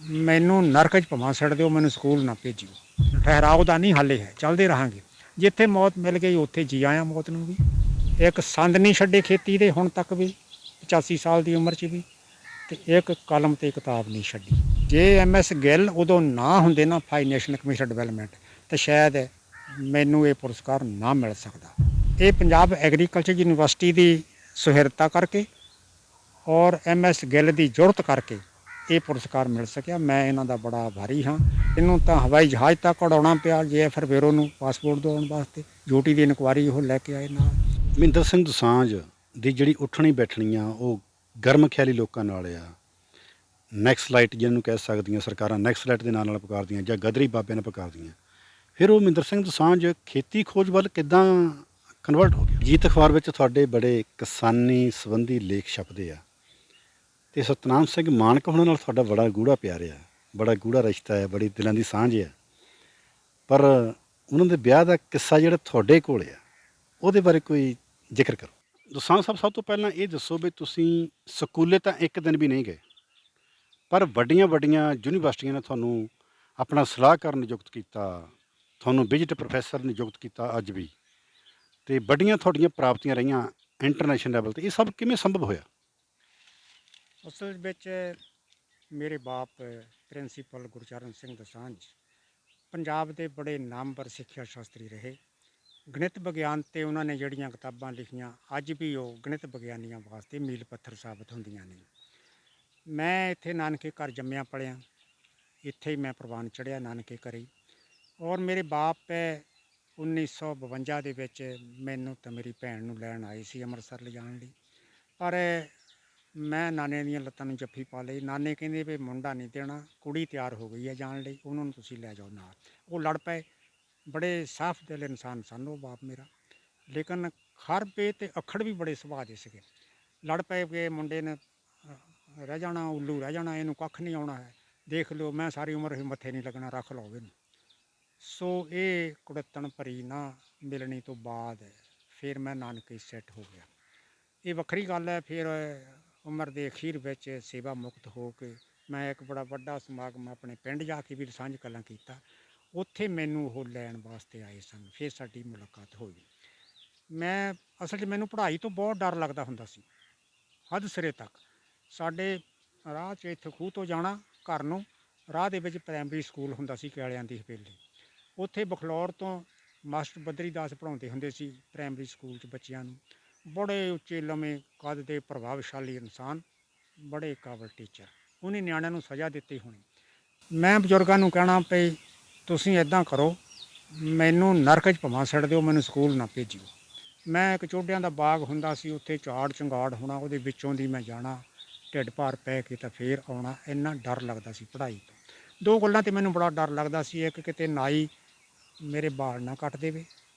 ਮੈਨੂੰ ਨਰਕ 'ਚ ਭਵਾਂ ਛੱਡ ਦਿਓ, ਮੈਨੂੰ ਸਕੂਲ ਨਾ ਭੇਜਿਓ। ਠਹਿਰਾਓ ਦਾ ਨਹੀਂ ਹਾਲੇ ਹੈ, ਚੱਲਦੇ ਰਹਾਂਗੇ। ਜਿੱਥੇ ਮੌਤ ਮਿਲ ਗਈ ਉੱਥੇ ਜੀ ਆਇਆ ਮੌਤ ਨੂੰ ਵੀ। ਇੱਕ ਸੰਦ ਨਹੀਂ ਛੱਡੇ ਖੇਤੀ ਦੇ ਹੁਣ ਤੱਕ ਵੀ, 85 ਸਾਲ ਦੀ ਉਮਰ 'ਚ ਵੀ, ਤੇ ਇੱਕ ਕਲਮ ਤੇ ਕਿਤਾਬ ਨਹੀਂ ਛੱਡੀ। ਜੇ MS ਗਿੱਲ ਉਦੋਂ ਨਾ ਹੁੰਦੇ ਨਾ, ਨੈਸ਼ਨਲ ਕਮਿਸ਼ਨ ਡਿਵੈਲਪਮੈਂਟ, ਤਾਂ ਸ਼ਾਇਦ ਮੈਨੂੰ ਇਹ ਪੁਰਸਕਾਰ ਨਾ ਮਿਲ ਸਕਦਾ। ਇਹ ਪੰਜਾਬ ਐਗਰੀਕਲਚਰ ਯੂਨੀਵਰਸਿਟੀ ਦੀ ਸੁਹਿਰਦਤਾ ਕਰਕੇ ਔਰ MS ਗਿੱਲ ਦੀ ਜ਼ਰੂਰਤ ਕਰਕੇ ਇਹ ਪੁਰਸਕਾਰ ਮਿਲ ਸਕਿਆ। ਮੈਂ ਇਹਨਾਂ ਦਾ ਬੜਾ ਆਭਾਰੀ ਹਾਂ। ਇਹਨੂੰ ਤਾਂ ਹਵਾਈ ਜਹਾਜ਼ ਤੱਕ ਉਡਾਉਣਾ ਪਿਆ JFR ਬੇਰੋ ਨੂੰ ਪਾਸਪੋਰਟ ਦਿਵਾਉਣ ਵਾਸਤੇ। ਡਿਊਟੀ ਦੀ ਇਨਕੁਆਰੀ ਉਹ ਲੈ ਕੇ ਆਏ ਨਾਲ। ਮਹਿੰਦਰ ਸਿੰਘ ਦੋਸਾਂਝ ਦੀ ਜਿਹੜੀ ਉੱਠਣੀ ਬੈਠਣੀ ਆ ਉਹ ਗਰਮ ਖਿਆਲੀ ਲੋਕਾਂ ਨਾਲ ਆ। ਨੈਕਸਲਾਈਟ ਜਿਹਨੂੰ ਕਹਿ ਸਕਦੀਆਂ ਸਰਕਾਰਾਂ, ਨੈਕਸਲਾਈਟ ਦੇ ਨਾਂ ਨਾਲ ਪੁਕਾਰਦੀਆਂ ਜਾਂ ਗਦਰੀ ਬਾਬਿਆਂ ਨੇ ਪੁਕਾਰਦੀਆਂ। ਫਿਰ ਉਹ ਮਹਿੰਦਰ ਸਿੰਘ ਦੋਸਾਂਝ ਖੇਤੀ ਖੋਜ ਵੱਲ ਕਿੱਦਾਂ ਕਨਵਰਟ ਹੋ ਗਿਆ? ਜੀਤ ਅਖਬਾਰ ਵਿੱਚ ਤੁਹਾਡੇ ਬੜੇ ਕਿਸਾਨੀ ਸੰਬੰਧੀ ਲੇਖ ਛਪਦੇ ਆ, ਅਤੇ ਸਤਨਾਮ ਸਿੰਘ ਮਾਨਕ ਹੋਣਾ ਨਾਲ ਤੁਹਾਡਾ ਬੜਾ ਗੂੜਾ ਪਿਆਰ ਆ, ਬੜਾ ਗੂੜਾ ਰਿਸ਼ਤਾ ਹੈ, ਬੜੀ ਦਿਲਾਂ ਦੀ ਸਾਂਝ ਆ। ਪਰ ਉਹਨਾਂ ਦੇ ਵਿਆਹ ਦਾ ਕਿੱਸਾ ਜਿਹੜਾ ਤੁਹਾਡੇ ਕੋਲ ਆ, ਉਹਦੇ ਬਾਰੇ ਕੋਈ ਜ਼ਿਕਰ ਕਰੋ। ਦੋਸਾਂਝ ਸਾਹਿਬ, ਸਭ ਤੋਂ ਪਹਿਲਾਂ ਇਹ ਦੱਸੋ ਵੀ ਤੁਸੀਂ ਸਕੂਲੇ ਤਾਂ ਇੱਕ ਦਿਨ ਵੀ ਨਹੀਂ ਗਏ, ਪਰ ਵੱਡੀਆਂ ਵੱਡੀਆਂ ਯੂਨੀਵਰਸਿਟੀਆਂ ਨੇ ਤੁਹਾਨੂੰ ਆਪਣਾ ਸਲਾਹਕਾਰ ਨਿਯੁਕਤ ਕੀਤਾ, ਤੁਹਾਨੂੰ ਵਿਜ਼ਿਟ ਪ੍ਰੋਫੈਸਰ ਨਿਯੁਕਤ ਕੀਤਾ ਅੱਜ ਵੀ, ਅਤੇ ਵੱਡੀਆਂ ਤੁਹਾਡੀਆਂ ਪ੍ਰਾਪਤੀਆਂ ਰਹੀਆਂ ਇੰਟਰਨੈਸ਼ਨਲ ਲੈਵਲ 'ਤੇ। ਇਹ ਸਭ ਕਿਵੇਂ ਸੰਭਵ ਹੋਇਆ? ਅਸਲ ਵਿੱਚ ਮੇਰੇ ਬਾਪ ਪ੍ਰਿੰਸੀਪਲ ਗੁਰਚਰਨ ਸਿੰਘ ਦੋਸਾਂਝ ਪੰਜਾਬ ਦੇ ਬੜੇ ਨਾਮਵਰ ਸਿੱਖਿਆ ਸ਼ਾਸਤਰੀ ਰਹੇ। ਗਣਿਤ ਵਿਗਿਆਨ 'ਤੇ ਉਹਨਾਂ ਨੇ ਜਿਹੜੀਆਂ ਕਿਤਾਬਾਂ ਲਿਖੀਆਂ, ਅੱਜ ਵੀ ਉਹ ਗਣਿਤ ਵਿਗਿਆਨੀਆਂ ਵਾਸਤੇ ਮੀਲ ਪੱਥਰ ਸਾਬਤ ਹੁੰਦੀਆਂ ਨੇ। ਮੈਂ ਇੱਥੇ ਨਾਨਕੇ ਘਰ ਜੰਮਿਆ ਪਲਿਆ, ਇੱਥੇ ਹੀ ਮੈਂ ਪ੍ਰਵਾਨ ਚੜ੍ਹਿਆ ਨਾਨਕੇ ਘਰੇ। ਔਰ ਮੇਰੇ ਬਾਪ 1952 ਦੇ ਵਿੱਚ ਮੈਨੂੰ ਤਾਂ ਮੇਰੀ ਭੈਣ ਨੂੰ ਲੈਣ ਆਏ ਸੀ ਅੰਮ੍ਰਿਤਸਰ ਲਿਜਾਣ ਲਈ, ਪਰ ਮੈਂ ਨਾਨੇ ਦੀਆਂ ਲੱਤਾਂ ਨੂੰ ਜੱਫੀ ਪਾ ਲਈ। ਨਾਨੇ ਕਹਿੰਦੇ ਵੀ ਮੁੰਡਾ ਨਹੀਂ ਦੇਣਾ, ਕੁੜੀ ਤਿਆਰ ਹੋ ਗਈ ਹੈ ਜਾਣ ਲਈ, ਉਹਨਾਂ ਨੂੰ ਤੁਸੀਂ ਲੈ ਜਾਓ ਨਾਲ। ਉਹ ਲੜ ਪਏ। ਬੜੇ ਸਾਫ਼ ਦਿਲ ਇਨਸਾਨ ਸਨ ਉਹ ਬਾਪ ਮੇਰਾ, ਲੇਕਿਨ ਖਰਬੇ ਅਤੇ ਅੱਖੜ ਵੀ ਬੜੇ ਸੁਭਾਅ ਦੇ ਸੀਗੇ। ਲੜ ਪਏ ਕਿ ਮੁੰਡੇ ਨੇ ਰਹਿ ਜਾਣਾ, ਉੱਲੂ ਰਹਿ ਜਾਣਾ, ਇਹਨੂੰ ਕੱਖ ਨਹੀਂ ਆਉਣਾ ਹੈ, ਦੇਖ ਲਿਓ ਮੈਂ ਸਾਰੀ ਉਮਰ ਹੀ ਮੱਥੇ ਨਹੀਂ ਲੱਗਣਾ, ਰੱਖ ਲਓ ਇਹਨੂੰ। ਸੋ ਇਹ ਕੁੜੱਤਣ ਭਰੀ ਨਾ ਮਿਲਣੀ ਤੋਂ ਬਾਅਦ ਫਿਰ ਮੈਂ ਨਾਨਕੇ ਸੈੱਟ ਹੋ ਗਿਆ। ਇਹ ਵੱਖਰੀ ਗੱਲ ਹੈ। ਫਿਰ ਉਮਰ ਦੇ ਅਖੀਰ ਵਿੱਚ ਸੇਵਾ ਮੁਕਤ ਹੋ ਕੇ ਮੈਂ ਇੱਕ ਬੜਾ ਵੱਡਾ ਸਮਾਗਮ ਆਪਣੇ ਪਿੰਡ ਜਾ ਕੇ ਵੀ ਸਾਂਝ ਕਲਾਂ ਕੀਤਾ। ਉੱਥੇ ਮੈਨੂੰ ਉਹ ਲੈਣ ਵਾਸਤੇ ਆਏ ਸਨ, ਫਿਰ ਸਾਡੀ ਮੁਲਾਕਾਤ ਹੋਈ। ਮੈਂ ਅਸਲ 'ਚ ਮੈਨੂੰ ਪੜ੍ਹਾਈ ਤੋਂ ਬਹੁਤ ਡਰ ਲੱਗਦਾ ਹੁੰਦਾ ਸੀ, ਹੱਦ ਸਿਰੇ ਤੱਕ। ਸਾਡੇ ਰਾਹ 'ਚ ਇੱਥੇ ਖੂਹ ਤੋਂ ਜਾਣਾ ਘਰ ਨੂੰ, ਰਾਹ ਦੇ ਵਿੱਚ ਪ੍ਰਾਇਮਰੀ ਸਕੂਲ ਹੁੰਦਾ ਸੀ ਕਿਆਲਿਆਂ ਦੀ ਹਵੇਲੀ, ਉੱਥੇ ਬਖਲੌਰ ਤੋਂ ਮਾਸਟਰ ਬਦਰੀ ਦਾਸ ਪੜ੍ਹਾਉਂਦੇ ਹੁੰਦੇ ਸੀ ਪ੍ਰਾਇਮਰੀ ਸਕੂਲ 'ਚ ਬੱਚਿਆਂ ਨੂੰ। ਬੜੇ ਉੱਚੇ ਲੰਮੇ ਕੱਦ ਦੇ ਪ੍ਰਭਾਵਸ਼ਾਲੀ ਇਨਸਾਨ, ਬੜੇ ਕਾਬਲ ਟੀਚਰ। ਉਹਨੇ ਨਿਆਣਿਆਂ ਨੂੰ ਸਜ਼ਾ ਦਿੱਤੀ ਹੋਣੀ। ਮੈਂ ਬਜ਼ੁਰਗਾਂ ਨੂੰ ਕਹਿਣਾ ਪਈ ਤੁਸੀਂ ਇੱਦਾਂ ਕਰੋ, ਮੈਨੂੰ ਨਰਕ 'ਚ ਭਵਾਂ ਛੱਡ ਦਿਓ, ਮੈਨੂੰ ਸਕੂਲ ਨਾ ਭੇਜਿਓ। ਮੈਂ ਇੱਕ ਚੋਡਿਆਂ ਦਾ ਬਾਗ ਹੁੰਦਾ ਸੀ, ਉੱਥੇ ਝਾੜ ਚੰਗਾੜ ਹੋਣਾ, ਉਹਦੇ ਵਿੱਚੋਂ ਦੀ ਮੈਂ ਜਾਣਾ, ਢਿੱਡ ਭਾਰ ਪੈ ਕੇ ਤਾਂ ਫੇਰ ਆਉਣਾ। ਇੰਨਾ ਡਰ ਲੱਗਦਾ ਸੀ ਪੜ੍ਹਾਈ ਤੋਂ। ਦੋ ਗੱਲਾਂ 'ਤੇ ਮੈਨੂੰ ਬੜਾ ਡਰ ਲੱਗਦਾ ਸੀ, ਇੱਕ ਕਿਤੇ ਨਾਈ ਮੇਰੇ ਬਾਲ ਨਾ ਕੱਟ ਦੇਵੇ,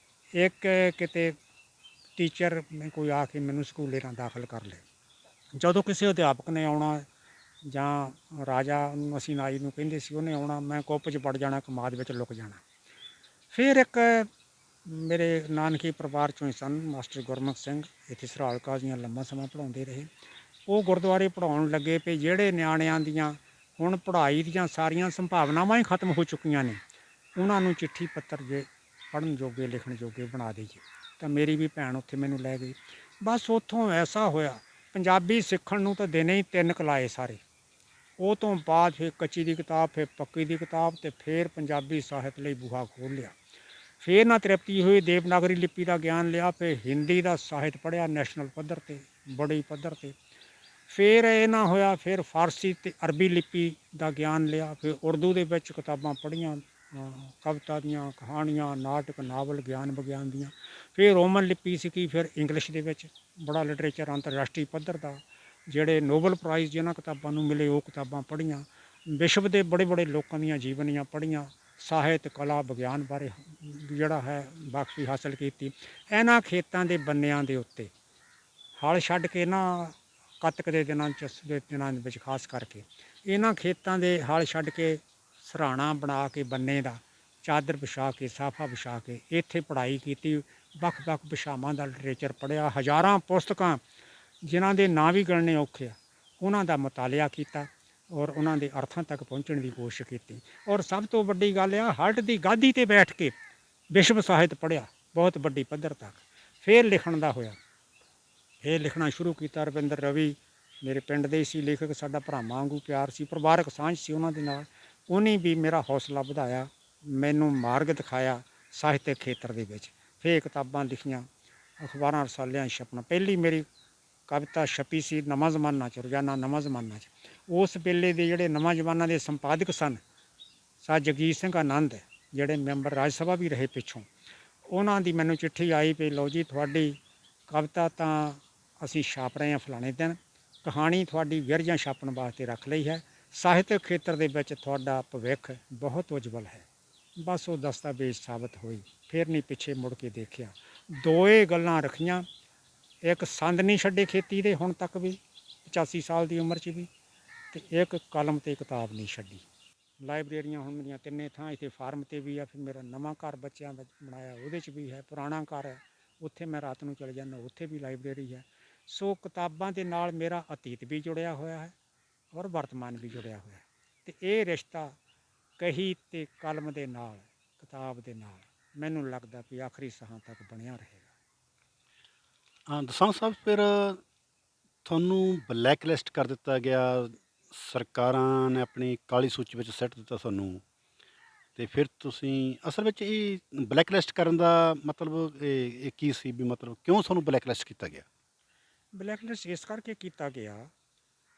ਇੱਕ ਕਿਤੇ ਟੀਚਰ ਕੋਈ ਆ ਕੇ ਮੈਨੂੰ ਸਕੂਲੇ ਨਾਲ ਦਾਖਲ ਕਰ ਲਏ। ਜਦੋਂ ਕਿਸੇ ਅਧਿਆਪਕ ਨੇ ਆਉਣਾ ਜਾਂ ਰਾਜਾ ਨੂੰ ਅਸੀਂ ਨਾਈ ਨੂੰ ਕਹਿੰਦੇ ਸੀ, ਉਹਨੇ ਆਉਣਾ, ਮੈਂ ਕੁੱਪ 'ਚ ਵੜ ਜਾਣਾ, ਕਮਾਦ ਵਿੱਚ ਲੁਕ ਜਾਣਾ। ਫਿਰ ਇੱਕ ਮੇਰੇ ਨਾਨਕੀ ਪਰਿਵਾਰ 'ਚੋਂ ਹੀ ਸਨ ਮਾਸਟਰ ਗੁਰਮੁਖ ਸਿੰਘ, ਇੱਥੇ ਸਰਾਲ ਕਾਜ਼ੀਆਂ ਲੰਮਾ ਸਮਾਂ ਪੜ੍ਹਾਉਂਦੇ ਰਹੇ। ਉਹ ਗੁਰਦੁਆਰੇ ਪੜ੍ਹਾਉਣ ਲੱਗੇ ਪਏ ਜਿਹੜੇ ਨਿਆਣਿਆਂ ਦੀਆਂ ਹੁਣ ਪੜ੍ਹਾਈ ਦੀਆਂ ਸਾਰੀਆਂ ਸੰਭਾਵਨਾਵਾਂ ਹੀ ਖਤਮ ਹੋ ਚੁੱਕੀਆਂ ਨੇ, ਉਹਨਾਂ ਨੂੰ ਚਿੱਠੀ ਪੱਤਰ ਜੇ ਪੜ੍ਹਨ ਜੋਗੇ ਲਿਖਣ ਜੋਗੇ ਬਣਾ ਦੇਈਏ। ਤਾਂ ਮੇਰੀ ਵੀ ਭੈਣ ਉੱਥੇ ਮੈਨੂੰ ਲੈ ਗਈ। ਬਸ ਉੱਥੋਂ ਐਸਾ ਹੋਇਆ, ਪੰਜਾਬੀ ਸਿੱਖਣ ਨੂੰ ਤਾਂ ਦਿਨੇ ਹੀ 3 ਕਲਾਏ ਸਾਰੇ। ਉਹ ਤੋਂ ਬਾਅਦ ਫਿਰ ਕੱਚੀ ਦੀ ਕਿਤਾਬ, ਫਿਰ ਪੱਕੀ ਦੀ ਕਿਤਾਬ, ਅਤੇ ਫਿਰ ਪੰਜਾਬੀ ਸਾਹਿਤ ਲਈ ਬੂਹਾ ਖੋਲ੍ਹ ਲਿਆ। ਫਿਰ ਨਾ ਤ੍ਰਿਪਤੀ ਹੋਈ, ਦੇਵਨਾਗਰੀ ਲਿਪੀ ਦਾ ਗਿਆਨ ਲਿਆ, ਫਿਰ ਹਿੰਦੀ ਦਾ ਸਾਹਿਤ ਪੜ੍ਹਿਆ ਨੈਸ਼ਨਲ ਪੱਧਰ 'ਤੇ, ਬੜੀ ਪੱਧਰ 'ਤੇ। ਫਿਰ ਇਹ ਨਾ ਹੋਇਆ, ਫਿਰ ਫਾਰਸੀ ਅਤੇ ਅਰਬੀ ਲਿਪੀ ਦਾ ਗਿਆਨ ਲਿਆ, ਫਿਰ ਉਰਦੂ ਦੇ ਵਿੱਚ ਕਿਤਾਬਾਂ ਪੜ੍ਹੀਆਂ, ਕਵਿਤਾ ਦੀਆਂ, ਕਹਾਣੀਆਂ, ਨਾਟਕ, ਨਾਵਲ, ਗਿਆਨ ਵਿਗਿਆਨ ਦੀਆਂ। ਫਿਰ ਰੋਮਨ ਲਿਪੀ ਸਿੱਖੀ, ਫਿਰ ਇੰਗਲਿਸ਼ ਦੇ ਵਿੱਚ ਬੜਾ ਲਿਟਰੇਚਰ ਅੰਤਰਰਾਸ਼ਟਰੀ ਪੱਧਰ ਦਾ, ਜਿਹੜੇ ਨੋਬਲ ਪ੍ਰਾਈਜ਼ ਜਿਹਨਾਂ ਕਿਤਾਬਾਂ ਨੂੰ ਮਿਲੇ ਉਹ ਕਿਤਾਬਾਂ ਪੜ੍ਹੀਆਂ, ਵਿਸ਼ਵ ਦੇ ਬੜੇ ਬੜੇ ਲੋਕਾਂ ਦੀਆਂ ਜੀਵਨੀਆਂ ਪੜ੍ਹੀਆਂ, ਸਾਹਿਤ, ਕਲਾ, ਵਿਗਿਆਨ ਬਾਰੇ ਜਿਹੜਾ ਹੈ ਬਖਸ਼ੀ ਹਾਸਲ ਕੀਤੀ। ਇਹਨਾਂ ਖੇਤਾਂ ਦੇ ਬੰਨਿਆਂ ਦੇ ਉੱਤੇ ਹਲ ਛੱਡ ਕੇ ਨਾ, ਕੱਤਕ ਦੇ ਦਿਨਾਂ 'ਚ ਦੇ ਦਿਨਾਂ ਦੇ ਵਿੱਚ ਖਾਸ ਕਰਕੇ ਇਹਨਾਂ ਖੇਤਾਂ ਦੇ ਹਲ ਛੱਡ ਕੇ ਸਰਾਣਾ ਬਣਾ ਕੇ ਬੰਨੇ ਦਾ, ਚਾਦਰ ਵਿਛਾ ਕੇ, ਸਾਫਾ ਵਿਛਾ ਕੇ ਇੱਥੇ ਪੜ੍ਹਾਈ ਕੀਤੀ। ਵੱਖ ਵੱਖ ਭਾਸ਼ਾਵਾਂ ਦਾ ਲਿਟਰੇਚਰ ਪੜ੍ਹਿਆ, ਹਜ਼ਾਰਾਂ ਪੁਸਤਕਾਂ ਜਿਨ੍ਹਾਂ ਦੇ ਨਾਂ ਵੀ ਗਿਣਨੇ ਔਖੇ ਆ, ਉਹਨਾਂ ਦਾ ਮਤਾਲਿਆ ਕੀਤਾ। ਔਰ ਉਹਨਾਂ ਦੇ ਅਰਥਾਂ ਤੱਕ ਪਹੁੰਚਣ ਦੀ ਕੋਸ਼ਿਸ਼ ਕੀਤੀ। ਔਰ ਸਭ ਤੋਂ ਵੱਡੀ ਗੱਲ ਆ, ਹਲਟ ਦੀ ਗਾਦੀ ਤੇ ਬੈਠ ਕੇ ਵਿਸ਼ਵ ਸਾਹਿਤ ਪੜ੍ਹਿਆ ਬਹੁਤ ਵੱਡੀ ਪੱਧਰ ਤੱਕ। ਫਿਰ ਲਿਖਣ ਦਾ ਹੋਇਆ, ਫਿਰ ਲਿਖਣਾ ਸ਼ੁਰੂ ਕੀਤਾ। ਰਵਿੰਦਰ ਰਵੀ ਮੇਰੇ ਪਿੰਡ ਦੇ ਸੀ ਲੇਖਕ, ਸਾਡਾ ਭਰਾਵਾਂ ਵਾਂਗੂ ਪਿਆਰ ਸੀ, ਪਰਿਵਾਰਕ ਸਾਂਝ ਸੀ ਉਹਨਾਂ ਦੇ ਨਾਲ। ਉਹਨੇ ਵੀ ਮੇਰਾ ਹੌਸਲਾ ਵਧਾਇਆ, ਮੈਨੂੰ ਮਾਰਗ ਦਿਖਾਇਆ ਸਾਹਿਤਕ ਖੇਤਰ ਦੇ ਵਿੱਚ। ਫਿਰ ਕਿਤਾਬਾਂ ਲਿਖੀਆਂ, ਅਖਬਾਰਾਂ ਰਸਾਲਿਆਂ 'ਚ ਛਪਣਾ। ਪਹਿਲੀ ਮੇਰੀ ਕਵਿਤਾ ਛਪੀ ਸੀ ਨਵਾਂ ਜ਼ਮਾਨਾ 'ਚ, ਰੋਜ਼ਾਨਾ ਨਵਾਂ ਜ਼ਮਾਨਾ 'ਚ। ਉਸ ਵੇਲੇ ਦੇ ਜਿਹੜੇ ਨਵਾਂ ਜ਼ਮਾਨਾ ਦੇ ਸੰਪਾਦਕ ਸਨ, ਸਾ ਜਗਜੀਤ ਸਿੰਘ ਆਨੰਦ, ਜਿਹੜੇ ਮੈਂਬਰ ਰਾਜ ਸਭਾ ਵੀ ਰਹੇ ਪਿੱਛੋਂ, ਉਹਨਾਂ ਦੀ ਮੈਨੂੰ ਚਿੱਠੀ ਆਈ ਵੀ ਲਓ ਜੀ ਤੁਹਾਡੀ ਕਵਿਤਾ ਤਾਂ ਅਸੀਂ ਛਾਪ ਰਹੇ ਹਾਂ ਫਲਾਣੇ ਦਿਨ, ਕਹਾਣੀ ਤੁਹਾਡੀ ਵਿਰਜਾਂ ਛਾਪਣ ਵਾਸਤੇ ਰੱਖ ਲਈ ਹੈ, ਸਾਹਿਤਕ ਖੇਤਰ ਦੇ ਵਿੱਚ ਤੁਹਾਡਾ ਭਵਿੱਖ ਬਹੁਤ ਉਜਵਲ ਹੈ। ਬਸ ਉਹ ਦਸਤਾਵੇਜ਼ ਸਾਬਤ ਹੋਈ, ਫਿਰ ਨਹੀਂ ਪਿੱਛੇ ਮੁੜ ਕੇ ਦੇਖਿਆ। ਦੋਏ ਗੱਲਾਂ ਰੱਖੀਆਂ, ਇੱਕ ਸੰਦ ਨਹੀਂ ਛੱਡੇ ਖੇਤੀ ਦੇ ਹੁਣ ਤੱਕ ਵੀ 85 ਸਾਲ ਦੀ ਉਮਰ 'ਚ ਵੀ, ਤੇ ਇੱਕ ਕਲਮ ਤੇ ਕਿਤਾਬ ਨਹੀਂ ਛੱਡੀ। ਲਾਇਬ੍ਰੇਰੀਆਂ ਹੁਣ ਮੇਰੀਆਂ ਤਿੰਨੇ ਥਾਂ, ਇੱਥੇ ਫਾਰਮ 'ਤੇ ਵੀ ਆ, ਫਿਰ ਮੇਰਾ ਨਵਾਂ ਘਰ ਬੱਚਿਆਂ ਦਾ ਬਣਾਇਆ ਉਹਦੇ 'ਚ ਵੀ ਹੈ, ਪੁਰਾਣਾ ਘਰ ਹੈ ਉੱਥੇ ਮੈਂ ਰਾਤ ਨੂੰ ਚਲੇ ਜਾਂਦਾ, ਉੱਥੇ ਵੀ ਲਾਇਬ੍ਰੇਰੀ ਹੈ। ਸੋ ਕਿਤਾਬਾਂ ਦੇ ਨਾਲ ਮੇਰਾ ਅਤੀਤ ਵੀ ਜੁੜਿਆ ਹੋਇਆ ਹੈ ਔਰ ਵਰਤਮਾਨ ਵੀ ਜੁੜਿਆ ਹੋਇਆ ਹੈ। ਅਤੇ ਇਹ ਰਿਸ਼ਤਾ ਕਹੀ ਅਤੇ ਕਲਮ ਦੇ ਨਾਲ, ਕਿਤਾਬ ਦੇ ਨਾਲ, ਮੈਨੂੰ ਲੱਗਦਾ ਵੀ ਆਖਰੀ ਸਾਹਾਂ ਤੱਕ ਬਣਿਆ ਰਹੇਗਾ। ਦਸਾਂਝ ਸਾਹਿਬ, ਫਿਰ ਤੁਹਾਨੂੰ ਬਲੈਕ ਲਿਸਟ ਕਰ ਦਿੱਤਾ ਗਿਆ, ਸਰਕਾਰਾਂ ਨੇ ਆਪਣੀ ਕਾਲੀ ਸੂਚੀ ਵਿੱਚ ਸਿੱਟ ਦਿੱਤਾ ਤੁਹਾਨੂੰ, ਅਤੇ ਫਿਰ ਤੁਸੀਂ ਅਸਲ ਵਿੱਚ ਇਹ ਬਲੈਕ ਲਿਸਟ ਕਰਨ ਦਾ ਮਤਲਬ ਇਹ ਕੀ ਸੀ ਵੀ, ਮਤਲਬ ਕਿਉਂ ਤੁਹਾਨੂੰ ਬਲੈਕ ਲਿਸਟ ਕੀਤਾ ਗਿਆ? ਬਲੈਕਲਿਸਟ ਇਸ ਕਰਕੇ ਕੀਤਾ ਗਿਆ,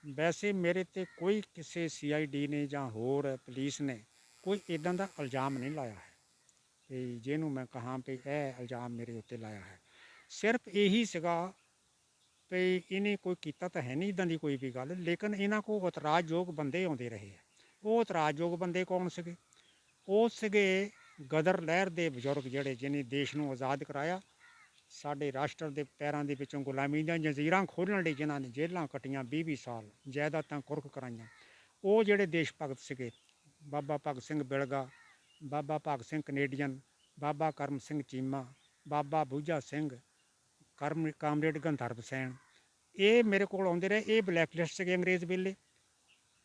ਵੈਸੇ ਮੇਰੇ 'ਤੇ ਕੋਈ ਕਿਸੇ CID ਨੇ ਜਾਂ ਹੋਰ ਪੁਲਿਸ ਨੇ ਕੋਈ ਇੱਦਾਂ ਦਾ ਇਲਜ਼ਾਮ ਨਹੀਂ ਲਾਇਆ ਹੈ ਵੀ ਜਿਹਨੂੰ ਮੈਂ ਕਹਾਂ ਵੀ ਇਹ ਇਲਜ਼ਾਮ ਮੇਰੇ ਉੱਤੇ ਲਾਇਆ ਹੈ। ਸਿਰਫ ਇਹੀ ਸੀਗਾ ਵੀ ਇਹਨੇ ਕੋਈ ਕੀਤਾ ਤਾਂ ਹੈ ਨਹੀਂ ਇੱਦਾਂ ਦੀ ਕੋਈ ਵੀ ਗੱਲ, ਲੇਕਿਨ ਇਹਨਾਂ ਕੋਲ ਇਤਰਾਜ਼ਯੋਗ ਬੰਦੇ ਆਉਂਦੇ ਰਹੇ ਹੈ। ਉਹ ਇਤਰਾਜ਼ਯੋਗ ਬੰਦੇ ਕੌਣ ਸੀਗੇ? ਉਹ ਸੀਗੇ ਗਦਰ ਲਹਿਰ ਦੇ ਬਜ਼ੁਰਗ, ਜਿਹੜੇ ਜਿਹਨੇ ਦੇਸ਼ ਨੂੰ ਆਜ਼ਾਦ ਕਰਾਇਆ, ਸਾਡੇ ਰਾਸ਼ਟਰ ਦੇ ਪੈਰਾਂ ਦੇ ਵਿੱਚੋਂ ਗੁਲਾਮੀ ਦੀਆਂ ਜੰਜ਼ੀਰਾਂ ਖੋਲ੍ਹਣ ਲਈ ਜਿਨ੍ਹਾਂ ਨੇ ਜੇਲ੍ਹਾਂ ਕੱਟੀਆਂ 20-20 ਸਾਲ, ਜਾਇਦਾਦਾਂ ਕੁਰਕ ਕਰਾਈਆਂ, ਉਹ ਜਿਹੜੇ ਦੇਸ਼ ਭਗਤ ਸੀਗੇ, ਬਾਬਾ ਭਗਤ ਸਿੰਘ ਬਿਲਗਾ, ਬਾਬਾ ਭਗਤ ਸਿੰਘ ਕਨੇਡੀਅਨ, ਬਾਬਾ ਕਰਮ ਸਿੰਘ ਚੀਮਾ, ਬਾਬਾ ਬੂਝਾ ਸਿੰਘ, ਕਾਮਰੇਡ ਗੰਧਰਵ ਸੈਨ, ਇਹ ਮੇਰੇ ਕੋਲ ਆਉਂਦੇ ਰਹੇ। ਇਹ ਬਲੈਕ ਲਿਸਟ ਸੀਗੇ ਅੰਗਰੇਜ਼ ਵੇਲੇ।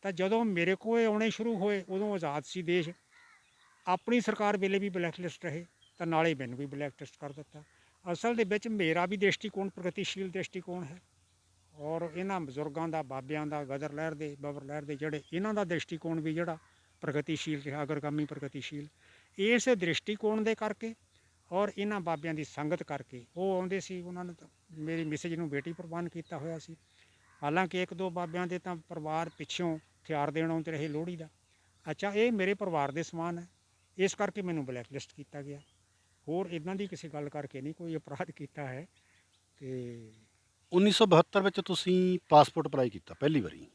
ਤਾਂ ਜਦੋਂ ਮੇਰੇ ਕੋਲ ਆਉਣੇ ਸ਼ੁਰੂ ਹੋਏ, ਉਦੋਂ ਆਜ਼ਾਦ ਸੀ ਦੇਸ਼, ਆਪਣੀ ਸਰਕਾਰ ਵੇਲੇ ਵੀ ਬਲੈਕ ਲਿਸਟ ਰਹੇ, ਤਾਂ ਨਾਲੇ ਮੈਨੂੰ ਵੀ ਬਲੈਕ ਲਿਸਟ ਕਰ ਦਿੱਤਾ। ਅਸਲ ਦੇ ਵਿੱਚ ਮੇਰਾ ਵੀ ਦ੍ਰਿਸ਼ਟੀਕੋਣ ਪ੍ਰਗਤੀਸ਼ੀਲ ਦ੍ਰਿਸ਼ਟੀਕੋਣ ਹੈ, ਔਰ ਇਹਨਾਂ ਬਜ਼ੁਰਗਾਂ ਦਾ, ਬਾਬਿਆਂ ਦਾ, ਗਦਰ ਲਹਿਰ ਦੇ, ਬਬਰ ਲਹਿਰ ਦੇ, ਜਿਹੜੇ ਇਹਨਾਂ ਦਾ ਦ੍ਰਿਸ਼ਟੀਕੋਣ ਵੀ ਜਿਹੜਾ ਪ੍ਰਗਤੀਸ਼ੀਲ ਰਿਹਾ, ਅਗਰਗਾਮੀ ਪ੍ਰਗਤੀਸ਼ੀਲ। ਇਸ ਦ੍ਰਿਸ਼ਟੀਕੋਣ ਦੇ ਕਰਕੇ ਔਰ ਇਹਨਾਂ ਬਾਬਿਆਂ ਦੀ ਸੰਗਤ ਕਰਕੇ ਉਹ ਆਉਂਦੇ ਸੀ। ਉਹਨਾਂ ਨੇ ਤਾਂ ਮੇਰੀ ਮਿਸੇਜ ਨੂੰ ਬੇਟੀ ਪ੍ਰਵਾਨ ਕੀਤਾ ਹੋਇਆ ਸੀ। ਹਾਲਾਂਕਿ ਇੱਕ ਦੋ ਬਾਬਿਆਂ ਦੇ ਤਾਂ ਪਰਿਵਾਰ ਪਿੱਛੋਂ ਹਥਿਆਰ ਦੇਣ ਆਉਂਦੇ ਰਹੇ ਲੋਹੜੀ ਦਾ। ਅੱਛਾ, ਇਹ ਮੇਰੇ ਪਰਿਵਾਰ ਦੇ ਸਮਾਨ ਹੈ, ਇਸ ਕਰਕੇ ਮੈਨੂੰ ਬਲੈਕ ਲਿਸਟ ਕੀਤਾ ਗਿਆ। ਹੋਰ ਇੱਦਾਂ ਦੀ ਕਿਸੇ ਗੱਲ ਕਰਕੇ ਨਹੀਂ ਕੋਈ ਅਪਰਾਧ ਕੀਤਾ ਹੈ। ਅਤੇ 1972 ਵਿੱਚ ਤੁਸੀਂ ਪਾਸਪੋਰਟ ਅਪਲਾਈ ਕੀਤਾ ਪਹਿਲੀ ਵਾਰੀ,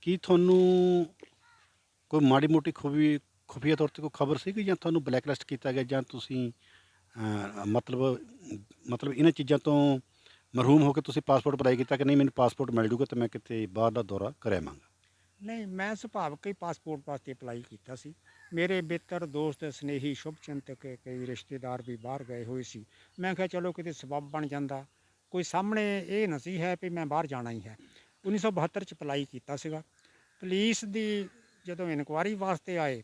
ਕੀ ਤੁਹਾਨੂੰ ਕੋਈ ਮਾੜੀ ਮੋਟੀ ਖੁਫੀਆ ਤੌਰ 'ਤੇ ਕੋਈ ਖਬਰ ਸੀਗੀ, ਜਾਂ ਤੁਹਾਨੂੰ ਬਲੈਕ ਲਿਸਟ ਕੀਤਾ ਗਿਆ, ਜਾਂ ਤੁਸੀਂ ਮਤਲਬ ਇਹਨਾਂ ਚੀਜ਼ਾਂ ਤੋਂ ਮਰਹੂਮ ਹੋ ਕੇ ਤੁਸੀਂ ਪਾਸਪੋਰਟ ਅਪਲਾਈ ਕੀਤਾ ਕਿ ਨਹੀਂ ਮੈਨੂੰ ਪਾਸਪੋਰਟ ਮਿਲ ਜੂਗਾ ਅਤੇ ਮੈਂ ਕਿਤੇ ਬਾਹਰ ਦਾ ਦੌਰਾ ਕਰ ਆਵਾਂਗਾ? ਨਹੀਂ, ਮੈਂ ਸੁਭਾਵਕ ਹੀ ਪਾਸਪੋਰਟ ਵਾਸਤੇ ਅਪਲਾਈ ਕੀਤਾ ਸੀ। ਮੇਰੇ ਮਿੱਤਰ, ਦੋਸਤ, ਸਨੇਹੀ, ਸ਼ੁਭਚਿੰਤਕ, ਕਈ ਰਿਸ਼ਤੇਦਾਰ ਵੀ ਬਾਹਰ ਗਏ ਹੋਏ ਸੀ। ਮੈਂ ਕਿਹਾ ਚਲੋ ਕਿਤੇ ਸਬੱਬ ਬਣ ਜਾਂਦਾ, ਕੋਈ ਸਾਹਮਣੇ ਇਹ ਨਾ ਸੀ ਹੈ ਵੀ ਮੈਂ ਬਾਹਰ ਜਾਣਾ ਹੀ ਹੈ। 1972 'ਚ ਅਪਲਾਈ ਕੀਤਾ ਸੀਗਾ। ਪੁਲਿਸ ਦੀ ਜਦੋਂ ਇਨਕੁਆਇਰੀ ਵਾਸਤੇ ਆਏ,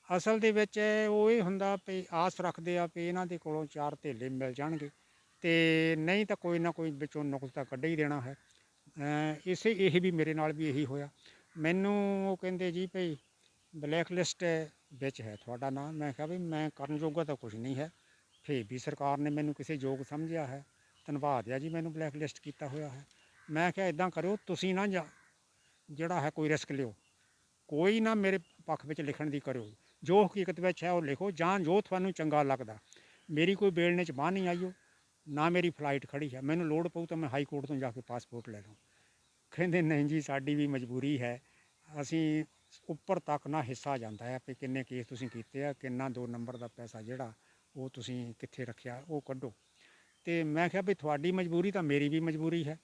ਅਸਲ ਦੇ ਵਿੱਚ ਉਹ ਇਹ ਹੁੰਦਾ ਵੀ ਆਸ ਰੱਖਦੇ ਆ ਵੀ ਇਹਨਾਂ ਦੇ ਕੋਲੋਂ ਚਾਰ ਧੇਲੇ ਮਿਲ ਜਾਣਗੇ, ਅਤੇ ਨਹੀਂ ਤਾਂ ਕੋਈ ਨਾ ਕੋਈ ਵਿੱਚੋਂ ਨੁਕਸ ਤਾਂ ਕੱਢ ਹੀ ਦੇਣਾ ਹੈ। ਇਹ ਵੀ ਮੇਰੇ ਨਾਲ ਵੀ ਇਹੀ ਹੋਇਆ। ਮੈਨੂੰ ਉਹ ਕਹਿੰਦੇ ਜੀ ਭਈ ਬਲੈਕ ਲਿਸਟ ਵਿੱਚ ਹੈ ਤੁਹਾਡਾ ਨਾਂ। ਮੈਂ ਕਿਹਾ ਵੀ ਮੈਂ ਕਰਨ ਜੋਗਾ ਤਾਂ ਕੁਛ ਨਹੀਂ ਹੈ, ਫਿਰ ਵੀ ਸਰਕਾਰ ਨੇ ਮੈਨੂੰ ਕਿਸੇ ਯੋਗ ਸਮਝਿਆ ਹੈ, ਧੰਨਵਾਦ ਆ ਜੀ, ਮੈਨੂੰ ਬਲੈਕ ਲਿਸਟ ਕੀਤਾ ਹੋਇਆ ਹੈ। ਮੈਂ ਕਿਹਾ ਇੱਦਾਂ ਕਰਿਓ, ਤੁਸੀਂ ਨਾ ਜਿਹੜਾ ਹੈ ਕੋਈ ਰਿਸਕ ਲਿਓ, ਕੋਈ ਨਾ ਮੇਰੇ ਪੱਖ ਵਿੱਚ ਲਿਖਣ ਦੀ ਕਰਿਓ, ਜੋ ਹਕੀਕਤ ਵਿੱਚ ਹੈ ਉਹ ਲਿਖੋ, ਜਾਂ ਜੋ ਤੁਹਾਨੂੰ ਚੰਗਾ ਲੱਗਦਾ। ਮੇਰੀ ਕੋਈ ਬੇਲਣੇ 'ਚ ਬਾਂਹ ਨਹੀਂ ਆਈ ਹੋ, ਨਾ ਮੇਰੀ ਫਲਾਈਟ ਖੜ੍ਹੀ ਹੈ, ਮੈਨੂੰ ਲੋੜ ਪਊ ਤਾਂ ਮੈਂ ਹਾਈ ਕੋਰਟ ਤੋਂ ਜਾ ਕੇ ਪਾਸਪੋਰਟ ਲੈ ਲਵਾਂ। ਕਹਿੰਦੇ ਨਹੀਂ ਜੀ, ਸਾਡੀ ਵੀ ਮਜਬੂਰੀ ਹੈ, ਅਸੀਂ ਉੱਪਰ ਤੱਕ ਨਾ ਹਿੱਸਾ ਜਾਂਦਾ ਹੈ ਵੀ ਕਿੰਨੇ ਕੇਸ ਤੁਸੀਂ ਕੀਤੇ ਆ, ਕਿੰਨਾ 2 ਨੰਬਰ ਦਾ ਪੈਸਾ ਜਿਹੜਾ ਉਹ ਤੁਸੀਂ ਕਿੱਥੇ ਰੱਖਿਆ, ਉਹ ਕੱਢੋ। ਅਤੇ ਮੈਂ ਕਿਹਾ ਵੀ ਤੁਹਾਡੀ ਮਜਬੂਰੀ ਤਾਂ ਮੇਰੀ ਵੀ ਮਜਬੂਰੀ ਹੈ।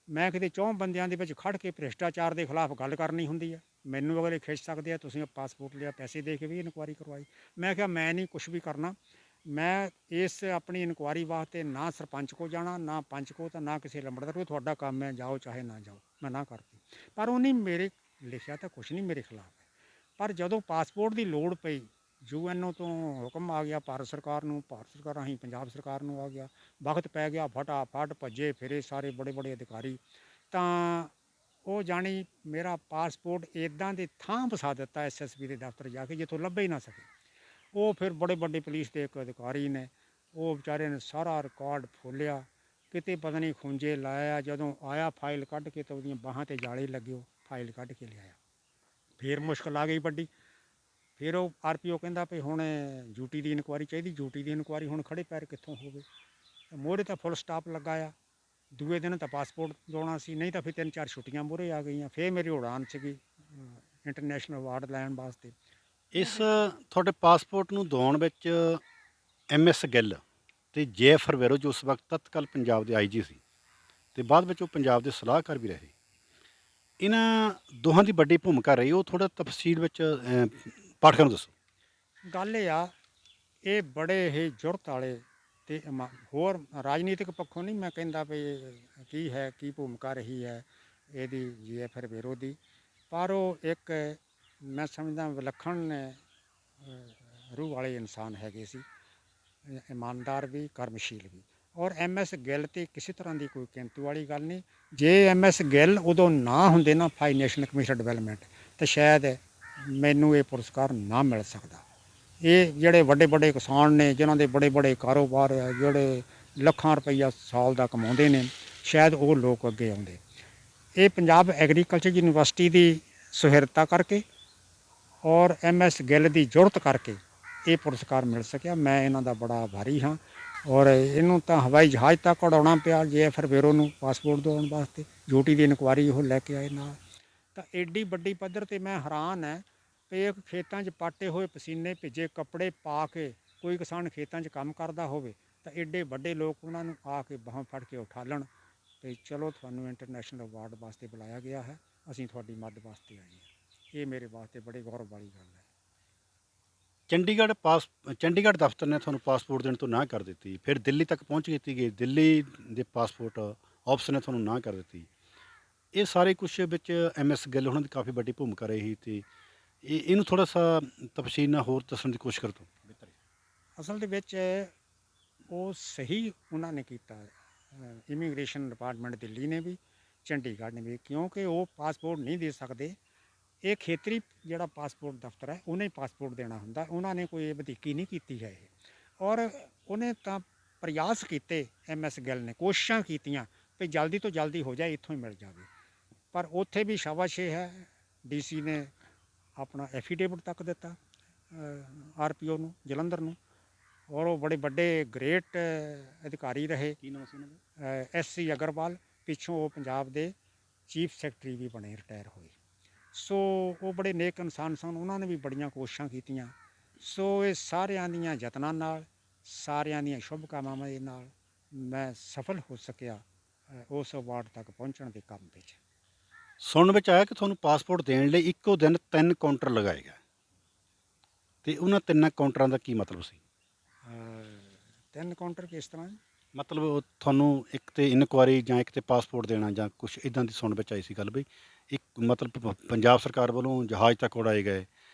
ਮੈਂ ਕਿਤੇ 4 ਬੰਦਿਆਂ ਦੇ ਵਿੱਚ ਖੜ੍ਹ ਕੇ ਭ੍ਰਿਸ਼ਟਾਚਾਰ ਦੇ ਖਿਲਾਫ ਗੱਲ ਕਰਨੀ ਹੁੰਦੀ ਹੈ, ਮੈਨੂੰ ਅਗਲੇ ਖਿੱਚ ਸਕਦੇ ਆ, ਤੁਸੀਂ ਪਾਸਪੋਰਟ ਲਿਆ, ਪੈਸੇ ਦੇ ਕੇ ਵੀ ਇਨਕੁਆਇਰੀ ਕਰਵਾਈ। ਮੈਂ ਕਿਹਾ ਮੈਂ ਨਹੀਂ ਕੁਛ ਵੀ ਕਰਨਾ, ਮੈਂ ਇਸ ਆਪਣੀ ਇਨਕੁਆਇਰੀ ਵਾਸਤੇ ਨਾ ਸਰਪੰਚ ਕੋ ਜਾਣਾ, ਨਾ ਪੰਚ ਕੋ, ਤਾਂ ਨਾ ਕਿਸੇ ਲੰਬੜਦਾਰ ਕੋ। ਤੁਹਾਡਾ ਕੰਮ ਹੈ, ਜਾਓ ਚਾਹੇ ਨਾ ਜਾਓ। ਮੈਂ ਨਾ ਕਰਤੀ। ਪਰ ਉਹਨੇ ਮੇਰੇ ਲਿਖਿਆ ਤਾਂ ਕੁਛ ਨਹੀਂ ਮੇਰੇ ਖਿਲਾਫ ਹੈ, ਪਰ ਜਦੋਂ ਪਾਸਪੋਰਟ ਦੀ ਲੋੜ ਪਈ, ਯੂਐਨਓ ਤੋਂ ਹੁਕਮ ਆ ਗਿਆ ਭਾਰਤ ਸਰਕਾਰ ਨੂੰ, ਭਾਰਤ ਸਰਕਾਰ ਰਾਹੀਂ ਪੰਜਾਬ ਸਰਕਾਰ ਨੂੰ ਆ ਗਿਆ, ਵਕਤ ਪੈ ਗਿਆ, ਫਟਾਫਟ ਭੱਜੇ ਫਿਰੇ ਸਾਰੇ ਬੜੇ ਬੜੇ ਅਧਿਕਾਰੀ, ਤਾਂ ਉਹ ਜਾਣੀ ਮੇਰਾ ਪਾਸਪੋਰਟ ਇੱਦਾਂ ਦੇ ਥਾਂ ਫਸਾ ਦਿੱਤਾ ਐਸਐਸਪੀ ਦੇ ਦਫ਼ਤਰ ਜਾ ਕੇ ਜਿੱਥੋਂ ਲੱਭੇ ਹੀ ਨਾ ਸਕੇ। ਉਹ ਫਿਰ ਬੜੇ ਵੱਡੇ ਪੁਲਿਸ ਦੇ ਇੱਕ ਅਧਿਕਾਰੀ ਨੇ, ਉਹ ਵਿਚਾਰੇ ਨੇ ਸਾਰਾ ਰਿਕਾਰਡ ਫੋਲਿਆ, ਕਿਤੇ ਪਤਾ ਨਹੀਂ ਖੁੰਝੇ ਲਾਇਆ, ਜਦੋਂ ਆਇਆ ਫਾਈਲ ਕੱਢ ਕੇ ਤਾਂ ਉਹਦੀਆਂ ਬਾਹਾਂ 'ਤੇ ਜਾਲੇ ਲੱਗੇ, ਉਹ ਫਾਈਲ ਕੱਢ ਕੇ ਲਿਆਇਆ। ਫਿਰ ਮੁਸ਼ਕਲ ਆ ਗਈ ਵੱਡੀ, ਫਿਰ ਉਹ ਆਰਪੀਓ ਕਹਿੰਦਾ ਵੀ ਹੁਣ ਡਿਊਟੀ ਦੀ ਇਨਕੁਆਇਰੀ ਚਾਹੀਦੀ, ਡਿਊਟੀ ਦੀ ਇਨਕੁਆਇਰੀ ਹੁਣ ਖੜੇ ਪੈਰ ਕਿੱਥੋਂ ਹੋਵੇ, ਮੋਹਰੇ ਤਾਂ ਫੁੱਲ ਸਟਾਪ ਲੱਗਾ ਆ, ਦੂਏ ਦਿਨ ਤਾਂ ਪਾਸਪੋਰਟ ਦਵਾਉਣਾ ਸੀ, ਨਹੀਂ ਤਾਂ ਫਿਰ 3-4 ਛੁੱਟੀਆਂ ਮੂਹਰੇ ਆ ਗਈਆਂ, ਫਿਰ ਮੇਰੀ ਉਡਾਨ ਸੀਗੀ ਇੰਟਰਨੈਸ਼ਨਲ ਅਵਾਰਡ ਲੈਣ ਵਾਸਤੇ। ਇਸ ਤੁਹਾਡੇ ਪਾਸਪੋਰਟ ਨੂੰ ਦਿਵਾਉਣ ਵਿੱਚ MS ਗਿੱਲ ਤੇ ਜੇਐਫ ਰਵੇਰੋ ਜੋ ਉਸ ਵਕਤ ਤਤਕਾਲ ਪੰਜਾਬ ਦੇ IG ਸੀ ਤੇ ਬਾਅਦ ਵਿੱਚ ਉਹ ਪੰਜਾਬ ਦੇ ਸਲਾਹਕਾਰ ਵੀ ਰਹੇ, ਇਹਨਾਂ ਦੋਹਾਂ ਦੀ ਵੱਡੀ ਭੂਮਿਕਾ ਰਹੀ। ਉਹ ਥੋੜ੍ਹਾ ਤਫਸੀਲ ਵਿੱਚ ਪਾਠਕਾਂ ਨੂੰ ਦੱਸੋ। ਗੱਲ ਇਹ ਆ, ਇਹ ਬੜੇ ਹੀ ਜੁਰਤ ਵਾਲੇ ਤੇ ਹੋਰ ਰਾਜਨੀਤਿਕ ਪੱਖੋਂ ਨਹੀਂ ਮੈਂ ਕਹਿੰਦਾ ਵੀ ਕੀ ਹੈ, ਕੀ ਭੂਮਿਕਾ ਰਹੀ ਹੈ ਇਹਦੀ ਜੇਐਫ ਰਵੇਰੋ ਦੀ, ਪਰ ਉਹ ਇੱਕ ਮੈਂ ਸਮਝਦਾ ਵਿਲੱਖਣ ਰੂਹ ਵਾਲੇ ਇਨਸਾਨ ਹੈਗੇ ਸੀ, ਇਮਾਨਦਾਰ ਵੀ ਕਰਮਸ਼ੀਲ ਵੀ। ਔਰ MS ਗਿੱਲ 'ਤੇ ਕਿਸੇ ਤਰ੍ਹਾਂ ਦੀ ਕੋਈ ਕਿੰਤੂ ਵਾਲੀ ਗੱਲ ਨਹੀਂ। ਜੇ MS ਗਿੱਲ ਉਦੋਂ ਨਾ ਹੁੰਦੇ ਨਾ ਫਾਈ ਨੈਸ਼ਨਲ ਕਮਿਸ਼ਨ ਡਿਵੈਲਪਮੈਂਟ, ਤਾਂ ਸ਼ਾਇਦ ਮੈਨੂੰ ਇਹ ਪੁਰਸਕਾਰ ਨਾ ਮਿਲ ਸਕਦਾ। ਇਹ ਜਿਹੜੇ ਵੱਡੇ ਵੱਡੇ ਕਿਸਾਨ ਨੇ, ਜਿਨ੍ਹਾਂ ਦੇ ਬੜੇ ਬੜੇ ਕਾਰੋਬਾਰ ਆ, ਜਿਹੜੇ ਲੱਖਾਂ ਰੁਪਈਆ ਸਾਲ ਦਾ ਕਮਾਉਂਦੇ ਨੇ, ਸ਼ਾਇਦ ਉਹ ਲੋਕ ਅੱਗੇ ਆਉਂਦੇ। ਇਹ ਪੰਜਾਬ ਐਗਰੀਕਲਚਰ ਯੂਨੀਵਰਸਿਟੀ ਦੀ ਸੁਹਿਰਦਤਾ ਕਰਕੇ ਔਰ MS ਗਿੱਲ ਦੀ ਜੁਰਤ ਕਰਕੇ ਇਹ ਪੁਰਸਕਾਰ ਮਿਲ ਸਕਿਆ। ਮੈਂ ਇਹਨਾਂ ਦਾ ਬੜਾ ਆਭਾਰੀ ਹਾਂ। ਔਰ ਇਹਨੂੰ ਤਾਂ ਹਵਾਈ ਜਹਾਜ਼ ਤੱਕ ਉਡਾਉਣਾ ਪਿਆ ਜੇਐਫ ਰਵੇਰੋ ਨੂੰ ਪਾਸਪੋਰਟ ਦਿਵਾਉਣ ਵਾਸਤੇ, ਡਿਊਟੀ ਦੀ ਇਨਕੁਆਇਰੀ ਉਹ ਲੈ ਕੇ ਆਏ ਨਾਲ। ਤਾਂ ਐਡੀ ਵੱਡੀ ਪੱਧਰ 'ਤੇ ਮੈਂ ਹੈਰਾਨ ਹੈ ਵੀ ਇੱਕ ਖੇਤਾਂ 'ਚ ਪਾਟੇ ਹੋਏ ਪਸੀਨੇ ਭਿੱਜੇ ਕੱਪੜੇ ਪਾ ਕੇ ਕੋਈ ਕਿਸਾਨ ਖੇਤਾਂ 'ਚ ਕੰਮ ਕਰਦਾ ਹੋਵੇ, ਤਾਂ ਐਡੇ ਵੱਡੇ ਲੋਕ ਉਹਨਾਂ ਨੂੰ ਆ ਕੇ ਬਾਹਾਂ ਫੜ ਕੇ ਉਠਾਲਣ ਵੀ ਚਲੋ ਤੁਹਾਨੂੰ ਇੰਟਰਨੈਸ਼ਨਲ ਅਵਾਰਡ ਵਾਸਤੇ ਬੁਲਾਇਆ ਗਿਆ ਹੈ, ਅਸੀਂ ਤੁਹਾਡੀ ਮਦਦ ਵਾਸਤੇ ਆਏ ਹਾਂ। ਇਹ ਮੇਰੇ ਵਾਸਤੇ ਬੜੇ ਗੌਰਵ ਵਾਲੀ ਗੱਲ ਹੈ। ਚੰਡੀਗੜ੍ਹ ਦਫ਼ਤਰ ਨੇ ਤੁਹਾਨੂੰ ਪਾਸਪੋਰਟ ਦੇਣ ਤੋਂ ਨਾਂਹ ਕਰ ਦਿੱਤੀ, ਫਿਰ ਦਿੱਲੀ ਤੱਕ ਪਹੁੰਚ ਕੀਤੀ ਗਈ, ਦਿੱਲੀ ਦੇ ਪਾਸਪੋਰਟ ਆਫਿਸ ਨੇ ਤੁਹਾਨੂੰ ਨਾਂਹ ਕਰ ਦਿੱਤੀ। ਇਹ ਸਾਰੇ ਕੁਛ ਵਿੱਚ MS ਗਿੱਲ ਉਹਨਾਂ ਦੀ ਕਾਫੀ ਵੱਡੀ ਭੂਮਿਕਾ ਰਹੀ ਤੇ ਇਹਨੂੰ ਥੋੜ੍ਹਾ ਸਾ ਤਫਸੀਲ ਨਾਲ ਹੋਰ ਦੱਸਣ ਦੀ ਕੋਸ਼ਿਸ਼ ਕਰ ਦਿਓ। ਅਸਲ ਦੇ ਵਿੱਚ ਉਹ ਸਹੀ ਉਹਨਾਂ ਨੇ ਕੀਤਾ, ਇਮੀਗ੍ਰੇਸ਼ਨ ਡਿਪਾਰਟਮੈਂਟ ਦਿੱਲੀ ਨੇ ਵੀ, ਚੰਡੀਗੜ੍ਹ ਨੇ ਵੀ, ਕਿਉਂਕਿ ਉਹ ਪਾਸਪੋਰਟ ਨਹੀਂ ਦੇ ਸਕਦੇ। ਇਹ ਖੇਤਰੀ ਜਿਹੜਾ ਪਾਸਪੋਰਟ ਦਫ਼ਤਰ ਹੈ ਉਹਨੇ ਪਾਸਪੋਰਟ ਦੇਣਾ ਹੁੰਦਾ, ਉਹਨਾਂ ਨੇ ਕੋਈ ਵਧੀਕੀ ਨਹੀਂ ਕੀਤੀ ਹੈ ਇਹ। ਔਰ ਉਹਨੇ ਤਾਂ ਪ੍ਰਯਾਸ ਕੀਤੇ, MS ਗਿੱਲ ਨੇ ਕੋਸ਼ਿਸ਼ਾਂ ਕੀਤੀਆਂ ਵੀ ਜਲਦੀ ਤੋਂ ਜਲਦੀ ਹੋ ਜਾਏ, ਇੱਥੋਂ ਹੀ ਮਿਲ ਜਾਵੇ, ਪਰ ਉੱਥੇ ਵੀ ਸ਼ਾਬਾਸ਼ੇ ਹੈ। DC ਨੇ ਆਪਣਾ ਐਫੀਡੇਵਿਟ ਤੱਕ ਦਿੱਤਾ RPO ਨੂੰ, ਜਲੰਧਰ ਨੂੰ, ਔਰ ਉਹ ਬੜੇ ਵੱਡੇ ਗ੍ਰੇਟ ਅਧਿਕਾਰੀ ਰਹੇ। ਕੀ ਨਾਮ ਸੀ ਉਹਨਾਂ ਦਾ? SC ਅਗਰਵਾਲ, ਪਿੱਛੋਂ ਉਹ ਪੰਜਾਬ ਦੇ ਚੀਫ ਸੈਕਟਰੀ ਵੀ ਬਣੇ, ਰਿਟਾਇਰ ਹੋਏ। ਸੋ ਉਹ ਬੜੇ ਨੇਕ ਇਨਸਾਨ ਸਨ, ਉਹਨਾਂ ਨੇ ਵੀ ਬੜੀਆਂ ਕੋਸ਼ਿਸ਼ਾਂ ਕੀਤੀਆਂ। ਸੋ ਇਹ ਸਾਰਿਆਂ ਦੀਆਂ ਯਤਨਾਂ ਨਾਲ, ਸਾਰਿਆਂ ਦੀਆਂ ਸ਼ੁਭਕਾਮਨਾਵਾਂ ਦੇ ਨਾਲ ਮੈਂ ਸਫਲ ਹੋ ਸਕਿਆ ਉਸ ਅਵਾਰਡ ਤੱਕ ਪਹੁੰਚਣ ਦੇ ਕੰਮ ਵਿੱਚ। ਸੁਣਨ ਵਿੱਚ ਆਇਆ ਕਿ ਤੁਹਾਨੂੰ ਪਾਸਪੋਰਟ ਦੇਣ ਲਈ ਇੱਕੋ ਦਿਨ 3 ਕਾਊਂਟਰ ਲਗਾਏ ਗਏ, ਤੇ ਉਹਨਾਂ 3 ਕਾਊਂਟਰਾਂ ਦਾ ਕੀ ਮਤਲਬ ਸੀ? 3 ਕਾਊਂਟਰ ਕਿਸ ਤਰ੍ਹਾਂ? ਮਤਲਬ ਉਹ ਤੁਹਾਨੂੰ ਇੱਕ ਤੇ ਇਨਕੁਆਇਰੀ ਜਾਂ ਇੱਕ ਤੇ ਪਾਸਪੋਰਟ ਦੇਣਾ ਜਾਂ ਕੁਛ ਇਦਾਂ ਦੀ ਸੁਣਨ ਵਿੱਚ ਆਈ ਸੀ ਗੱਲ, ਬਈ ਇੱਕ ਮਤਲਬ ਪੰਜਾਬ ਸਰਕਾਰ ਵੱਲੋਂ ਜਹਾਜ਼ ਤੱਕ ਉਡਾਏ ਗਏ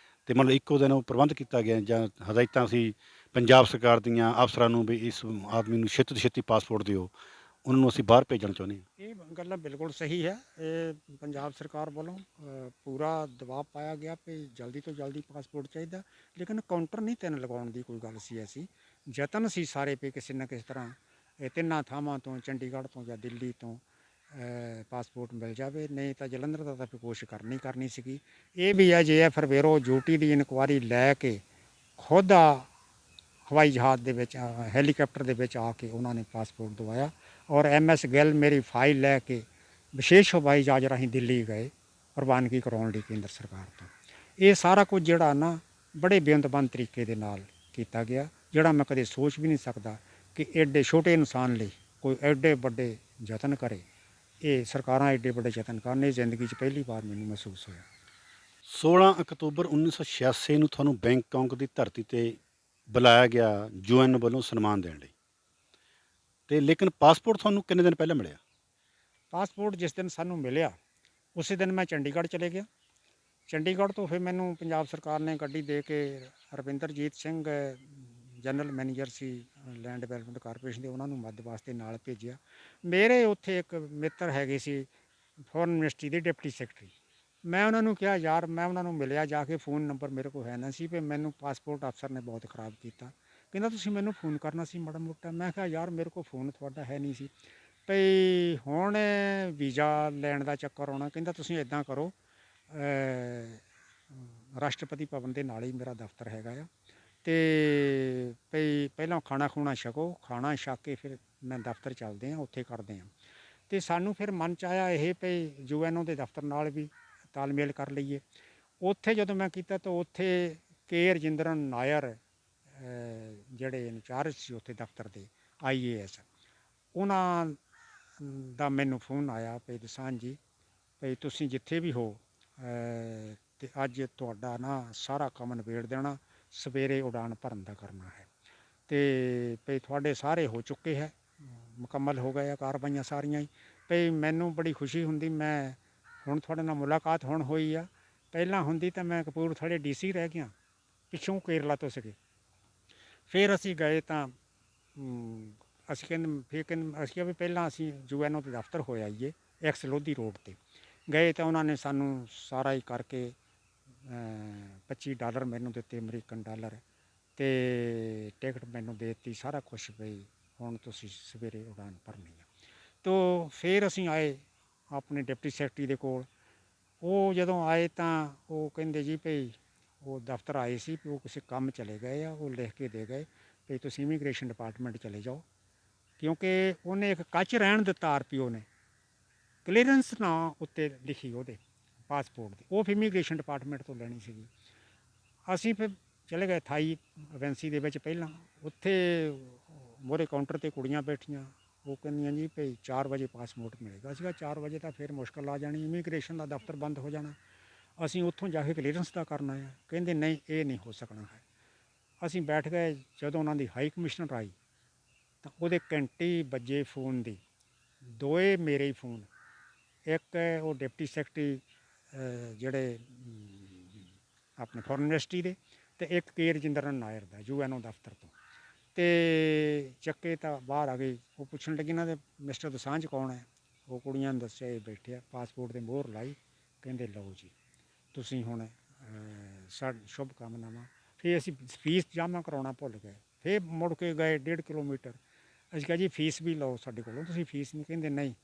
ਤੇ ਮਤਲਬ ਇੱਕੋ ਦਿਨ ਉਹ ਪ੍ਰਬੰਧ ਕੀਤਾ ਗਿਆ ਜਾਂ ਹਦਾਇਤਾਂ ਸੀ ਪੰਜਾਬ ਸਰਕਾਰ ਦੀਆਂ ਅਫਸਰਾਂ ਨੂੰ ਵੀ ਇਸ ਆਦਮੀ ਨੂੰ ਛੇਤੀ ਤੋਂ ਛੇਤੀ ਪਾਸਪੋਰਟ ਦਿਓ, ਉਹਨਾਂ ਨੂੰ ਅਸੀਂ ਬਾਹਰ ਭੇਜਣਾ ਚਾਹੁੰਦੇ ਹਾਂ। ਇਹ ਗੱਲ ਬਿਲਕੁਲ ਸਹੀ ਹੈ। ਇਹ ਪੰਜਾਬ ਸਰਕਾਰ ਵੱਲੋਂ ਪੂਰਾ ਦਬਾਅ ਪਾਇਆ ਗਿਆ ਵੀ ਜਲਦੀ ਤੋਂ ਜਲਦੀ ਪਾਸਪੋਰਟ ਚਾਹੀਦਾ, ਲੇਕਿਨ ਕਾਊਂਟਰ ਨਹੀਂ 3 ਲਗਾਉਣ ਦੀ ਕੋਈ ਗੱਲ ਸੀ। ਅਸੀਂ ਯਤਨ ਸੀ ਸਾਰੇ ਵੀ ਕਿਸੇ ਨਾ ਕਿਸੇ ਤਰ੍ਹਾਂ ਇਹ 3 ਥਾਵਾਂ ਤੋਂ, ਚੰਡੀਗੜ੍ਹ ਤੋਂ ਜਾਂ ਦਿੱਲੀ ਤੋਂ ਪਾਸਪੋਰਟ ਮਿਲ ਜਾਵੇ, ਨਹੀਂ ਤਾਂ ਜਲੰਧਰ ਦਾ ਤਾਂ ਫਿਰ ਕੋਸ਼ਿਸ਼ ਕਰਨੀ ਸੀਗੀ। ਇਹ ਵੀ ਹੈ ਜੇਐਫ ਰਵੇਰੋ ਡਿਊਟੀ ਦੀ ਇਨਕੁਆਇਰੀ ਲੈ ਕੇ ਖੁਦ ਹਵਾਈ ਜਹਾਜ਼ ਦੇ ਵਿੱਚ, ਹੈਲੀਕਾਪਟਰ ਦੇ ਵਿੱਚ ਆ ਕੇ ਉਹਨਾਂ ਨੇ ਪਾਸਪੋਰਟ ਦਵਾਇਆ। ਔਰ MS ਗਿੱਲ ਮੇਰੀ ਫਾਈਲ ਲੈ ਕੇ ਵਿਸ਼ੇਸ਼ ਹਵਾਈ ਜਹਾਜ਼ ਰਾਹੀਂ ਦਿੱਲੀ ਗਏ ਪ੍ਰਵਾਨਗੀ ਕਰਾਉਣ ਲਈ ਕੇਂਦਰ ਸਰਕਾਰ ਤੋਂ। ਇਹ ਸਾਰਾ ਕੁਝ ਜਿਹੜਾ ਨਾ ਬੜੇ ਬੇਅੰਤਬੰਦ ਤਰੀਕੇ ਦੇ ਨਾਲ ਕੀਤਾ ਗਿਆ, ਜਿਹੜਾ ਮੈਂ ਕਦੇ ਸੋਚ ਵੀ ਨਹੀਂ ਸਕਦਾ ਕਿ ਐਡੇ ਛੋਟੇ ਇਨਸਾਨ ਲਈ ਕੋਈ ਐਡੇ ਵੱਡੇ ਯਤਨ ਕਰੇ। ਇਹ ਸਰਕਾਰਾਂ ਐਡੇ ਵੱਡੇ ਯਤਨ ਕਰਨ, ਇਹ ਜ਼ਿੰਦਗੀ 'ਚ ਪਹਿਲੀ ਵਾਰ ਮੈਨੂੰ ਮਹਿਸੂਸ ਹੋਇਆ। 16 ਅਕਤੂਬਰ 1986 ਨੂੰ ਤੁਹਾਨੂੰ ਬੈਂਕਾਕ ਦੀ ਧਰਤੀ 'ਤੇ ਬੁਲਾਇਆ ਗਿਆ UN ਵੱਲੋਂ ਸਨਮਾਨ ਦੇਣ ਲਈ, ਤੇ ਲੇਕਿਨ ਪਾਸਪੋਰਟ ਤੁਹਾਨੂੰ ਕਿੰਨੇ ਦਿਨ ਪਹਿਲਾਂ ਮਿਲਿਆ? ਪਾਸਪੋਰਟ ਜਿਸ ਦਿਨ ਸਾਨੂੰ ਮਿਲਿਆ ਉਸੇ ਦਿਨ ਮੈਂ ਚੰਡੀਗੜ੍ਹ ਚਲੇ ਗਿਆ। ਚੰਡੀਗੜ੍ਹ ਤੋਂ ਫਿਰ ਮੈਨੂੰ ਪੰਜਾਬ ਸਰਕਾਰ ਨੇ ਗੱਡੀ ਦੇ ਕੇ ਰਵਿੰਦਰਜੀਤ ਸਿੰਘ ਜਨਰਲ ਮੈਨੇਜਰ ਸੀ ਲੈਂਡ ਡਿਵੈਲਪਮੈਂਟ ਕਾਰਪੋਰੇਸ਼ਨ ਦੇ, ਉਹਨਾਂ ਨੂੰ ਮਦਦ ਵਾਸਤੇ ਨਾਲ ਭੇਜਿਆ। ਮੇਰੇ ਉੱਥੇ ਇੱਕ ਮਿੱਤਰ ਹੈਗੇ ਸੀ ਫੋਰਨ ਮਿਨਿਸਟਰੀ ਦੇ ਡਿਪਟੀ ਸੈਕਟਰੀ। ਮੈਂ ਉਹਨਾਂ ਨੂੰ ਕਿਹਾ ਯਾਰ, ਮੈਂ ਉਹਨਾਂ ਨੂੰ ਮਿਲਿਆ ਜਾ ਕੇ, ਫ਼ੋਨ ਨੰਬਰ ਮੇਰੇ ਕੋਲ ਹੈ ਨਾ ਸੀ, ਵੀ ਮੈਨੂੰ ਪਾਸਪੋਰਟ ਅਫਸਰ ਨੇ ਬਹੁਤ ਖ਼ਰਾਬ ਕੀਤਾ। ਕਹਿੰਦਾ ਤੁਸੀਂ ਮੈਨੂੰ ਫ਼ੋਨ ਕਰਨਾ ਸੀ ਮਾੜਾ ਮੋਟਾ। ਮੈਂ ਕਿਹਾ ਯਾਰ ਮੇਰੇ ਕੋਲ ਫ਼ੋਨ ਤੁਹਾਡਾ ਹੈ ਨਹੀਂ ਸੀ, ਭਈ ਹੁਣ ਵੀਜ਼ਾ ਲੈਣ ਦਾ ਚੱਕਰ ਆਉਣਾ। ਕਹਿੰਦਾ ਤੁਸੀਂ ਇੱਦਾਂ ਕਰੋ, ਰਾਸ਼ਟਰਪਤੀ ਭਵਨ ਦੇ ਨਾਲ ਹੀ ਮੇਰਾ ਦਫ਼ਤਰ ਹੈਗਾ ਆ, ਅਤੇ ਭਈ ਪਹਿਲਾਂ ਖਾਣਾ ਖੂਣਾ ਛਕੋ, ਖਾਣਾ ਛਕ ਕੇ ਫਿਰ ਮੈਂ ਦਫ਼ਤਰ ਚੱਲਦੇ ਹਾਂ, ਉੱਥੇ ਕਰਦੇ ਹਾਂ। ਅਤੇ ਸਾਨੂੰ ਫਿਰ ਮਨ 'ਚ ਆਇਆ ਇਹ ਭਈ UN ਦੇ ਦਫ਼ਤਰ ਨਾਲ ਵੀ ਤਾਲਮੇਲ ਕਰ ਲਈਏ। ਉੱਥੇ ਜਦੋਂ ਮੈਂ ਕੀਤਾ ਤਾਂ ਉੱਥੇ ਕੇ ਰਜਿੰਦਰਨ ਨਾਇਰ ਜਿਹੜੇ ਇੰਚਾਰਜ ਸੀ ਉੱਥੇ ਦਫ਼ਤਰ ਦੇ IAS, ਉਹਨਾਂ ਦਾ ਮੈਨੂੰ ਫੋਨ ਆਇਆ ਭਈ ਦਸਾਂਝ ਜੀ, ਭਈ ਤੁਸੀਂ ਜਿੱਥੇ ਵੀ ਹੋ ਅਤੇ ਅੱਜ ਤੁਹਾਡਾ ਨਾ ਸਾਰਾ ਕੰਮ ਨਿਬੇੜ ਦੇਣਾ, ਸਵੇਰੇ ਉਡਾਨ ਭਰਨ ਦਾ ਕਰਨਾ ਹੈ, ਅਤੇ ਭਈ ਤੁਹਾਡੇ ਸਾਰੇ ਹੋ ਚੁੱਕੇ ਹੈ, ਮੁਕੰਮਲ ਹੋ ਗਏ ਆ ਕਾਰਵਾਈਆਂ ਸਾਰੀਆਂ ਹੀ। ਭਈ ਮੈਨੂੰ ਬੜੀ ਖੁਸ਼ੀ ਹੁੰਦੀ, ਮੈਂ ਹੁਣ ਤੁਹਾਡੇ ਨਾਲ ਮੁਲਾਕਾਤ ਹੁਣ ਹੋਈ ਆ, ਪਹਿਲਾਂ ਹੁੰਦੀ ਤਾਂ ਮੈਂ ਕਪੂਰਥਲੇ DC ਰਹਿ ਗਿਆ, ਪਿੱਛੋਂ ਕੇਰਲਾ ਤੋਂ ਸੀਗੇ। ਫਿਰ ਅਸੀਂ ਗਏ ਤਾਂ ਅਸੀਂ ਅਸੀਂ ਕਿਹਾ ਵੀ ਪਹਿਲਾਂ ਅਸੀਂ UN ਦੇ ਦਫ਼ਤਰ ਹੋ ਆਈਏ, ਐਕਸ ਲੋਧੀ ਰੋਡ 'ਤੇ ਗਏ, ਤਾਂ ਉਹਨਾਂ ਨੇ ਸਾਨੂੰ ਸਾਰਾ ਹੀ ਕਰਕੇ $25 ਮੈਨੂੰ ਦਿੱਤੇ, ਅਮਰੀਕਨ ਡਾਲਰ, ਅਤੇ ਟਿਕਟ ਮੈਨੂੰ ਦੇ ਦਿੱਤੀ, ਸਾਰਾ ਕੁਛ ਬਈ ਹੁਣ ਤੁਸੀਂ ਸਵੇਰੇ ਉਡਾਨ ਭਰਨੀ ਆ। ਤੋ ਫਿਰ ਅਸੀਂ ਆਏ ਆਪਣੇ ਡਿਪਟੀ ਸੈਕਟਰੀ ਦੇ ਕੋਲ। ਉਹ ਜਦੋਂ ਆਏ ਤਾਂ ਉਹ ਕਹਿੰਦੇ ਜੀ ਭਈ ਉਹ ਦਫ਼ਤਰ ਆਏ ਸੀ, ਵੀ ਉਹ ਕਿਸੇ ਕੰਮ ਚਲੇ ਗਏ ਆ, ਉਹ ਲਿਖ ਕੇ ਦੇ ਗਏ ਵੀ ਤੁਸੀਂ ਇਮੀਗ੍ਰੇਸ਼ਨ ਡਿਪਾਰਟਮੈਂਟ ਚਲੇ ਜਾਓ, ਕਿਉਂਕਿ ਉਹਨੇ ਇੱਕ ਕੱਚ ਰਹਿਣ ਦਿੱਤਾ RPO ਨੇ, ਕਲੀਅਰੈਂਸ ਨਾ ਉੱਤੇ ਲਿਖੀ ਉਹਦੇ ਪਾਸਪੋਰਟ ਦੀ, ਉਹ ਫਿਰ ਇਮੀਗ੍ਰੇਸ਼ਨ ਡਿਪਾਰਟਮੈਂਟ ਤੋਂ ਲੈਣੀ ਸੀਗੀ। ਅਸੀਂ ਫਿਰ ਚਲੇ ਗਏ ਥਾਈ ਏਜੰਸੀ ਦੇ ਵਿੱਚ। ਪਹਿਲਾਂ ਉੱਥੇ ਮੋਹਰੇ ਕਾਊਂਟਰ 'ਤੇ ਕੁੜੀਆਂ ਬੈਠੀਆਂ, ਉਹ ਕਹਿੰਦੀਆਂ ਜੀ ਭਈ 4 ਵਜੇ ਪਾਸਪੋਰਟ ਮਿਲੇਗਾ। ਸੀਗਾ 4 ਵਜੇ ਤਾਂ ਫਿਰ ਮੁਸ਼ਕਿਲ ਆ ਜਾਣੀ, ਇਮੀਗ੍ਰੇਸ਼ਨ ਦਾ ਦਫ਼ਤਰ ਬੰਦ ਹੋ ਜਾਣਾ, ਅਸੀਂ ਉੱਥੋਂ ਜਾ ਕੇ ਕਲੀਅਰੈਂਸ ਦਾ ਕਰਨਾ ਹੈ। ਕਹਿੰਦੇ ਨਹੀਂ, ਇਹ ਨਹੀਂ ਹੋ ਸਕਣਾ ਹੈ। ਅਸੀਂ ਬੈਠ ਗਏ। ਜਦੋਂ ਉਹਨਾਂ ਦੀ ਹਾਈ ਕਮਿਸ਼ਨਰ ਆਈ ਤਾਂ ਉਹਦੇ ਘੰਟੀ ਵੱਜੇ ਫੋਨ ਦੀ, ਦੋਏ ਮੇਰੇ ਹੀ ਫੋਨ, ਇੱਕ ਉਹ ਡਿਪਟੀ ਸੈਕਟਰੀ ਜਿਹੜੇ ਆਪਣੇ ਫੋਰਨ ਮਿਨਿਸਟਰੀ ਦੇ, ਅਤੇ ਇੱਕ ਕੇ ਰਜਿੰਦਰਨ ਨਾਇਰ ਦਾ UN ਦਫ਼ਤਰ ਤੋਂ। ਅਤੇ ਚੱਕੇ ਤਾਂ ਬਾਹਰ ਆ ਗਏ। ਉਹ ਪੁੱਛਣ ਲੱਗੀ ਨਾ, ਦੇ ਮਿਸਟਰ ਦਸਾਂਝ ਕੌਣ ਹੈ? ਉਹ ਕੁੜੀਆਂ ਨੂੰ ਦੱਸਿਆ ਇਹ ਬੈਠਿਆ, ਪਾਸਪੋਰਟ 'ਤੇ ਮੋਹਰ ਲਾਈ, ਕਹਿੰਦੇ ਲਓ ਜੀ ਤੁਸੀਂ ਹੁਣ ਸ਼ੁਭ ਕਾਮਨਾਵਾਂ। ਫਿਰ ਅਸੀਂ ਫੀਸ ਜਮ੍ਹਾਂ ਕਰਾਉਣਾ ਭੁੱਲ ਗਏ, ਫਿਰ ਮੁੜ ਕੇ ਗਏ 1.5 ਕਿਲੋਮੀਟਰ। ਅਸੀਂ ਕਿਹਾ ਜੀ ਫੀਸ ਵੀ ਲਓ ਸਾਡੇ ਕੋਲੋਂ, ਤੁਸੀਂ ਫੀਸ ਨਹੀਂ? ਕਹਿੰਦੇ ਨਹੀਂ,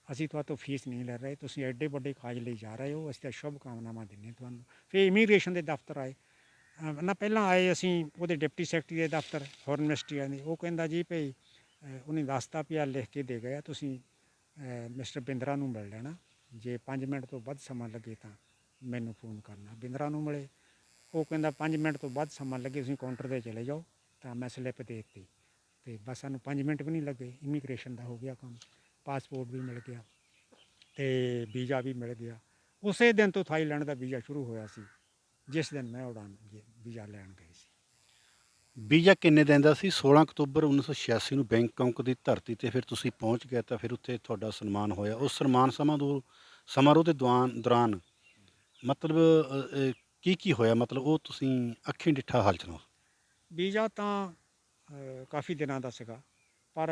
ਅਸੀਂ ਤੁਹਾਡੇ ਤੋਂ ਫੀਸ ਨਹੀਂ ਲੈ ਰਹੇ, ਤੁਸੀਂ ਐਡੇ ਵੱਡੇ ਕਾਜ ਲਈ ਜਾ ਰਹੇ ਹੋ, ਅਸੀਂ ਤਾਂ ਸ਼ੁਭ ਕਾਮਨਾਵਾਂ ਦਿੰਦੇ ਤੁਹਾਨੂੰ। ਫਿਰ ਇਮੀਗ੍ਰੇਸ਼ਨ ਦੇ ਦਫ਼ਤਰ ਆਏ ਨਾ, ਪਹਿਲਾਂ ਆਏ ਅਸੀਂ ਉਹਦੇ ਡਿਪਟੀ ਸੈਕਟਰੀ ਦੇ ਦਫ਼ਤਰ ਫੋਰਨ ਮਿਨਿਸਟਰੀ ਦੇ। ਉਹ ਕਹਿੰਦਾ ਜੀ ਭਈ ਉਹਨੇ ਦੱਸਤਾ ਪਿਆ, ਲਿਖ ਕੇ ਦੇ ਗਿਆ, ਤੁਸੀਂ ਮਿਸਟਰ ਬਿੰਦਰਾ ਨੂੰ ਮਿਲ ਲੈਣਾ, ਜੇ 5 ਮਿੰਟ ਤੋਂ ਵੱਧ ਸਮਾਂ ਲੱਗੇ ਤਾਂ ਮੈਨੂੰ ਫੋਨ ਕਰਨਾ। ਬਿੰਦਰਾ ਨੂੰ ਮਿਲੇ, ਉਹ ਕਹਿੰਦਾ 5 ਮਿੰਟ ਤੋਂ ਵੱਧ ਸਮਾਂ ਲੱਗੇ ਤੁਸੀਂ ਕਾਊਂਟਰ 'ਤੇ ਚਲੇ ਜਾਓ। ਤਾਂ ਮੈਂ ਸਲਿੱਪ ਦੇ ਦਿੱਤੀ, ਅਤੇ ਬਸ ਸਾਨੂੰ 5 ਮਿੰਟ ਵੀ ਨਹੀਂ ਲੱਗੇ, ਇਮੀਗ੍ਰੇਸ਼ਨ ਦਾ ਹੋ ਗਿਆ ਕੰਮ, ਪਾਸਪੋਰਟ ਵੀ ਮਿਲ ਗਿਆ ਅਤੇ ਵੀਜ਼ਾ ਵੀ ਮਿਲ ਗਿਆ। ਉਸੇ ਦਿਨ ਤੋਂ ਥਾਈਲੈਂਡ ਦਾ ਵੀਜ਼ਾ ਸ਼ੁਰੂ ਹੋਇਆ ਸੀ, ਜਿਸ ਦਿਨ ਮੈਂ ਉਡਾਨ ਵੀਜ਼ਾ ਲੈਣ ਗਈ ਸੀ। ਵੀਜ਼ਾ ਕਿੰਨੇ ਦਿਨ ਦਾ ਸੀ? 16 ਅਕਤੂਬਰ 1986 ਨੂੰ ਬੈਂਕਾਕ ਦੀ ਧਰਤੀ 'ਤੇ ਫਿਰ ਤੁਸੀਂ ਪਹੁੰਚ ਗਏ, ਤਾਂ ਫਿਰ ਉੱਥੇ ਤੁਹਾਡਾ ਸਨਮਾਨ ਹੋਇਆ। ਉਸ ਸਨਮਾਨ ਸਮਾਰੋਹ ਦੇ ਦੌਰਾਨ ਮਤਲਬ ਕੀ ਹੋਇਆ? ਮਤਲਬ ਉਹ ਤੁਸੀਂ ਅੱਖੀਂ ਡਿੱਠਾ ਹਾਲ ਸੁਣਾਓ। ਵੀਜ਼ਾ ਤਾਂ ਕਾਫੀ ਦਿਨਾਂ ਦਾ ਸੀਗਾ, ਪਰ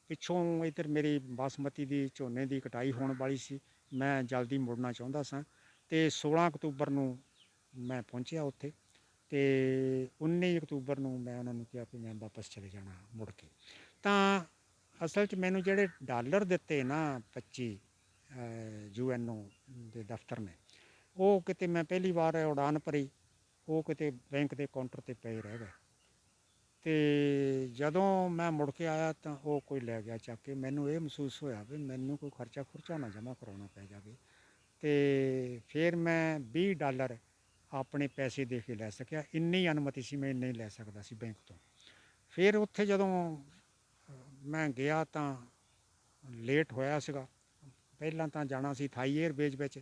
ਪਿੱਛੋਂ ਇੱਧਰ ਮੇਰੀ ਬਾਸਮਤੀ ਦੀ ਝੋਨੇ ਦੀ ਕਟਾਈ ਹੋਣ ਵਾਲੀ ਸੀ, ਮੈਂ ਜਲਦੀ ਮੁੜਨਾ ਚਾਹੁੰਦਾ ਸਾਂ, ਅਤੇ 16 ਅਕਤੂਬਰ ਨੂੰ ਮੈਂ ਪਹੁੰਚਿਆ ਉੱਥੇ, ਅਤੇ 19 ਅਕਤੂਬਰ ਨੂੰ ਮੈਂ ਉਹਨਾਂ ਨੂੰ ਕਿਹਾ ਕਿ ਮੈਂ ਵਾਪਸ ਚਲੇ ਜਾਣਾ ਮੁੜ ਕੇ। ਤਾਂ ਅਸਲ 'ਚ ਮੈਨੂੰ ਜਿਹੜੇ ਡਾਲਰ ਦਿੱਤੇ ਨਾ 25 UN ਦੇ ਦਫ਼ਤਰ ਨੇ, ਉਹ ਕਿਤੇ ਮੈਂ ਪਹਿਲੀ ਵਾਰ ਉਡਾਨ ਭਰੀ, ਉਹ ਕਿਤੇ ਬੈਂਕ ਦੇ ਕਾਊਂਟਰ 'ਤੇ ਪਏ ਰਹਿ ਗਏ, ਅਤੇ ਜਦੋਂ ਮੈਂ ਮੁੜ ਕੇ ਆਇਆ ਤਾਂ ਉਹ ਕੋਈ ਲੈ ਗਿਆ ਚੱਕ ਕੇ। ਮੈਨੂੰ ਇਹ ਮਹਿਸੂਸ ਹੋਇਆ ਵੀ ਮੈਨੂੰ ਕੋਈ ਖਰਚਾ ਖੁਰਚਾ ਨਾ ਜਮ੍ਹਾਂ ਕਰਾਉਣਾ ਪੈ ਜਾਵੇ, ਅਤੇ ਫਿਰ ਮੈਂ $20 ਆਪਣੇ ਪੈਸੇ ਦੇ ਕੇ ਲੈ ਸਕਿਆ। ਇੰਨੀ ਅਨੁਮਤੀ ਸੀ, ਮੈਂ ਇੰਨਾ ਹੀ ਲੈ ਸਕਦਾ ਸੀ ਬੈਂਕ ਤੋਂ। ਫਿਰ ਉੱਥੇ ਜਦੋਂ ਮੈਂ ਗਿਆ ਤਾਂ ਲੇਟ ਹੋਇਆ ਸੀਗਾ। ਪਹਿਲਾਂ ਤਾਂ ਜਾਣਾ ਸੀ ਥਾਈ ਏਅਰਵੇਜ਼ ਵਿੱਚ,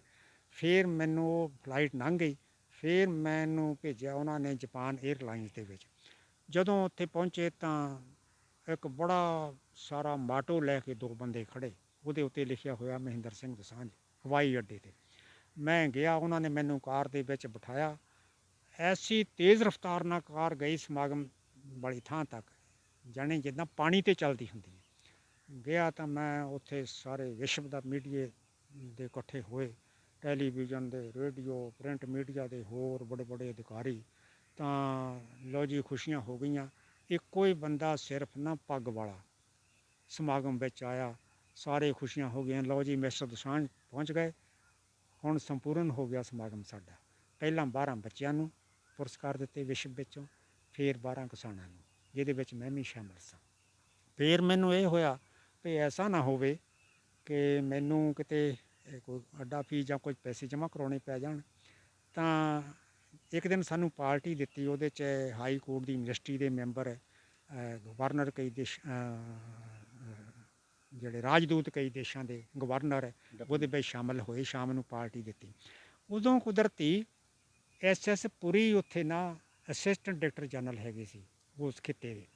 ਫਿਰ ਮੈਨੂੰ ਉਹ ਫਲਾਈਟ ਲੰਘ ਗਈ, ਫਿਰ ਮੈਨੂੰ ਭੇਜਿਆ ਉਹਨਾਂ ਨੇ ਜਪਾਨ ਏਅਰਲਾਈਨਸ ਦੇ ਵਿੱਚ। ਜਦੋਂ ਉੱਥੇ ਪਹੁੰਚੇ ਤਾਂ ਇੱਕ ਬੜਾ ਸਾਰਾ ਮਾਟੋ ਲੈ ਕੇ 2 ਬੰਦੇ ਖੜ੍ਹੇ, ਉਹਦੇ ਉੱਤੇ ਲਿਖਿਆ ਹੋਇਆ ਮਹਿੰਦਰ ਸਿੰਘ ਦਸਾਂਝ, ਹਵਾਈ ਅੱਡੇ 'ਤੇ। ਮੈਂ ਗਿਆ, ਉਹਨਾਂ ਨੇ ਮੈਨੂੰ ਕਾਰ ਦੇ ਵਿੱਚ ਬਿਠਾਇਆ। ਐਸੀ ਤੇਜ਼ ਰਫ਼ਤਾਰ ਨਾਲ ਕਾਰ ਗਈ ਸਮਾਗਮ ਵਾਲੀ ਥਾਂ ਤੱਕ, ਜਾਣੀ ਜਿੱਦਾਂ ਪਾਣੀ 'ਤੇ ਚੱਲਦੀ ਹੁੰਦੀ ਹੈ। ਗਿਆ ਤਾਂ ਮੈਂ ਉੱਥੇ ਸਾਰੇ ਵਿਸ਼ਵ ਦਾ ਮੀਡੀਏ ਦੇ ਇਕੱਠੇ ਹੋਏ, ਟੈਲੀਵਿਜ਼ਨ ਦੇ, ਰੇਡੀਓ, ਪ੍ਰਿੰਟ ਮੀਡੀਆ ਦੇ ਹੋਰ ਬੜੇ ਬੜੇ ਅਧਿਕਾਰੀ। ਤਾਂ ਲਓ ਜੀ, ਖੁਸ਼ੀਆਂ ਹੋ ਗਈਆਂ। ਇੱਕੋ ਹੀ ਬੰਦਾ ਸਿਰਫ ਨਾ ਪੱਗ ਵਾਲਾ ਸਮਾਗਮ ਵਿੱਚ ਆਇਆ, ਸਾਰੇ ਖੁਸ਼ੀਆਂ ਹੋ ਗਈਆਂ। ਲਓ ਜੀ, ਮਿਸਟਰ ਦੋਸਾਂਝ ਪਹੁੰਚ ਗਏ। ਹੁਣ ਸੰਪੂਰਨ ਹੋ ਗਿਆ ਸਮਾਗਮ ਸਾਡਾ। ਪਹਿਲਾਂ 12 ਬੱਚਿਆਂ ਨੂੰ ਪੁਰਸਕਾਰ ਦਿੱਤੇ ਵਿਸ਼ਵ ਵਿੱਚੋਂ, ਫਿਰ 12 ਕਿਸਾਨਾਂ ਨੂੰ, ਜਿਹਦੇ ਵਿੱਚ ਮੈਂ ਵੀ ਸ਼ਾਮਲ ਸਾਂ। ਫਿਰ ਮੈਨੂੰ ਇਹ ਹੋਇਆ ਵੀ ਐਸਾ ਨਾ ਹੋਵੇ ਕਿ ਮੈਨੂੰ ਕਿਤੇ ਕੋਈ ਅੱਡਾ ਫੀਸ ਜਾਂ ਕੁਝ ਪੈਸੇ ਜਮ੍ਹਾਂ ਕਰਾਉਣੇ ਪੈ ਜਾਣ। ਤਾਂ ਇੱਕ ਦਿਨ ਸਾਨੂੰ ਪਾਰਟੀ ਦਿੱਤੀ, ਉਹਦੇ 'ਚ ਹਾਈ ਕੋਰਟ ਦੀ ਮਿਨਿਸਟਰੀ ਦੇ ਮੈਂਬਰ, ਗਵਰਨਰ ਕਈ ਦੇਸ਼, ਜਿਹੜੇ ਰਾਜਦੂਤ ਕਈ ਦੇਸ਼ਾਂ ਦੇ ਗਵਰਨਰ ਉਹਦੇ ਵਿੱਚ ਸ਼ਾਮਲ ਹੋਏ। ਸ਼ਾਮ ਨੂੰ ਪਾਰਟੀ ਦਿੱਤੀ। ਉਦੋਂ ਕੁਦਰਤੀ SS ਪੁਰੀ ਉੱਥੇ ਨਾ ਅਸਿਸਟੈਂਟ ਡਾਇਰੈਕਟਰ ਜਨਰਲ ਹੈਗੇ ਸੀ ਉਸ ਖਿੱਤੇ ਦੇ,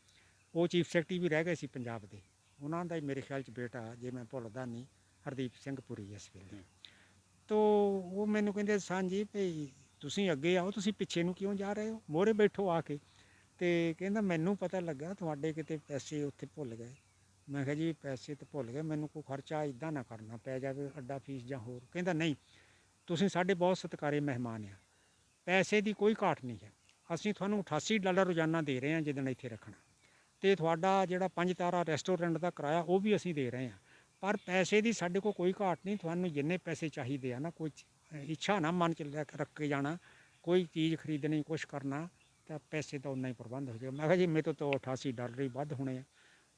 ਉਹ ਚੀਫ ਸੈਕਟਰੀ ਵੀ ਰਹਿ ਗਏ ਸੀ ਪੰਜਾਬ ਦੇ। ਉਹਨਾਂ ਦਾ ਹੀ ਮੇਰੇ ਖਿਆਲ 'ਚ ਬੇਟਾ, ਜੇ ਮੈਂ ਭੁੱਲਦਾ ਨਹੀਂ, ਹਰਦੀਪ ਸਿੰਘ ਪੁਰੀ ਇਸ ਵੇਲੇ। ਤੋ ਉਹ ਮੈਨੂੰ ਕਹਿੰਦੇ, ਜੀ ਭਈ ਤੁਸੀਂ ਅੱਗੇ ਆਓ, ਤੁਸੀਂ ਪਿੱਛੇ ਨੂੰ ਕਿਉਂ ਜਾ ਰਹੇ ਹੋ, ਮੋਹਰੇ ਬੈਠੋ ਆ ਕੇ। ਅਤੇ ਕਹਿੰਦਾ ਮੈਨੂੰ ਪਤਾ ਲੱਗਾ ਤੁਹਾਡੇ ਕਿਤੇ ਪੈਸੇ ਉੱਥੇ ਭੁੱਲ ਗਏ। ਮੈਂ ਕਿਹਾ ਜੀ ਪੈਸੇ ਤਾਂ ਭੁੱਲ ਗਏ, ਮੈਨੂੰ ਕੋਈ ਖਰਚਾ ਇੱਦਾਂ ਨਾ ਕਰਨਾ ਪੈ ਜਾਵੇ, ਅੱਡਾ ਫੀਸ ਜਾਂ ਹੋਰ। ਕਹਿੰਦਾ ਨਹੀਂ, ਤੁਸੀਂ ਸਾਡੇ ਬਹੁਤ ਸਤਿਕਾਰੇ ਮਹਿਮਾਨ ਆ, ਪੈਸੇ ਦੀ ਕੋਈ ਘਾਟ ਨਹੀਂ ਹੈ। ਅਸੀਂ ਤੁਹਾਨੂੰ $88 ਰੋਜ਼ਾਨਾ ਦੇ ਰਹੇ ਹਾਂ ਜਿੱਦਣ ਇੱਥੇ ਰੱਖਣਾ, ਅਤੇ ਤੁਹਾਡਾ ਜਿਹੜਾ 5 ਤਾਰਾ ਰੈਸਟੋਰੈਂਟ ਦਾ ਕਿਰਾਇਆ ਉਹ ਵੀ ਅਸੀਂ ਦੇ ਰਹੇ ਹਾਂ। ਪਰ ਪੈਸੇ ਦੀ ਸਾਡੇ ਕੋਲ ਕੋਈ ਘਾਟ ਨਹੀਂ, ਤੁਹਾਨੂੰ ਜਿੰਨੇ ਪੈਸੇ ਚਾਹੀਦੇ ਆ ਨਾ, ਕੋਈ ਇੱਛਾ ਨਾ ਮਨ 'ਚ ਰੱਖ ਕੇ ਜਾਣਾ, ਕੋਈ ਚੀਜ਼ ਖਰੀਦਣੀ, ਕੁਛ ਕਰਨਾ, ਤਾਂ ਪੈਸੇ ਦਾ ਉਨਾ ਹੀ ਪ੍ਰਬੰਧ ਹੋ ਜਾਏਗਾ। ਮੈਂ ਕਿਹਾ ਜੀ ਮੇਰੇ ਤੋਂ $88 ਹੀ ਵੱਧ ਹੋਣੇ ਆ,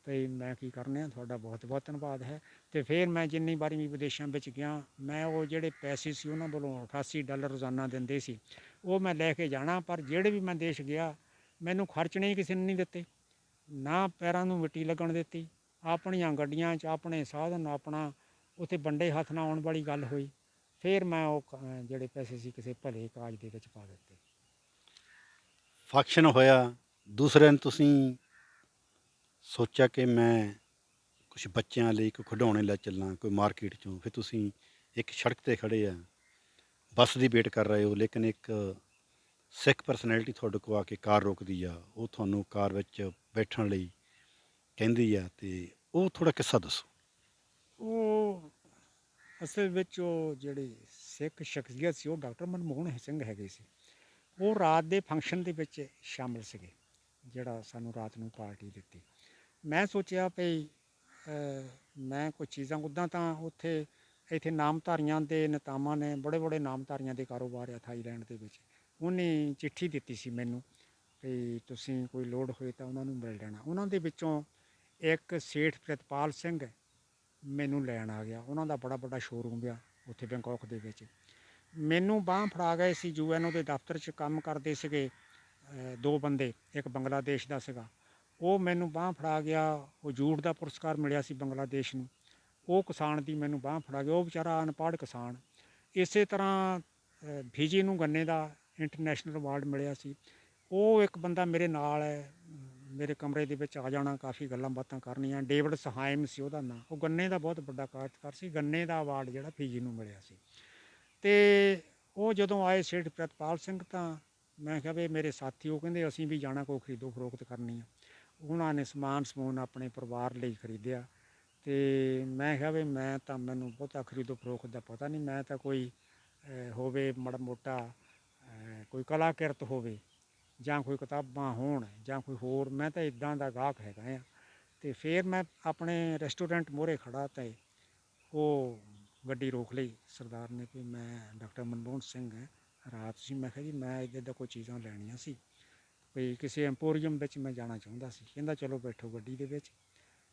ਅਤੇ ਮੈਂ ਕੀ ਕਰਨੇ ਆ, ਤੁਹਾਡਾ ਬਹੁਤ ਬਹੁਤ ਧੰਨਵਾਦ ਹੈ। ਅਤੇ ਫਿਰ ਮੈਂ ਜਿੰਨੀ ਵਾਰੀ ਵੀ ਵਿਦੇਸ਼ਾਂ ਵਿੱਚ ਗਿਆ, ਮੈਂ ਉਹ ਜਿਹੜੇ ਪੈਸੇ ਸੀ ਉਹਨਾਂ ਵੱਲੋਂ $88 ਰੋਜ਼ਾਨਾ ਦਿੰਦੇ ਸੀ, ਉਹ ਮੈਂ ਲੈ ਕੇ ਜਾਣਾ। ਪਰ ਜਿਹੜੇ ਵੀ ਮੈਂ ਦੇਸ਼ ਗਿਆ, ਮੈਨੂੰ ਖਰਚਣੇ ਹੀ ਕਿਸੇ ਨੇ ਨਹੀਂ ਦਿੱਤੇ, ਨਾ ਪੈਰਾਂ ਨੂੰ ਮਿੱਟੀ ਲੱਗਣ ਦਿੱਤੀ। ਆਪਣੀਆਂ ਗੱਡੀਆਂ 'ਚ ਆਪਣੇ ਸਾਧਨ, ਆਪਣਾ ਉੱਥੇ ਵੰਡੇ ਹੱਥ ਨਾਲ ਆਉਣ ਵਾਲੀ ਗੱਲ ਹੋਈ। ਫਿਰ ਮੈਂ ਉਹ ਜਿਹੜੇ ਪੈਸੇ ਸੀ ਕਿਸੇ ਭਲੇ ਕਾਜ ਦੇ ਵਿੱਚ ਪਾ ਦਿੱਤੇ। ਫੰਕਸ਼ਨ ਹੋਇਆ, ਦੂਸਰੇ ਦਿਨ ਤੁਸੀਂ ਸੋਚਿਆ ਕਿ ਮੈਂ ਕੁਛ ਬੱਚਿਆਂ ਲਈ ਕੋਈ ਖਿਡੌਣੇ ਲੈ ਚੱਲਾਂ ਕੋਈ ਮਾਰਕੀਟ 'ਚੋਂ, ਫਿਰ ਤੁਸੀਂ ਇੱਕ ਸੜਕ 'ਤੇ ਖੜ੍ਹੇ ਆ, ਬੱਸ ਦੀ ਵੇਟ ਕਰ ਰਹੇ ਹੋ, ਲੇਕਿਨ ਇੱਕ ਸਿੱਖ ਪਰਸਨੈਲਿਟੀ ਤੁਹਾਡੇ ਕੋਲ ਆ ਕੇ ਕਾਰ ਰੋਕਦੀ ਆ, ਉਹ ਤੁਹਾਨੂੰ ਕਾਰ ਵਿੱਚ ਬੈਠਣ ਲਈ ਕਹਿੰਦੀ ਆ, ਅਤੇ ਉਹ ਥੋੜ੍ਹਾ ਕਿੱਸਾ ਦੱਸੋ। ਉਹ ਅਸਲ ਵਿੱਚ ਉਹ ਜਿਹੜੀ ਸਿੱਖ ਸ਼ਖਸੀਅਤ ਸੀ, ਉਹ ਡਾਕਟਰ ਮਨਮੋਹਨ ਸਿੰਘ ਹੈਗੇ ਸੀ। ਉਹ ਰਾਤ ਦੇ ਫੰਕਸ਼ਨ ਦੇ ਵਿੱਚ ਸ਼ਾਮਿਲ ਸੀਗੇ, ਜਿਹੜਾ ਸਾਨੂੰ ਰਾਤ ਨੂੰ ਪਾਰਟੀ ਦਿੱਤੀ। ਮੈਂ ਸੋਚਿਆ ਭਈ ਮੈਂ ਕੁਝ ਚੀਜ਼ਾਂ ਉੱਦਾਂ ਤਾਂ ਉੱਥੇ ਇੱਥੇ ਨਾਮਧਾਰੀਆਂ ਦੇ ਨੇਤਾਵਾਂ ਨੇ, ਬੜੇ ਬੜੇ ਨਾਮਧਾਰੀਆਂ ਦੇ ਕਾਰੋਬਾਰ ਆ ਥਾਈਲੈਂਡ ਦੇ ਵਿੱਚ। ਉਹਨੇ ਚਿੱਠੀ ਦਿੱਤੀ ਸੀ ਮੈਨੂੰ ਵੀ ਤੁਸੀਂ ਕੋਈ ਲੋੜ ਹੋਏ ਤਾਂ ਉਹਨਾਂ ਨੂੰ ਮਿਲ ਲੈਣਾ। ਉਹਨਾਂ ਦੇ ਵਿੱਚੋਂ ਇੱਕ ਸੇਠ ਪ੍ਰਿਤਪਾਲ ਸਿੰਘ ਮੈਨੂੰ ਲੈਣ ਆ ਗਿਆ। ਉਹਨਾਂ ਦਾ ਬੜਾ ਵੱਡਾ ਸ਼ੋਰੂਮ ਆ ਉੱਥੇ ਬੈਂਕਾਕ ਦੇ ਵਿੱਚ। ਮੈਨੂੰ ਬਾਂਹ ਫੜਾ ਗਏ ਸੀ। UN ਦੇ ਦਫ਼ਤਰ 'ਚ ਕੰਮ ਕਰਦੇ ਸੀਗੇ ਦੋ ਬੰਦੇ, ਇੱਕ ਬੰਗਲਾਦੇਸ਼ ਦਾ ਸੀਗਾ, ਉਹ ਮੈਨੂੰ ਬਾਂਹ ਫੜਾ ਗਿਆ। ਉਹ ਜੂਟ ਦਾ ਪੁਰਸਕਾਰ ਮਿਲਿਆ ਸੀ ਬੰਗਲਾਦੇਸ਼ ਨੂੰ, ਉਹ ਕਿਸਾਨ ਦੀ ਮੈਨੂੰ ਬਾਂਹ ਫੜਾ ਗਿਆ। ਉਹ ਵਿਚਾਰਾ ਅਨਪੜ੍ਹ ਕਿਸਾਨ। ਇਸੇ ਤਰ੍ਹਾਂ ਫਿਜੀ ਨੂੰ ਗੰਨੇ ਦਾ ਇੰਟਰਨੈਸ਼ਨਲ ਅਵਾਰਡ ਮਿਲਿਆ ਸੀ। ਉਹ ਇੱਕ ਬੰਦਾ ਮੇਰੇ ਨਾਲ ਹੈ, ਮੇਰੇ ਕਮਰੇ ਦੇ ਵਿੱਚ ਆ ਜਾਣਾ, ਕਾਫੀ ਗੱਲਾਂ ਬਾਤਾਂ ਕਰਨੀਆਂ। ਡੇਵਿਡ ਸਹਾਇਮ ਸੀ ਉਹਦਾ ਨਾਂ। ਉਹ ਗੰਨੇ ਦਾ ਬਹੁਤ ਵੱਡਾ ਕਾਸ਼ਤਕਾਰ ਸੀ। ਗੰਨੇ ਦਾ ਅਵਾਰਡ ਜਿਹੜਾ ਫਿਜੀ ਨੂੰ ਮਿਲਿਆ ਸੀ। ਅਤੇ ਉਹ ਜਦੋਂ ਆਏ ਸੇਠ ਪ੍ਰਿਤਪਾਲ ਸਿੰਘ, ਤਾਂ ਮੈਂ ਕਿਹਾ ਵੀ ਮੇਰੇ ਸਾਥੀ, ਉਹ ਕਹਿੰਦੇ ਅਸੀਂ ਵੀ ਜਾਣਾ, ਕੋਈ ਖਰੀਦੋ ਫਰੋਖਤ ਕਰਨੀ ਆ। ਉਹਨਾਂ ਨੇ ਸਮੂਨ ਆਪਣੇ ਪਰਿਵਾਰ ਲਈ ਖਰੀਦਿਆ। ਅਤੇ ਮੈਂ ਕਿਹਾ ਵੀ ਮੈਨੂੰ ਬਹੁਤਾ ਖਰੀਦੋ ਫਰੋਖਤ ਦਾ ਪਤਾ ਨਹੀਂ, ਮੈਂ ਤਾਂ ਕੋਈ ਹੋਵੇ ਮਾੜਾ ਮੋਟਾ ਕੋਈ ਕਲਾ ਕਿਰਤ ਹੋਵੇ, ਜਾਂ ਕੋਈ ਕਿਤਾਬਾਂ ਹੋਣ, ਜਾਂ ਕੋਈ ਹੋਰ, ਮੈਂ ਤਾਂ ਇੱਦਾਂ ਦਾ ਗਾਹਕ ਹੈਗਾ ਆ। ਅਤੇ ਫਿਰ ਮੈਂ ਆਪਣੇ ਰੈਸਟੋਰੈਂਟ ਮੂਹਰੇ ਖੜ੍ਹਾ, ਅਤੇ ਉਹ ਗੱਡੀ ਰੋਕ ਲਈ ਸਰਦਾਰ ਨੇ ਵੀ ਮੈਂ ਡਾਕਟਰ ਮਨਮੋਹਨ ਸਿੰਘ ਹੈ, ਰਾਤ ਸੀ। ਮੈਂ ਕਿਹਾ ਜੀ ਮੈਂ ਇੱਦਾਂ ਕੋਈ ਚੀਜ਼ਾਂ ਲੈਣੀਆਂ ਸੀ, ਵੀ ਕਿਸੇ ਐਂਪੋਰੀਅਮ ਵਿੱਚ ਮੈਂ ਜਾਣਾ ਚਾਹੁੰਦਾ ਸੀ। ਕਹਿੰਦਾ ਚਲੋ ਬੈਠੋ ਗੱਡੀ ਦੇ ਵਿੱਚ,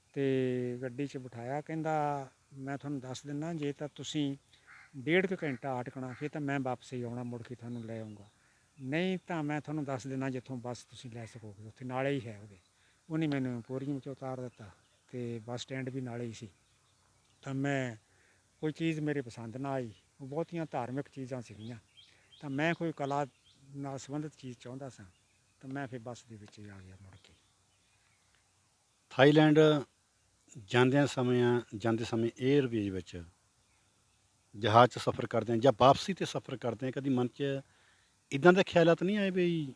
ਅਤੇ ਗੱਡੀ 'ਚ ਬਿਠਾਇਆ। ਕਹਿੰਦਾ ਮੈਂ ਤੁਹਾਨੂੰ ਦੱਸ ਦਿੰਦਾ, ਜੇ ਤਾਂ ਤੁਸੀਂ 1.5 ਕੁ ਘੰਟਾ ਅਟਕਣਾ, ਫਿਰ ਤਾਂ ਮੈਂ ਵਾਪਸ ਹੀ ਆਉਣਾ, ਮੁੜ ਕੇ ਤੁਹਾਨੂੰ ਲੈ ਆਊਂਗਾ। ਨਹੀਂ ਤਾਂ ਮੈਂ ਤੁਹਾਨੂੰ ਦੱਸ ਦਿੰਦਾ, ਜਿੱਥੋਂ ਬੱਸ ਤੁਸੀਂ ਲੈ ਸਕੋਗੇ ਉੱਥੇ ਨਾਲੇ ਹੀ ਹੈ ਉਹਦੇ। ਉਹਨੇ ਮੈਨੂੰ ਐਂਪੋਰੀਅਮ 'ਚ ਉਤਾਰ ਦਿੱਤਾ, ਅਤੇ ਬੱਸ ਸਟੈਂਡ ਵੀ ਨਾਲੇ ਹੀ ਸੀ। ਤਾਂ ਮੈਂ ਕੋਈ ਚੀਜ਼ ਮੇਰੇ ਪਸੰਦ ਨਾ ਆਈ। ਉਹ ਬਹੁਤੀਆਂ ਧਾਰਮਿਕ ਚੀਜ਼ਾਂ ਸੀਗੀਆਂ, ਤਾਂ ਮੈਂ ਕੋਈ ਕਲਾ ਨਾਲ ਸੰਬੰਧਿਤ ਚੀਜ਼ ਚਾਹੁੰਦਾ ਸਾਂ, ਤਾਂ ਮੈਂ ਫਿਰ ਬੱਸ ਦੇ ਵਿੱਚ ਹੀ ਆ ਗਿਆ ਮੁੜ ਕੇ। ਥਾਈਲੈਂਡ ਜਾਂਦੇ ਸਮੇਂ ਏਅਰਵੇਜ਼ ਵਿੱਚ ਜਹਾਜ਼ 'ਚ ਸਫ਼ਰ ਕਰਦੇ ਹਾਂ ਜਾਂ ਵਾਪਸੀ 'ਤੇ ਸਫ਼ਰ ਕਰਦੇ ਹਾਂ, ਕਦੀ ਮਨ 'ਚ ਇੱਦਾਂ ਦੇ ਖਿਆਲਾਤ ਨਹੀਂ ਆਏ ਵੀ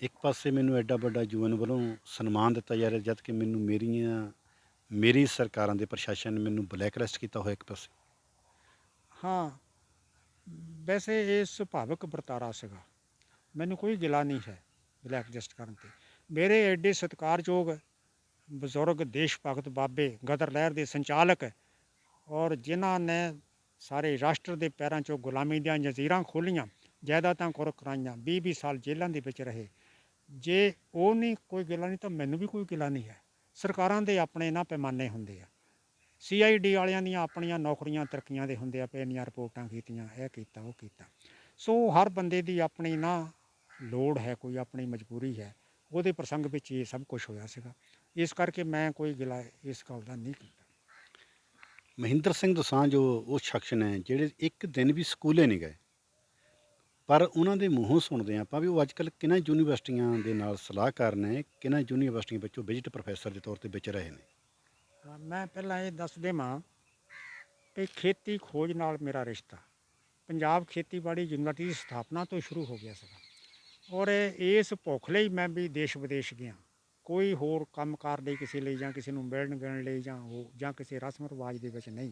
ਇੱਕ ਪਾਸੇ ਮੈਨੂੰ ਐਡਾ ਵੱਡਾ ਯੂਐਨ ਵੱਲੋਂ ਸਨਮਾਨ ਦਿੱਤਾ ਜਾ ਰਿਹਾ, ਜਦ ਕਿ ਮੈਨੂੰ ਮੇਰੀ ਸਰਕਾਰਾਂ ਦੇ ਪ੍ਰਸ਼ਾਸਨ ਨੇ ਮੈਨੂੰ ਬਲੈਕ ਲਿਸਟ ਕੀਤਾ ਹੋਇਆ ਇੱਕ ਪਾਸੇ। ਹਾਂ, ਵੈਸੇ ਇਹ ਸੁਭਾਵਿਕ ਵਰਤਾਰਾ ਸੀਗਾ, ਮੈਨੂੰ ਕੋਈ ਗਿਲਾ ਨਹੀਂ ਹੈ ਬਲੈਕ ਲਿਸਟ ਕਰਨ 'ਤੇ। ਮੇਰੇ ਐਡੇ ਸਤਿਕਾਰਯੋਗ ਬਜ਼ੁਰਗ ਦੇਸ਼ ਭਗਤ ਬਾਬੇ ਗਦਰ ਲਹਿਰ ਦੇ ਸੰਚਾਲਕ ਔਰ ਜਿਨ੍ਹਾਂ ਨੇ ਸਾਰੇ ਰਾਸ਼ਟਰ ਦੇ ਪੈਰਾਂ 'ਚੋਂ ਗੁਲਾਮੀ ਦੀਆਂ ਜੰਜ਼ੀਰਾਂ ਖੋਲ੍ਹੀਆਂ, ਜਾਇਦਾਦਾਂ ਕੁਰਕ ਕਰਾਈਆਂ, 20-20 ਸਾਲ ਜੇਲ੍ਹਾਂ ਦੇ ਵਿੱਚ ਰਹੇ, ਜੇ ਉਹ ਨਹੀਂ ਕੋਈ ਗਿਲਾ ਨਹੀਂ ਤਾਂ ਮੈਨੂੰ ਵੀ ਕੋਈ ਗਿਲਾ ਨਹੀਂ ਹੈ। ਸਰਕਾਰਾਂ ਦੇ ਆਪਣੇ ਨਾ ਪੈਮਾਨੇ ਹੁੰਦੇ ਆ, CID ਵਾਲਿਆਂ ਦੀਆਂ ਆਪਣੀਆਂ ਨੌਕਰੀਆਂ ਤਰੱਕੀਆਂ ਦੇ ਹੁੰਦੇ ਆ, ਪਏ ਇੰਨੀਆਂ ਰਿਪੋਰਟਾਂ ਕੀਤੀਆਂ, ਇਹ ਕੀਤਾ ਉਹ ਕੀਤਾ। ਸੋ ਹਰ ਬੰਦੇ ਦੀ ਆਪਣੀ ਨਾ ਲੋੜ ਹੈ, ਕੋਈ ਆਪਣੀ ਮਜਬੂਰੀ ਹੈ, ਉਹਦੇ ਪ੍ਰਸੰਗ ਵਿੱਚ ਇਹ ਸਭ ਕੁਝ ਹੋਇਆ ਸੀਗਾ। ਇਸ ਕਰਕੇ ਮੈਂ ਕੋਈ ਗਿਲਾ ਇਸ ਗੱਲ ਦਾ ਨਹੀਂ ਕੀਤਾ। ਮਹਿੰਦਰ ਸਿੰਘ ਦੋਸਾਂਝ ਉਹ ਸ਼ਖਸ ਨੇ ਜਿਹੜੇ ਇੱਕ ਦਿਨ ਵੀ ਸਕੂਲੇ ਨਹੀਂ ਗਏ, ਪਰ ਉਹਨਾਂ ਦੇ ਮੂੰਹੋਂ ਸੁਣਦੇ ਹਾਂ ਆਪਾਂ ਵੀ ਉਹ ਅੱਜ ਕੱਲ੍ਹ ਕਿਹਨਾਂ ਯੂਨੀਵਰਸਿਟੀਆਂ ਦੇ ਨਾਲ ਸਲਾਹਕਾਰ ਨੇ, ਕਿਹਨਾਂ ਯੂਨੀਵਰਸਿਟੀਆਂ ਵਿੱਚ ਉਹ ਵਿਜ਼ਿਟ ਪ੍ਰੋਫੈਸਰ ਦੇ ਤੌਰ 'ਤੇ ਵਿੱਚ ਰਹੇ ਨੇ। ਮੈਂ ਪਹਿਲਾਂ ਇਹ ਦੱਸ ਦੇਵਾਂ ਕਿ ਖੇਤੀ ਖੋਜ ਨਾਲ ਮੇਰਾ ਰਿਸ਼ਤਾ ਪੰਜਾਬ ਖੇਤੀਬਾੜੀ ਯੂਨੀਵਰਸਿਟੀ ਦੀ ਸਥਾਪਨਾ ਤੋਂ ਸ਼ੁਰੂ ਹੋ ਗਿਆ ਸੀਗਾ, ਔਰ ਇਸ ਭੁੱਖ ਲਈ ਮੈਂ ਵੀ ਦੇਸ਼ ਵਿਦੇਸ਼ ਗਿਆ, ਕੋਈ ਹੋਰ ਕੰਮਕਾਰ ਲਈ ਕਿਸੇ ਲਈ ਜਾਂ ਕਿਸੇ ਨੂੰ ਮਿਲਣ ਗਿਲਣ ਲਈ ਜਾਂ ਕਿਸੇ ਰਸਮ ਰਿਵਾਜ ਦੇ ਵਿੱਚ ਨਹੀਂ,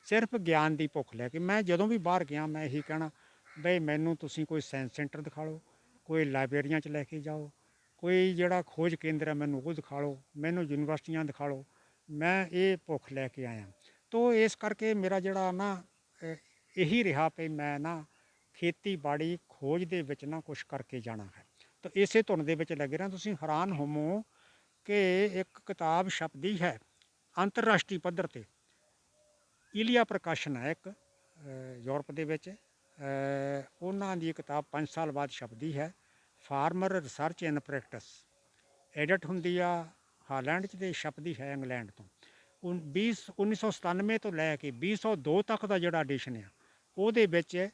ਸਿਰਫ ਗਿਆਨ ਦੀ ਭੁੱਖ ਲੈ ਕੇ। ਮੈਂ ਜਦੋਂ ਵੀ ਬਾਹਰ ਗਿਆ ਮੈਂ ਇਹੀ ਕਹਿਣਾ ਬਈ ਮੈਨੂੰ ਤੁਸੀਂ ਕੋਈ ਸਾਇੰਸ ਸੈਂਟਰ ਦਿਖਾ ਲਓ, ਕੋਈ ਲਾਇਬ੍ਰੇਰੀਆਂ 'ਚ ਲੈ ਕੇ ਜਾਓ, ਕੋਈ ਜਿਹੜਾ ਖੋਜ ਕੇਂਦਰ ਹੈ ਮੈਨੂੰ ਉਹ ਦਿਖਾ ਲਓ, ਮੈਨੂੰ ਯੂਨੀਵਰਸਿਟੀਆਂ ਦਿਖਾ ਲਓ, ਮੈਂ ਇਹ ਭੁੱਖ ਲੈ ਕੇ ਆਇਆ। ਤੋ ਇਸ ਕਰਕੇ ਮੇਰਾ ਜਿਹੜਾ ਨਾ ਇਹੀ ਰਿਹਾ ਵੀ ਮੈਂ ਨਾ ਖੇਤੀਬਾੜੀ ਖੋਜ ਦੇ ਵਿੱਚ ਨਾ ਕੁਛ ਕਰਕੇ ਜਾਣਾ ਹੈ। ਤਾਂ ਇਸੇ ਧੁਨ ਦੇ ਵਿੱਚ ਲੱਗੇ ਰਹਿਣਾ। ਤੁਸੀਂ ਹੈਰਾਨ ਹੋਵੋ ਕਿ ਇੱਕ ਕਿਤਾਬ ਛਪਦੀ ਹੈ ਅੰਤਰਰਾਸ਼ਟਰੀ ਪੱਧਰ 'ਤੇ, ਈਲੀਆ ਪ੍ਰਕਾਸ਼ਨ ਹੈ ਇੱਕ ਯੂਰਪ ਦੇ ਵਿੱਚ, ਉਹਨਾਂ ਦੀ ਕਿਤਾਬ 5 ਸਾਲ ਬਾਅਦ ਛਪਦੀ ਹੈ, farmer research and practice, edit ਹੁੰਦੀ ਆ ਹਾਲੈਂਡ 'ਚ ਅਤੇ ਛਪਦੀ ਹੈ ਇੰਗਲੈਂਡ ਤੋਂ। 1997 ਤੋਂ ਲੈ ਕੇ 2002 ਤੱਕ ਦਾ ਜਿਹੜਾ ਐਡੀਸ਼ਨ ਆ, ਉਹਦੇ ਵਿੱਚ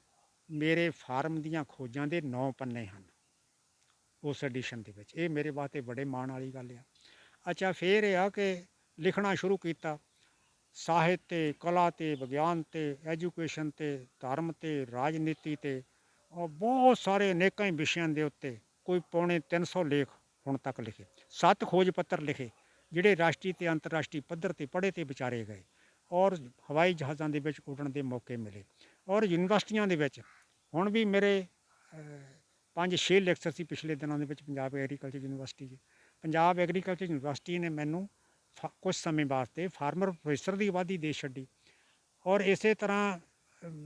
ਮੇਰੇ ਫਾਰਮ ਦੀਆਂ ਖੋਜਾਂ ਦੇ 9 ਪੰਨੇ ਹਨ ਉਸ ਐਡੀਸ਼ਨ ਦੇ ਵਿੱਚ। ਇਹ ਮੇਰੇ ਵਾਸਤੇ ਬੜੇ ਮਾਣ ਵਾਲੀ ਗੱਲ ਆ। ਅੱਛਾ, ਫਿਰ ਇਹ ਆ ਕਿ ਲਿਖਣਾ ਸ਼ੁਰੂ ਕੀਤਾ ਸਾਹਿਤ 'ਤੇ, ਕਲਾ 'ਤੇ, ਵਿਗਿਆਨ 'ਤੇ, ਐਜੂਕੇਸ਼ਨ 'ਤੇ, ਧਰਮ 'ਤੇ, ਰਾਜਨੀਤੀ 'ਤੇ, ਔਰ ਬਹੁਤ ਸਾਰੇ ਅਨੇਕਾਂ ਹੀ ਵਿਸ਼ਿਆਂ ਦੇ ਉੱਤੇ ਕੋਈ ਪੌਣੇ 300 ਲੇਖ ਹੁਣ ਤੱਕ ਲਿਖੇ, 7 ਖੋਜ ਪੱਤਰ ਲਿਖੇ ਜਿਹੜੇ ਰਾਸ਼ਟਰੀ ਅਤੇ ਅੰਤਰਰਾਸ਼ਟਰੀ ਪੱਧਰ 'ਤੇ ਪੜ੍ਹੇ ਅਤੇ ਵਿਚਾਰੇ ਗਏ, ਔਰ ਹਵਾਈ ਜਹਾਜ਼ਾਂ ਦੇ ਵਿੱਚ ਉੱਡਣ ਦੇ ਮੌਕੇ ਮਿਲੇ, ਔਰ ਯੂਨੀਵਰਸਿਟੀਆਂ ਦੇ ਵਿੱਚ ਹੁਣ ਵੀ ਮੇਰੇ 5-6 ਲੈਕਚਰ ਸੀ ਪਿਛਲੇ ਦਿਨਾਂ ਦੇ ਵਿੱਚ ਪੰਜਾਬ ਐਗਰੀਕਲਚਰ ਯੂਨੀਵਰਸਿਟੀ 'ਚ। ਪੰਜਾਬ ਐਗਰੀਕਲਚਰ ਯੂਨੀਵਰਸਿਟੀ ਨੇ ਮੈਨੂੰ ਕੁਛ ਸਮੇਂ ਵਾਸਤੇ ਫਾਰਮਰ ਪ੍ਰੋਫੈਸਰ ਦੀ ਉਪਾਧੀ ਦੇ ਛੱਡੀ, ਔਰ ਇਸੇ ਤਰ੍ਹਾਂ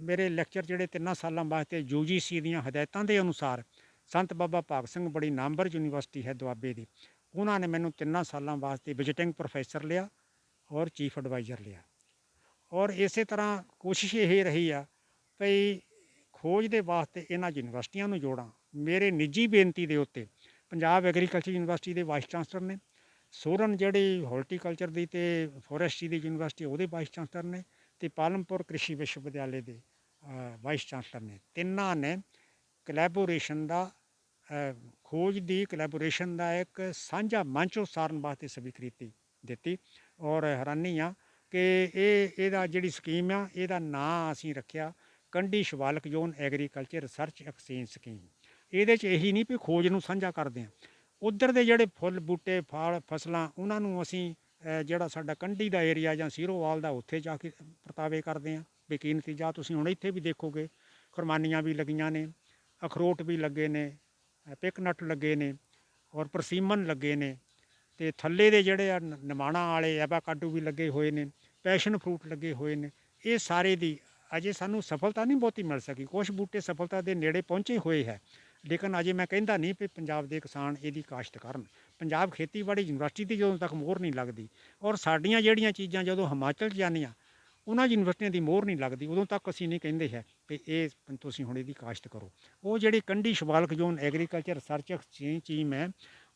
ਮੇਰੇ ਲੈਕਚਰ ਜਿਹੜੇ 3 ਸਾਲਾਂ ਵਾਸਤੇ UGC ਦੀਆਂ ਹਦਾਇਤਾਂ ਦੇ ਅਨੁਸਾਰ ਸੰਤ ਬਾਬਾ ਭਾਗ ਸਿੰਘ ਬੜੀ ਨਾਮਵਰ ਯੂਨੀਵਰਸਿਟੀ ਹੈ ਦੁਆਬੇ ਦੀ, ਉਹਨਾਂ ਨੇ ਮੈਨੂੰ 3 ਸਾਲਾਂ ਵਾਸਤੇ ਵਿਜ਼ਿਟਿੰਗ ਪ੍ਰੋਫੈਸਰ ਲਿਆ ਔਰ ਚੀਫ ਐਡਵਾਈਜ਼ਰ ਲਿਆ। ਔਰ ਇਸੇ ਤਰ੍ਹਾਂ ਕੋਸ਼ਿਸ਼ ਇਹ ਰਹੀ ਆ ਭਈ ਖੋਜ ਦੇ ਵਾਸਤੇ ਇਹਨਾਂ ਯੂਨੀਵਰਸਿਟੀਆਂ ਨੂੰ ਜੋੜਾਂ। ਮੇਰੇ ਨਿੱਜੀ ਬੇਨਤੀ ਦੇ ਉੱਤੇ ਪੰਜਾਬ ਐਗਰੀਕਲਚਰ ਯੂਨੀਵਰਸਿਟੀ ਦੇ ਵਾਈਸ ਚਾਂਸਲਰ ਨੇ, ਸੋਰਨ ਜਿਹੜੀ ਹਾਰਟੀਕਲਚਰ ਦੀ ਅਤੇ ਫੋਰੈਸਟਰੀ ਦੀ ਯੂਨੀਵਰਸਿਟੀ ਉਹਦੇ ਵਾਈਸ ਚਾਂਸਲਰ ਨੇ, ਅਤੇ ਪਾਲਮਪੁਰ ਕ੍ਰਿਸ਼ੀ ਵਿਸ਼ਵ ਵਿਦਿਆਲੇ ਦੇ ਵਾਈਸ ਚਾਂਸਲਰ ਨੇ, ਤਿੰਨਾਂ ਨੇ ਕੋਲੈਬੋਰੇਸ਼ਨ ਦਾ ਖੋਜ ਦੀ ਕੋਲੈਬੋਰੇਸ਼ਨ ਦਾ ਇੱਕ ਸਾਂਝਾ ਮੰਚ ਉਸਾਰਨ ਵਾਸਤੇ ਸਵੀਕ੍ਰਿਤੀ ਦਿੱਤੀ। ਔਰ ਹੈਰਾਨੀ ਆ ਕਿ ਇਹਦਾ ਜਿਹੜੀ ਸਕੀਮ ਆ, ਇਹਦਾ ਨਾਂ ਅਸੀਂ ਰੱਖਿਆ Kandi Shivalik zone agriculture research exchange scheme. ਇਹਦੇ 'ਚ ਇਹੀ ਨਹੀਂ ਵੀ ਖੋਜ ਨੂੰ ਸਾਂਝਾ ਕਰਦੇ ਹਾਂ, ਉੱਧਰ ਦੇ ਜਿਹੜੇ ਫੁੱਲ ਬੂਟੇ ਫਲ ਫਸਲਾਂ ਉਹਨਾਂ ਨੂੰ ਅਸੀਂ ਜਿਹੜਾ ਸਾਡਾ ਕੰਢੀ ਦਾ ਏਰੀਆ ਜਾਂ ਸੀਰੋਵਾਲ ਦਾ ਉੱਥੇ ਜਾ ਕੇ ਪਰਤਾਵੇ ਕਰਦੇ ਹਾਂ ਵੀ ਕੀ ਨਤੀਜਾ। ਤੁਸੀਂ ਹੁਣ ਇੱਥੇ ਵੀ ਦੇਖੋਗੇ ਖੁਰਮਾਨੀਆਂ ਵੀ ਲੱਗੀਆਂ ਨੇ, ਅਖਰੋਟ ਵੀ ਲੱਗੇ ਨੇ, ਪਿਕਨਟ ਲੱਗੇ ਨੇ, ਔਰ ਪਰਸੀਮਨ ਲੱਗੇ ਨੇ, ਅਤੇ ਥੱਲੇ ਦੇ ਜਿਹੜੇ ਆ ਨਿਮਾਣਾ ਵਾਲੇ ਐਵਾਕਾਡੋ ਵੀ ਲੱਗੇ ਹੋਏ ਨੇ, ਪੈਸ਼ਨ ਫਰੂਟ ਲੱਗੇ ਹੋਏ ਨੇ। ਇਹ ਸਾਰੇ ਦੀ ਅਜੇ ਸਾਨੂੰ ਸਫਲਤਾ ਨਹੀਂ ਬਹੁਤੀ ਮਿਲ ਸਕੀ, ਕੁਛ ਬੂਟੇ ਸਫਲਤਾ ਦੇ ਨੇੜੇ ਪਹੁੰਚੇ ਹੋਏ ਹੈ, ਲੇਕਿਨ ਅਜੇ ਮੈਂ ਕਹਿੰਦਾ ਨਹੀਂ ਵੀ ਪੰਜਾਬ ਦੇ ਕਿਸਾਨ ਇਹਦੀ ਕਾਸ਼ਤ ਕਰਨ। ਪੰਜਾਬ ਖੇਤੀਬਾੜੀ ਯੂਨੀਵਰਸਿਟੀ ਦੀ ਜਦੋਂ ਤੱਕ ਮੋਹਰ ਨਹੀਂ ਲੱਗਦੀ, ਔਰ ਸਾਡੀਆਂ ਜਿਹੜੀਆਂ ਚੀਜ਼ਾਂ ਜਦੋਂ ਹਿਮਾਚਲ 'ਚ ਜਾਂਦੀਆਂ ਉਹਨਾਂ ਯੂਨੀਵਰਸਿਟੀਆਂ ਦੀ ਮੋਹਰ ਨਹੀਂ ਲੱਗਦੀ, ਉਦੋਂ ਤੱਕ ਅਸੀਂ ਨਹੀਂ ਕਹਿੰਦੇ ਹੈ ਵੀ ਇਹ ਤੁਸੀਂ ਹੁਣ ਇਹਦੀ ਕਾਸ਼ਤ ਕਰੋ। ਉਹ ਜਿਹੜੀ Kandi Shivalik zone agriculture research exchange team ਹੈ,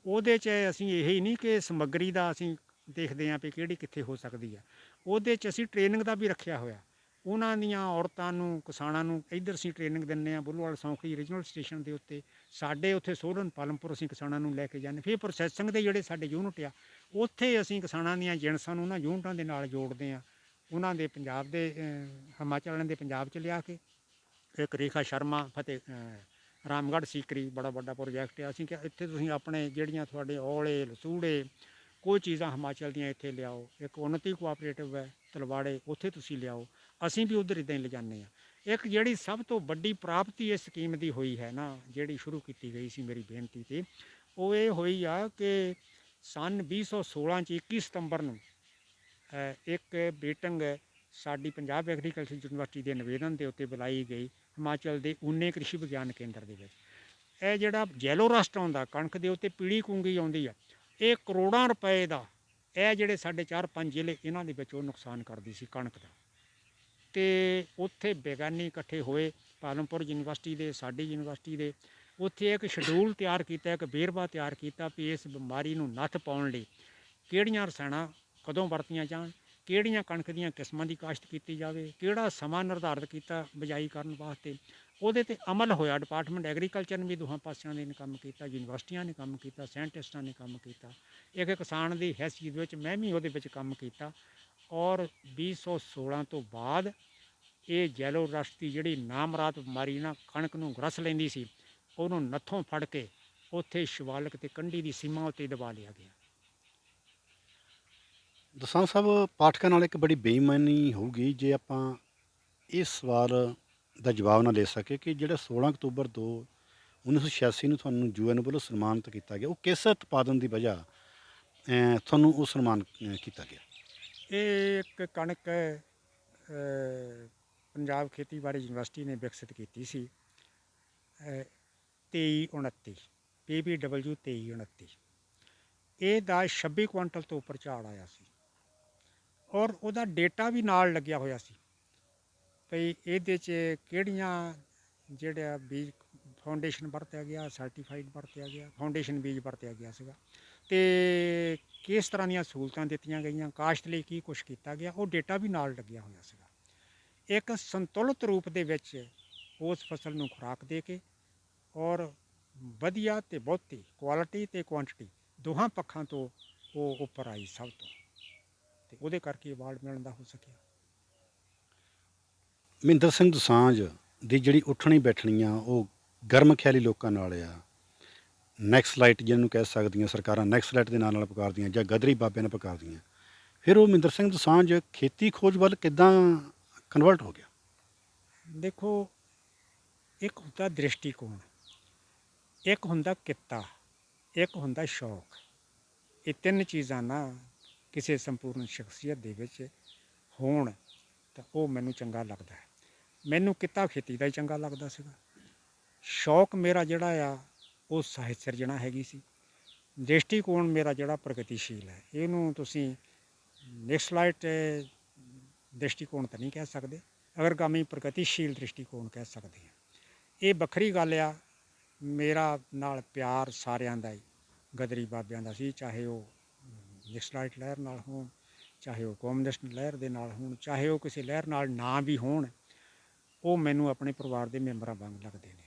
ਉਹਦੇ 'ਚ ਅਸੀਂ ਇਹ ਹੀ ਨਹੀਂ ਕਿ ਸਮੱਗਰੀ ਦਾ ਅਸੀਂ ਦੇਖਦੇ ਹਾਂ ਵੀ ਕਿਹੜੀ ਕਿੱਥੇ ਹੋ ਸਕਦੀ ਹੈ, ਉਹਦੇ 'ਚ ਅਸੀਂ ਟ੍ਰੇਨਿੰਗ ਦਾ ਵੀ ਰੱਖਿਆ ਹੋਇਆ। ਉਹਨਾਂ ਦੀਆਂ ਔਰਤਾਂ ਨੂੰ, ਕਿਸਾਨਾਂ ਨੂੰ ਇੱਧਰ ਅਸੀਂ ਟ੍ਰੇਨਿੰਗ ਦਿੰਦੇ ਹਾਂ ਬੁੱਲੋਵਾਲ ਸੌਂਖੜੀ ਰੀਜਨਲ ਸਟੇਸ਼ਨ ਦੇ ਉੱਤੇ, ਸਾਡੇ ਉੱਥੇ ਸੋਹਰਨ ਪਾਲਮਪੁਰ ਅਸੀਂ ਕਿਸਾਨਾਂ ਨੂੰ ਲੈ ਕੇ ਜਾਂਦੇ। ਫਿਰ ਪ੍ਰੋਸੈਸਿੰਗ ਦੇ ਜਿਹੜੇ ਸਾਡੇ ਯੂਨਿਟ ਆ, ਉੱਥੇ ਅਸੀਂ ਕਿਸਾਨਾਂ ਦੀਆਂ ਜਿਣਸਾਂ ਨੂੰ ਉਹਨਾਂ ਯੂਨਿਟਾਂ ਦੇ ਨਾਲ ਜੋੜਦੇ ਹਾਂ, ਉਹਨਾਂ ਦੇ ਪੰਜਾਬ ਦੇ ਹਿਮਾਚਲ ਵਾਲਿਆਂ ਦੇ ਪੰਜਾਬ 'ਚ ਲਿਆ ਕੇ ਇੱਕ ਰੇਖਾ ਸ਼ਰਮਾ ਰਾਮਗੜ੍ਹ ਸੀਕਰੀ ਬੜਾ ਵੱਡਾ ਪ੍ਰੋਜੈਕਟ ਆ। ਅਸੀਂ ਕਿਹਾ ਇੱਥੇ ਤੁਸੀਂ ਆਪਣੇ ਜਿਹੜੀਆਂ ਤੁਹਾਡੇ ਔਲੇ ਲਸੂੜੇ ਕੋਈ ਚੀਜ਼ਾਂ ਹਿਮਾਚਲ ਦੀਆਂ ਇੱਥੇ ਲਿਆਓ। ਇੱਕ ਉੱਨਤੀ ਕੋਆਪਰੇਟਿਵ ਹੈ ਤਲਵਾੜੇ, ਉੱਥੇ ਤੁਸੀਂ ਲਿਆਓ। ਅਸੀਂ ਵੀ ਉੱਧਰ ਇੱਦਾਂ ਹੀ ਲਿਜਾਂਦੇ ਹਾਂ। ਇੱਕ ਜਿਹੜੀ ਸਭ ਤੋਂ ਵੱਡੀ ਪ੍ਰਾਪਤੀ ਇਸ ਸਕੀਮ ਦੀ ਹੋਈ ਹੈ ਨਾ, ਜਿਹੜੀ ਸ਼ੁਰੂ ਕੀਤੀ ਗਈ ਸੀ ਮੇਰੀ ਬੇਨਤੀ 'ਤੇ, ਉਹ ਇਹ ਹੋਈ ਆ ਕਿ ਸੰਨ 2016 'ਚ 21 ਸਤੰਬਰ ਨੂੰ ਇੱਕ ਮੀਟਿੰਗ ਸਾਡੀ ਪੰਜਾਬ ਐਗਰੀਕਲਚਰ ਯੂਨੀਵਰਸਿਟੀ ਦੇ ਨਿਵੇਦਨ ਦੇ ਉੱਤੇ ਬੁਲਾਈ ਗਈ ਹਿਮਾਚਲ ਦੇ ਊਨੇ ਕ੍ਰਿਸ਼ੀ ਵਿਗਿਆਨ ਕੇਂਦਰ ਦੇ ਵਿੱਚ। ਇਹ ਜਿਹੜਾ ਜੈਲੋ ਰਸਟ ਆਉਂਦਾ ਕਣਕ ਦੇ ਉੱਤੇ, ਪੀਲੀ ਕੂੰਗੀ ਆਉਂਦੀ ਆ, ਇਹ ਕਰੋੜਾਂ ਰੁਪਏ ਦਾ, ਇਹ ਜਿਹੜੇ ਸਾਡੇ 4-5 ਜ਼ਿਲ੍ਹੇ ਇਹਨਾਂ ਦੇ ਵਿੱਚ ਉਹ ਨੁਕਸਾਨ ਕਰਦੀ ਸੀ ਕਣਕ ਦਾ। ਅਤੇ ਉੱਥੇ ਵਿਗਿਆਨੀ ਇਕੱਠੇ ਹੋਏ ਪਾਲਮਪੁਰ ਯੂਨੀਵਰਸਿਟੀ ਦੇ, ਸਾਡੀ ਯੂਨੀਵਰਸਿਟੀ ਦੇ। ਉੱਥੇ ਇੱਕ ਸ਼ਡਿਊਲ ਤਿਆਰ ਕੀਤਾ, ਇੱਕ ਵੇਰਵਾ ਤਿਆਰ ਕੀਤਾ ਵੀ ਇਸ ਬਿਮਾਰੀ ਨੂੰ ਨੱਥ ਪਾਉਣ ਲਈ ਕਿਹੜੀਆਂ ਰਸਾਇਣਾਂ ਕਦੋਂ ਵਰਤੀਆਂ ਜਾਣ, ਕਿਹੜੀਆਂ ਕਣਕ ਦੀਆਂ ਕਿਸਮਾਂ ਦੀ ਕਾਸ਼ਤ ਕੀਤੀ ਜਾਵੇ, ਕਿਹੜਾ ਸਮਾਂ ਨਿਰਧਾਰਿਤ ਕੀਤਾ ਬਿਜਾਈ ਕਰਨ ਵਾਸਤੇ। ਉਹਦੇ 'ਤੇ ਅਮਲ ਹੋਇਆ। ਡਿਪਾਰਟਮੈਂਟ ਐਗਰੀਕਲਚਰ ਨੇ ਵੀ ਦੋਹਾਂ ਪਾਸਿਆਂ ਨੇ ਕੰਮ ਕੀਤਾ, ਯੂਨੀਵਰਸਿਟੀਆਂ ਨੇ ਕੰਮ ਕੀਤਾ, ਸਾਇੰਟਿਸਟਾਂ ਨੇ ਕੰਮ ਕੀਤਾ। ਇੱਕ ਕਿਸਾਨ ਦੀ ਹੈਸੀਅਤ ਵਿੱਚ ਮੈਂ ਵੀ ਉਹਦੇ ਵਿੱਚ ਕੰਮ ਕੀਤਾ। ਔਰ 2016 ਤੋਂ ਬਾਅਦ ਇਹ ਜੈਲੋ ਰਸਟ ਦੀ ਜਿਹੜੀ ਨਾਮਰਾਤ ਬਿਮਾਰੀ ਨਾ ਕਣਕ ਨੂੰ ਗਰਸ ਲੈਂਦੀ ਸੀ, ਉਹਨੂੰ ਨੱਥੋਂ ਫੜ ਕੇ ਉੱਥੇ ਸ਼ਿਵਾਲਿਕ ਅਤੇ ਕੰਢੀ ਦੀ ਸੀਮਾ ਉੱਤੇ ਦਬਾ ਲਿਆ ਗਿਆ। ਦਸਾਂਝ ਸਾਹਿਬ, ਪਾਠਕਾਂ ਨਾਲ ਇੱਕ ਬੜੀ ਬੇਈਮਾਨੀ ਹੋਊਗੀ ਜੇ ਆਪਾਂ ਇਸ ਸਵਾਲ ਦਾ ਜਵਾਬ ਨਾ ਦੇ ਸਕੇ ਕਿ ਜਿਹੜਾ 16 ਅਕਤੂਬਰ 1986 ਨੂੰ ਤੁਹਾਨੂੰ ਯੂਐਨ ਵੱਲੋਂ ਸਨਮਾਨਿਤ ਕੀਤਾ ਗਿਆ, ਉਹ ਕਿਸ ਉਤਪਾਦਨ ਦੀ ਵਜ੍ਹਾ ਤੁਹਾਨੂੰ ਉਹ ਸਨਮਾਨ ਕੀਤਾ ਗਿਆ? ਇਹ ਇੱਕ ਕਣਕ ਪੰਜਾਬ ਖੇਤੀਬਾੜੀ ਯੂਨੀਵਰਸਿਟੀ ਨੇ ਵਿਕਸਿਤ ਕੀਤੀ ਸੀ 2329 PBW 2329। ਇਹਦਾ 26 ਕੁਇੰਟਲ ਤੋਂ ਉੱਪਰ ਝਾੜ ਆਇਆ ਸੀ ਔਰ ਉਹਦਾ ਡੇਟਾ ਵੀ ਨਾਲ ਲੱਗਿਆ ਹੋਇਆ ਸੀ ਭਈ ਇਹਦੇ 'ਚ ਕਿਹੜੀਆਂ ਜਿਹੜਾ ਬੀਜ ਫਾਊਂਡੇਸ਼ਨ ਵਰਤਿਆ ਗਿਆ, ਸਰਟੀਫਾਈਡ ਵਰਤਿਆ ਗਿਆ, ਫਾਊਂਡੇਸ਼ਨ ਬੀਜ ਵਰਤਿਆ ਗਿਆ ਸੀਗਾ, ਅਤੇ ਕਿਸ ਤਰ੍ਹਾਂ ਦੀਆਂ ਸਹੂਲਤਾਂ ਦਿੱਤੀਆਂ ਗਈਆਂ, ਕਾਸ਼ਤ ਲਈ ਕੀ ਕੁਛ ਕੀਤਾ ਗਿਆ, ਉਹ ਡੇਟਾ ਵੀ ਨਾਲ ਲੱਗਿਆ ਹੋਇਆ ਸੀਗਾ। ਇੱਕ ਸੰਤੁਲਿਤ ਰੂਪ ਦੇ ਵਿੱਚ ਉਸ ਫਸਲ ਨੂੰ ਖੁਰਾਕ ਦੇ ਕੇ ਔਰ ਵਧੀਆ ਅਤੇ ਬਹੁਤੀ ਕੁਆਲਿਟੀ ਅਤੇ ਕੁਆਂਟਿਟੀ ਦੋਹਾਂ ਪੱਖਾਂ ਤੋਂ ਉਹ ਉੱਪਰ ਆਈ ਸਭ ਤੋਂ, ਅਤੇ ਉਹਦੇ ਕਰਕੇ ਅਵਾਰਡ ਮਿਲਣ ਦਾ ਹੋ ਸਕਿਆ। ਮਹਿੰਦਰ ਸਿੰਘ ਦੋਸਾਂਝ ਦੀ ਜਿਹੜੀ ਉੱਠਣੀ ਬੈਠਣੀ ਆ ਉਹ ਗਰਮ ਖਿਆਲੀ ਲੋਕਾਂ ਨਾਲ ਆ। ਨੈਕਸਲਾਈਟ ਜਿਹਨੂੰ ਕਹਿ ਸਕਦੀਆਂ ਸਰਕਾਰਾਂ, ਨੈਕਸਲਾਈਟ ਦੇ ਨਾਲ ਪੁਕਾਰਦੀਆਂ ਜਾਂ ਗਦਰੀ ਬਾਬਿਆਂ ਨਾਲ ਪੁਕਾਰਦੀਆਂ। ਫਿਰ ਉਹ ਮਹਿੰਦਰ ਸਿੰਘ ਦੋਸਾਂਝ ਖੇਤੀ ਖੋਜ ਵੱਲ ਕਿੱਦਾਂ ਕਨਵਰਟ ਹੋ ਗਿਆ? ਦੇਖੋ, ਇੱਕ ਹੁੰਦਾ ਦ੍ਰਿਸ਼ਟੀਕੋਣ, ਇੱਕ ਹੁੰਦਾ ਕਿੱਤਾ, ਇੱਕ ਹੁੰਦਾ ਸ਼ੌਕ। ਇਹ ਤਿੰਨ ਚੀਜ਼ਾਂ ਨਾ ਕਿਸੇ ਸੰਪੂਰਨ ਸ਼ਖਸੀਅਤ ਦੇ ਵਿੱਚ ਹੋਣ ਤਾਂ ਉਹ ਮੈਨੂੰ ਚੰਗਾ ਲੱਗਦਾ ਹੈ। ਮੈਨੂੰ ਕਿੱਤਾ ਖੇਤੀ ਦਾ ਹੀ ਚੰਗਾ ਲੱਗਦਾ ਸੀਗਾ। ਸ਼ੌਕ ਮੇਰਾ ਜਿਹੜਾ ਆ ਉਹ ਸਾਹਿਤ ਸਿਰਜਣਾ ਹੈਗੀ ਸੀ। ਦ੍ਰਿਸ਼ਟੀਕੋਣ ਮੇਰਾ ਜਿਹੜਾ ਪ੍ਰਗਤੀਸ਼ੀਲ ਹੈ, ਇਹਨੂੰ ਤੁਸੀਂ ਨੈਕਸਲਾਈਟ ਦ੍ਰਿਸ਼ਟੀਕੋਣ ਤਾਂ ਨਹੀਂ ਕਹਿ ਸਕਦੇ, ਅਗਰਗਾਮੀ ਪ੍ਰਗਤੀਸ਼ੀਲ ਦ੍ਰਿਸ਼ਟੀਕੋਣ ਕਹਿ ਸਕਦੇ ਹਾਂ। ਇਹ ਵੱਖਰੀ ਗੱਲ ਆ। ਮੇਰਾ ਨਾਲ ਪਿਆਰ ਸਾਰਿਆਂ ਦਾ ਹੀ ਗਦਰੀ ਬਾਬਿਆਂ ਦਾ ਸੀ, ਚਾਹੇ ਉਹ ਨੈਕਸਲਾਈਟ ਲਹਿਰ ਨਾਲ ਹੋਣ, ਚਾਹੇ ਉਹ ਕਮਿਊਨਿਸਟ ਲਹਿਰ ਦੇ ਨਾਲ ਹੋਣ, ਚਾਹੇ ਉਹ ਕਿਸੇ ਲਹਿਰ ਨਾਲ ਨਾ ਵੀ ਹੋਣ, ਉਹ ਮੈਨੂੰ ਆਪਣੇ ਪਰਿਵਾਰ ਦੇ ਮੈਂਬਰਾਂ ਵਾਂਗ ਲੱਗਦੇ ਨੇ।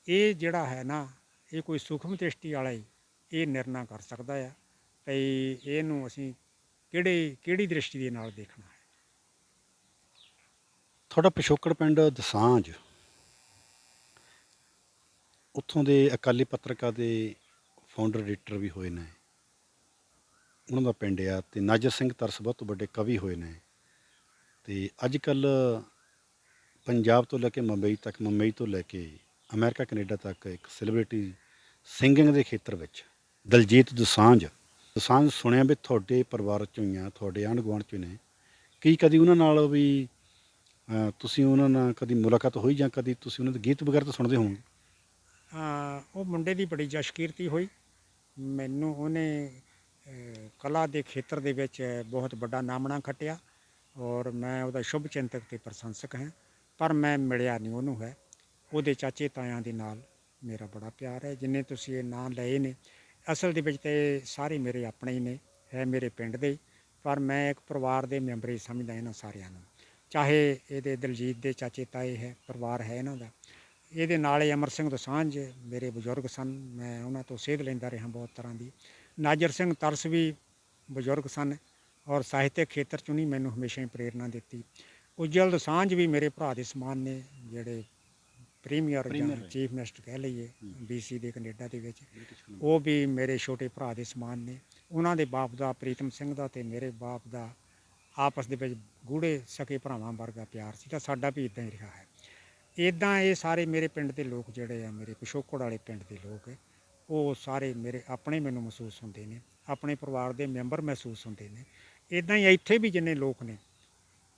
ਇਹ ਜਿਹੜਾ ਹੈ ਨਾ, ਇਹ ਕੋਈ ਸੂਖਮ ਦ੍ਰਿਸ਼ਟੀ ਵਾਲਾ ਹੀ ਇਹ ਨਿਰਣਾ ਕਰ ਸਕਦਾ ਆ ਭਈ ਇਹਨੂੰ ਅਸੀਂ ਕਿਹੜੀ ਦ੍ਰਿਸ਼ਟੀ ਦੇ ਨਾਲ ਦੇਖਣਾ ਹੈ। ਤੁਹਾਡਾ ਪਿਛੋਕੜ ਪਿੰਡ ਦੋਸਾਂਝ, ਉੱਥੋਂ ਦੇ ਅਕਾਲੀ ਪੱਤਰਕਾਰ ਦੇ ਫਾਊਂਡਰ ਐਡੀਟਰ ਵੀ ਹੋਏ ਨੇ, ਉਹਨਾਂ ਦਾ ਪਿੰਡ ਆ, ਅਤੇ ਨਾਜਰ ਸਿੰਘ ਤਰਸ ਬਹੁਤ ਵੱਡੇ ਕਵੀ ਹੋਏ ਨੇ। ਅਤੇ ਅੱਜ ਕੱਲ੍ਹ ਪੰਜਾਬ ਤੋਂ ਲੈ ਕੇ ਮੁੰਬਈ ਤੱਕ, ਮੁੰਬਈ ਤੋਂ ਲੈ ਕੇ ਅਮਰੀਕਾ ਕੈਨੇਡਾ ਤੱਕ ਇੱਕ ਸੈਲੀਬ੍ਰਿਟੀ ਸਿੰਗਿੰਗ ਦੇ ਖੇਤਰ ਵਿੱਚ ਦਲਜੀਤ ਦੋਸਾਂਝ ਸੁਣਿਆ ਵੀ ਤੁਹਾਡੇ ਪਰਿਵਾਰ 'ਚੋਂ ਹੀ ਆ, ਤੁਹਾਡੇ ਆਂਢ ਗੁਆਂਢ 'ਚੋਂ ਨੇ। ਕੀ ਕਦੀ ਉਹਨਾਂ ਨਾਲ ਵੀ ਤੁਸੀਂ ਉਹਨਾਂ ਨਾਲ ਕਦੀ ਮੁਲਾਕਾਤ ਹੋਈ ਜਾਂ ਕਦੀ ਤੁਸੀਂ ਉਹਨਾਂ ਦੇ ਗੀਤ ਵਗੈਰਾ ਤਾਂ ਸੁਣਦੇ ਹੋਵੋਗੇ? ਉਹ ਮੁੰਡੇ ਦੀ ਬੜੀ ਜਸ਼ਕੀਰਤੀ ਹੋਈ। ਮੈਨੂੰ ਉਹਨੇ ਕਲਾ ਦੇ ਖੇਤਰ ਦੇ ਵਿੱਚ ਬਹੁਤ ਵੱਡਾ ਨਾਮਣਾ ਖੱਟਿਆ ਔਰ ਮੈਂ ਉਹਦਾ ਸ਼ੁਭ ਚਿੰਤਕ ਅਤੇ ਪ੍ਰਸ਼ੰਸਕ ਹਾਂ, ਪਰ ਮੈਂ ਮਿਲਿਆ ਨਹੀਂ ਉਹਨੂੰ ਹੈ। ਉਹਦੇ ਚਾਚੇ ਤਾਇਆਂ ਦੇ ਨਾਲ ਮੇਰਾ ਬੜਾ ਪਿਆਰ ਹੈ। ਜਿੰਨੇ ਤੁਸੀਂ ਇਹ ਨਾਂ ਲਏ ਨੇ, ਅਸਲ ਦੇ ਵਿੱਚ ਤਾਂ ਇਹ ਸਾਰੇ ਮੇਰੇ ਆਪਣੇ ਹੀ ਨੇ, ਹੈ ਮੇਰੇ ਪਿੰਡ ਦੇ, ਪਰ ਮੈਂ ਇੱਕ ਪਰਿਵਾਰ ਦੇ ਮੈਂਬਰ ਹੀ ਸਮਝਦਾ ਇਹਨਾਂ ਸਾਰਿਆਂ ਨੂੰ। ਚਾਹੇ ਇਹਦੇ ਦਲਜੀਤ ਦੇ ਚਾਚੇ ਤਾਏ ਹੈ, ਪਰਿਵਾਰ ਹੈ ਇਹਨਾਂ ਦਾ। ਇਹਦੇ ਨਾਲ ਹੀ ਅਮਰ ਸਿੰਘ ਦੋਸਾਂਝ ਮੇਰੇ ਬਜ਼ੁਰਗ ਸਨ, ਮੈਂ ਉਹਨਾਂ ਤੋਂ ਸੇਧ ਲੈਂਦਾ ਰਿਹਾ ਬਹੁਤ ਤਰ੍ਹਾਂ ਦੀ। ਨਾਜਰ ਸਿੰਘ ਤਰਸ ਵੀ ਬਜ਼ੁਰਗ ਸਨ ਔਰ ਸਾਹਿਤਕ ਖੇਤਰ 'ਚ ਉਹਨੇ ਮੈਨੂੰ ਹਮੇਸ਼ਾ ਹੀ ਪ੍ਰੇਰਨਾ ਦਿੱਤੀ। ਉਜਵਲ ਦੋਸਾਂਝ ਵੀ ਮੇਰੇ ਭਰਾ ਦੇ ਸਮਾਨ ਨੇ, ਜਿਹੜੇ ਪ੍ਰੀਮੀਅਰ ਜਾਂ Premier ਹੋਏ। ਚੀਫ ਮਿਨਿਸਟਰ ਕਹਿ ਲਈਏ ਹੂੰ। BC ਦੇ ਕੈਨੇਡਾ ਦੇ ਵਿੱਚ, ਬ੍ਰਿਟਿਸ਼ ਕੌਲੋਨੀ। ਉਹ ਵੀ ਮੇਰੇ ਛੋਟੇ ਭਰਾ ਦੇ ਸਮਾਨ ਨੇ। ਉਹਨਾਂ ਦੇ ਬਾਪ ਦਾ, ਪ੍ਰੀਤਮ ਸਿੰਘ ਦਾ, ਅਤੇ ਮੇਰੇ ਬਾਪ ਦਾ ਆਪਸ ਦੇ ਵਿੱਚ ਗੂੜ੍ਹੇ ਸਕੇ ਭਰਾਵਾਂ ਵਰਗਾ ਪਿਆਰ ਸੀ, ਤਾਂ ਸਾਡਾ ਵੀ ਇੱਦਾਂ ਹੀ ਰਿਹਾ ਹੈ। ਇੱਦਾਂ ਇਹ ਸਾਰੇ ਮੇਰੇ ਪਿੰਡ ਦੇ ਲੋਕ ਜਿਹੜੇ ਆ, ਮੇਰੇ ਪਿਛੋਕੜ ਵਾਲੇ ਪਿੰਡ ਦੇ ਲੋਕ, ਉਹ ਸਾਰੇ ਮੇਰੇ ਆਪਣੇ ਮੈਨੂੰ ਮਹਿਸੂਸ ਹੁੰਦੇ ਨੇ, ਆਪਣੇ ਪਰਿਵਾਰ ਦੇ ਮੈਂਬਰ ਮਹਿਸੂਸ ਹੁੰਦੇ ਨੇ। ਇੱਦਾਂ ਹੀ ਇੱਥੇ ਵੀ ਜਿੰਨੇ ਲੋਕ ਨੇ,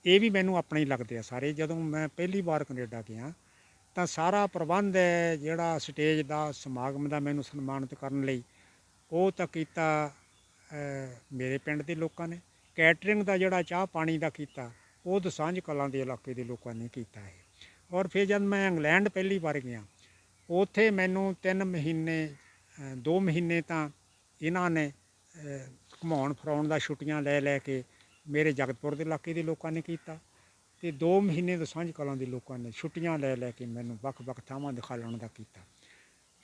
ਇਹ ਵੀ ਮੈਨੂੰ ਆਪਣੇ ਹੀ ਲੱਗਦੇ ਆ ਸਾਰੇ। ਜਦੋਂ ਮੈਂ ਪਹਿਲੀ ਵਾਰ ਕੈਨੇਡਾ ਗਿਆ ਤਾਂ ਸਾਰਾ ਪ੍ਰਬੰਧ ਹੈ ਜਿਹੜਾ ਸਟੇਜ ਦਾ, ਸਮਾਗਮ ਦਾ, ਮੈਨੂੰ ਸਨਮਾਨਿਤ ਕਰਨ ਲਈ, ਉਹ ਤਾਂ ਕੀਤਾ ਮੇਰੇ ਪਿੰਡ ਦੇ ਲੋਕਾਂ ਨੇ। ਕੈਟਰਿੰਗ ਦਾ ਜਿਹੜਾ ਚਾਹ ਪਾਣੀ ਦਾ ਕੀਤਾ, ਉਹ ਦੋਸਾਂਝ ਕਲਾਂ ਦੇ ਇਲਾਕੇ ਦੇ ਲੋਕਾਂ ਨੇ ਕੀਤਾ ਹੈ। ਔਰ ਫਿਰ ਜਦ ਮੈਂ ਇੰਗਲੈਂਡ ਪਹਿਲੀ ਵਾਰ ਗਿਆ, ਉੱਥੇ ਮੈਨੂੰ 3 ਮਹੀਨੇ 2 ਮਹੀਨੇ ਤਾਂ ਇਹਨਾਂ ਨੇ ਘੁਮਾਉਣ ਫਿਰਾਉਣ ਦਾ ਛੁੱਟੀਆਂ ਲੈ ਲੈ ਕੇ ਮੇਰੇ ਜਗਤਪੁਰ ਦੇ ਇਲਾਕੇ ਦੇ ਲੋਕਾਂ ਨੇ ਕੀਤਾ, ਅਤੇ 2 ਮਹੀਨੇ ਦੋਸਾਂਝ ਕਲਾਂ ਦੇ ਲੋਕਾਂ ਨੇ ਛੁੱਟੀਆਂ ਲੈ ਲੈ ਕੇ ਮੈਨੂੰ ਵੱਖ-ਵੱਖ ਥਾਵਾਂ ਦਿਖਾਉਣ ਦਾ ਕੀਤਾ।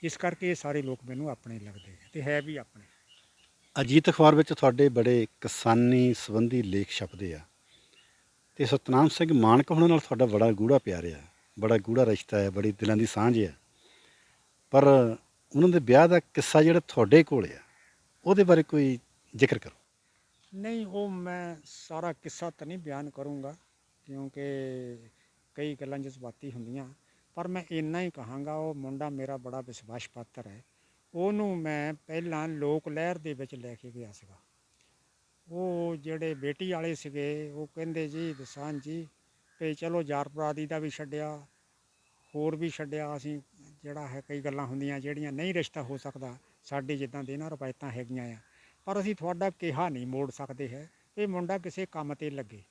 ਇਸ ਕਰਕੇ ਇਹ ਸਾਰੇ ਲੋਕ ਮੈਨੂੰ ਆਪਣੇ ਲੱਗਦੇ ਅਤੇ ਹੈ ਵੀ ਆਪਣੇ। ਅਜੀਤ ਅਖਬਾਰ ਵਿੱਚ ਤੁਹਾਡੇ ਬੜੇ ਕਿਸਾਨੀ ਸੰਬੰਧੀ ਲੇਖ ਛਪਦੇ ਆ, ਅਤੇ ਸਤਨਾਮ ਸਿੰਘ ਮਾਨਕ ਹੋਣਾ ਨਾਲ ਤੁਹਾਡਾ ਬੜਾ ਗੂੜਾ ਪਿਆਰ ਆ, ਬੜਾ ਗੂੜਾ ਰਿਸ਼ਤਾ ਹੈ, ਬੜੀ ਦਿਲਾਂ ਦੀ ਸਾਂਝ ਆ। ਪਰ ਉਹਨਾਂ ਦੇ ਵਿਆਹ ਦਾ ਕਿੱਸਾ ਜਿਹੜਾ ਤੁਹਾਡੇ ਕੋਲ ਆ, ਉਹਦੇ ਬਾਰੇ ਕੋਈ ਜ਼ਿਕਰ ਕਰੋ। ਨਹੀਂ, ਉਹ ਮੈਂ ਸਾਰਾ ਕਿੱਸਾ ਤਾਂ ਨਹੀਂ ਬਿਆਨ ਕਰੂੰਗਾ, ਕਿਉਂਕਿ ਕਈ ਗੱਲਾਂ ਜਜ਼ਬਾਤੀ ਹੁੰਦੀਆਂ, ਪਰ ਮੈਂ ਇੰਨਾ ਹੀ ਕਹਾਂਗਾ, ਉਹ ਮੁੰਡਾ ਮੇਰਾ ਬੜਾ ਵਿਸ਼ਵਾਸ ਪਾਤਰ ਹੈ। ਉਹਨੂੰ ਮੈਂ ਪਹਿਲਾਂ ਲੋਕ ਲਹਿਰ ਦੇ ਵਿੱਚ ਲੈ ਕੇ ਗਿਆ ਸੀਗਾ। ਉਹ ਜਿਹੜੇ ਬੇਟੀ ਵਾਲੇ ਸੀਗੇ, ਉਹ ਕਹਿੰਦੇ ਜੀ ਦੋਸਾਂਝ ਜੀ ਵੀ ਚਲੋ ਯਾਰ ਬਰਾਦਰੀ ਦਾ ਵੀ ਛੱਡਿਆ, ਹੋਰ ਵੀ ਛੱਡਿਆ, ਅਸੀਂ ਜਿਹੜਾ ਹੈ ਕਈ ਗੱਲਾਂ ਹੁੰਦੀਆਂ ਜਿਹੜੀਆਂ ਨਹੀਂ ਰਿਸ਼ਤਾ ਹੋ ਸਕਦਾ, ਸਾਡੇ ਜਿੱਦਾਂ ਦੇ ਨਾ ਰਵਾਇਤਾਂ ਹੈਗੀਆਂ ਆ, ਪਰ ਅਸੀਂ ਤੁਹਾਡਾ ਕਿਹਾ ਨਹੀਂ ਮੋੜ ਸਕਦੇ ਹੈ ਵੀ ਮੁੰਡਾ ਕਿਸੇ ਕੰਮ 'ਤੇ ਲੱਗੇ,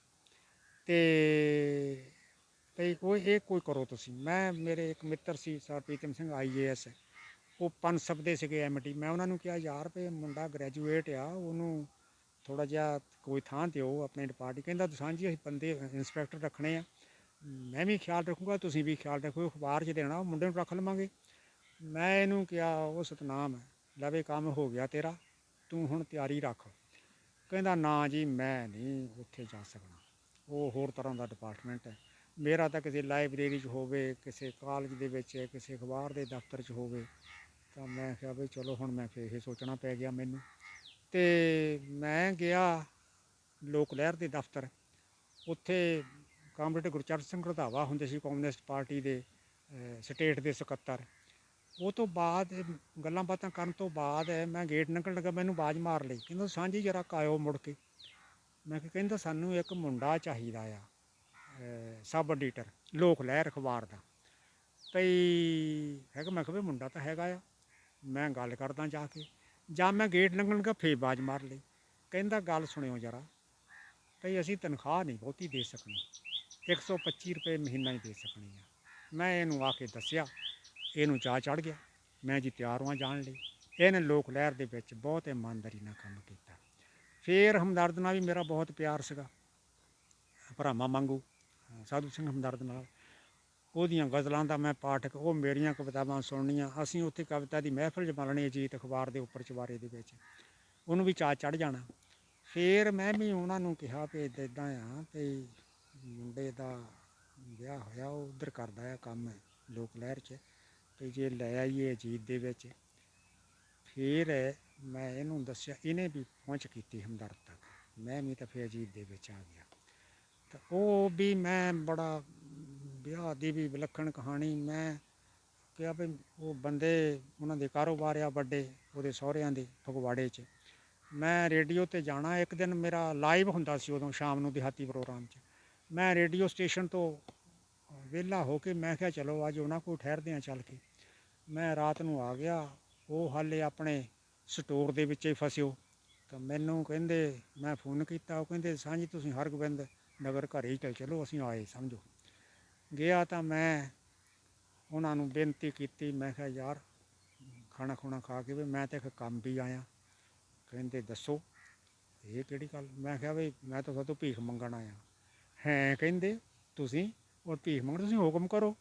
ਅਤੇ ਉਹ ਇਹ ਕੋਈ ਕਰੋ ਤੁਸੀਂ। ਮੇਰੇ ਇੱਕ ਮਿੱਤਰ ਸੀ ਸਰ ਪ੍ਰੀਤਮ ਸਿੰਘ IAS, ਉਹ ਪਨਸਪ ਦੇ ਸੀਗੇ MD। ਮੈਂ ਉਹਨਾਂ ਨੂੰ ਕਿਹਾ ਯਾਰ ਵੀ ਮੁੰਡਾ ਗ੍ਰੈਜੂਏਟ ਆ, ਉਹਨੂੰ ਥੋੜ੍ਹਾ ਜਿਹਾ ਕੋਈ ਥਾਂ ਦਿਓ ਆਪਣੇ ਡਿਪਾਰਟਮੈਂਟ। ਕਹਿੰਦਾ ਦੋਸਾਂਝ ਜੀ ਅਸੀਂ ਬੰਦੇ ਇੰਸਪੈਕਟਰ ਰੱਖਣੇ ਆ, ਮੈਂ ਵੀ ਖਿਆਲ ਰੱਖੂੰਗਾ, ਤੁਸੀਂ ਵੀ ਖਿਆਲ ਰੱਖੋ, ਅਖਬਾਰ 'ਚ ਦੇਣਾ, ਉਹ ਮੁੰਡੇ ਨੂੰ ਰੱਖ ਲਵਾਂਗੇ। ਮੈਂ ਇਹਨੂੰ ਕਿਹਾ ਉਹ ਸਤਨਾਮ ਲਵੇ ਕੰਮ ਹੋ ਗਿਆ ਤੇਰਾ, ਤੂੰ ਹੁਣ ਤਿਆਰੀ ਰੱਖ। ਕਹਿੰਦਾ ਨਾ ਜੀ ਮੈਂ ਨਹੀਂ ਉੱਥੇ ਜਾ ਸਕਦਾ, ਉਹ ਹੋਰ ਤਰ੍ਹਾਂ ਦਾ ਡਿਪਾਰਟਮੈਂਟ ਹੈ, ਮੇਰਾ ਤਾਂ ਕਿਸੇ ਲਾਇਬ੍ਰੇਰੀ 'ਚ ਹੋਵੇ, ਕਿਸੇ ਕਾਲਜ ਦੇ ਵਿੱਚ, ਕਿਸੇ ਅਖਬਾਰ ਦੇ ਦਫ਼ਤਰ 'ਚ ਹੋਵੇ। ਤਾਂ ਮੈਂ ਕਿਹਾ ਵੀ ਚਲੋ ਹੁਣ ਮੈਂ ਫਿਰ ਇਹ ਸੋਚਣਾ ਪੈ ਗਿਆ ਮੈਨੂੰ, ਅਤੇ ਮੈਂ ਗਿਆ ਲੋਕ ਲਹਿਰ ਦੇ ਦਫ਼ਤਰ। ਉੱਥੇ ਕਾਮਰੇਡ ਗੁਰਚਰਨ ਸਿੰਘ ਰੰਧਾਵਾ ਹੁੰਦੇ ਸੀ, ਕਮਿਊਨਿਸਟ ਪਾਰਟੀ ਦੇ ਸਟੇਟ ਦੇ ਸਕੱਤਰ। ਉਹ ਤੋਂ ਬਾਅਦ ਗੱਲਾਂ ਬਾਤਾਂ ਕਰਨ ਤੋਂ ਬਾਅਦ ਮੈਂ ਗੇਟ ਨਿਕਲਣ ਲੱਗਾ, ਮੈਨੂੰ ਆਵਾਜ਼ ਮਾਰ ਲਈ, ਕਹਿੰਦਾ ਸਾਂਝੀ ਜਰਾ ਆਇਓ ਮੁੜ ਕੇ। ਮੈਂ ਕਹਿੰਦਾ ਸਾਨੂੰ ਇੱਕ ਮੁੰਡਾ ਚਾਹੀਦਾ ਆ ਸਬ ਐਡੀਟਰ ਲੋਕ ਲਹਿਰ ਅਖਬਾਰ ਦਾ, ਭਈ ਹੈਗਾ। ਮੈਂ ਕਿਹਾ ਵੀ ਮੁੰਡਾ ਤਾਂ ਹੈਗਾ ਆ, ਮੈਂ ਗੱਲ ਕਰਦਾ ਜਾ ਕੇ। ਜਾਂ ਮੈਂ ਗੇਟ ਲੰਘਣ ਲੱਗਾ ਫੇਰ ਆਵਾਜ਼ ਮਾਰ ਲਈ, ਕਹਿੰਦਾ ਗੱਲ ਸੁਣਿਓ ਜਰਾ, ਭਈ ਅਸੀਂ ਤਨਖਾਹ ਨਹੀਂ ਬਹੁਤੀ ਦੇ ਸਕਣੀ, 125 ਰੁਪਏ ਮਹੀਨਾ ਹੀ ਦੇ ਸਕਣੀ ਆ। ਮੈਂ ਇਹਨੂੰ ਆ ਕੇ ਦੱਸਿਆ, ਇਹਨੂੰ ਚਾਅ ਚੜ੍ਹ ਗਿਆ, ਮੈਂ ਜੀ ਤਿਆਰ ਹਾਂ ਜਾਣ ਲਈ। ਇਹਨੇ ਲੋਕ ਲਹਿਰ ਦੇ ਵਿੱਚ ਬਹੁਤ ਇਮਾਨਦਾਰੀ ਨਾਲ ਕੰਮ ਕੀਤਾ। ਫਿਰ ਹਮਦਰਦ ਨਾਲ ਵੀ ਮੇਰਾ ਬਹੁਤ ਪਿਆਰ ਸੀਗਾ, ਭਰਾਵਾਂ ਵਾਂਗੂ ਸਾਧੂ ਸਿੰਘ ਹਮਦਰਦ ਨਾਲ। ਉਹਦੀਆਂ ਗਜ਼ਲਾਂ ਦਾ ਮੈਂ ਪਾਠਕ, ਉਹ ਮੇਰੀਆਂ ਕਵਿਤਾਵਾਂ ਸੁਣਨੀਆਂ। ਅਸੀਂ ਉੱਥੇ ਕਵਿਤਾ ਦੀ ਮਹਿਫਲ ਜਮਾ ਲੈਣੀ ਅਜੀਤ ਅਖਬਾਰ ਦੇ ਉੱਪਰ ਚੁਬਾਰੇ ਦੇ ਵਿੱਚ, ਉਹਨੂੰ ਵੀ ਚਾਅ ਚੜ੍ਹ ਜਾਣਾ। ਫਿਰ ਮੈਂ ਵੀ ਉਹਨਾਂ ਨੂੰ ਕਿਹਾ ਵੀ ਇੱਦਾਂ ਇੱਦਾਂ ਆ ਵੀ ਮੁੰਡੇ ਦਾ ਵਿਆਹ ਹੋਇਆ, ਉਹ ਉੱਧਰ ਕਰਦਾ ਆ ਕੰਮ ਲੋਕ ਲਹਿਰ 'ਚ, ਵੀ ਜੇ ਲੈ ਆਈਏ ਅਜੀਤ ਦੇ ਵਿੱਚ। ਫਿਰ ਮੈਂ ਇਹਨੂੰ ਦੱਸਿਆ, ਇਹਨੇ ਵੀ ਪਹੁੰਚ ਕੀਤੀ ਹਮਦਰਦ ਤੱਕ, ਮੈਂ ਵੀ ਤਾਂ ਫਿਰ ਅਜੀਤ ਦੇ ਵਿੱਚ ਆ ਗਿਆ। ਤਾਂ ਉਹ ਵੀ ਮੈਂ ਬੜਾ ਵਿਆਹ ਦੀ ਵੀ ਵਿਲੱਖਣ ਕਹਾਣੀ। ਮੈਂ ਕਿਹਾ ਵੀ ਉਹ ਬੰਦੇ, ਉਹਨਾਂ ਦੇ ਕਾਰੋਬਾਰ ਆ ਵੱਡੇ, ਉਹਦੇ ਸਹੁਰਿਆਂ ਦੇ ਫਗਵਾੜੇ 'ਚ। ਮੈਂ ਰੇਡੀਓ 'ਤੇ ਜਾਣਾ, ਇੱਕ ਦਿਨ ਮੇਰਾ ਲਾਈਵ ਹੁੰਦਾ ਸੀ ਉਦੋਂ ਸ਼ਾਮ ਨੂੰ ਦਿਹਾਤੀ ਪ੍ਰੋਗਰਾਮ 'ਚ। ਮੈਂ ਰੇਡੀਓ ਸਟੇਸ਼ਨ ਤੋਂ ਵਿਹਲਾ ਹੋ ਕੇ ਮੈਂ ਕਿਹਾ ਚਲੋ ਅੱਜ ਉਹਨਾਂ ਕੋਲ ਠਹਿਰਦੇ ਹਾਂ ਚੱਲ ਕੇ। ਮੈਂ ਰਾਤ ਨੂੰ ਆ ਗਿਆ, ਉਹ ਹਾਲੇ ਆਪਣੇ ਸਟੋਰ ਦੇ ਵਿੱਚ ਹੀ ਫਸਿਓ। ਤਾਂ ਮੈਨੂੰ ਕਹਿੰਦੇ, ਮੈਂ ਫੋਨ ਕੀਤਾ, ਉਹ ਕਹਿੰਦੇ ਸਾਂਝੀ ਤੁਸੀਂ ਹਰਗੋਬਿੰਦ ਨਗਰ ਘਰੇ ਹੀ ਚੱਲ ਚਲੋ, ਅਸੀਂ ਆਏ ਸਮਝੋ। ਗਿਆ ਤਾਂ ਮੈਂ ਉਹਨਾਂ ਨੂੰ ਬੇਨਤੀ ਕੀਤੀ, ਮੈਂ ਕਿਹਾ ਯਾਰ ਖਾਣਾ ਖੁਣਾ ਖਾ ਕੇ ਵੀ ਮੈਂ ਤਾਂ ਇੱਕ ਕੰਮ ਵੀ ਆਇਆ। ਕਹਿੰਦੇ ਦੱਸੋ, ਇਹ ਕਿਹੜੀ ਗੱਲ? ਮੈਂ ਕਿਹਾ ਵੀ ਮੈਂ ਤਾਂ ਤੁਹਾਡੇ ਤੋਂ ਭੀਖ ਮੰਗਣ ਆਇਆ। ਹੈ ਕਹਿੰਦੇ ਤੁਸੀਂ ਔਰ ਭੀਖ ਮੰਗਣ, ਤੁਸੀਂ ਹੁਕਮ ਕਰੋ।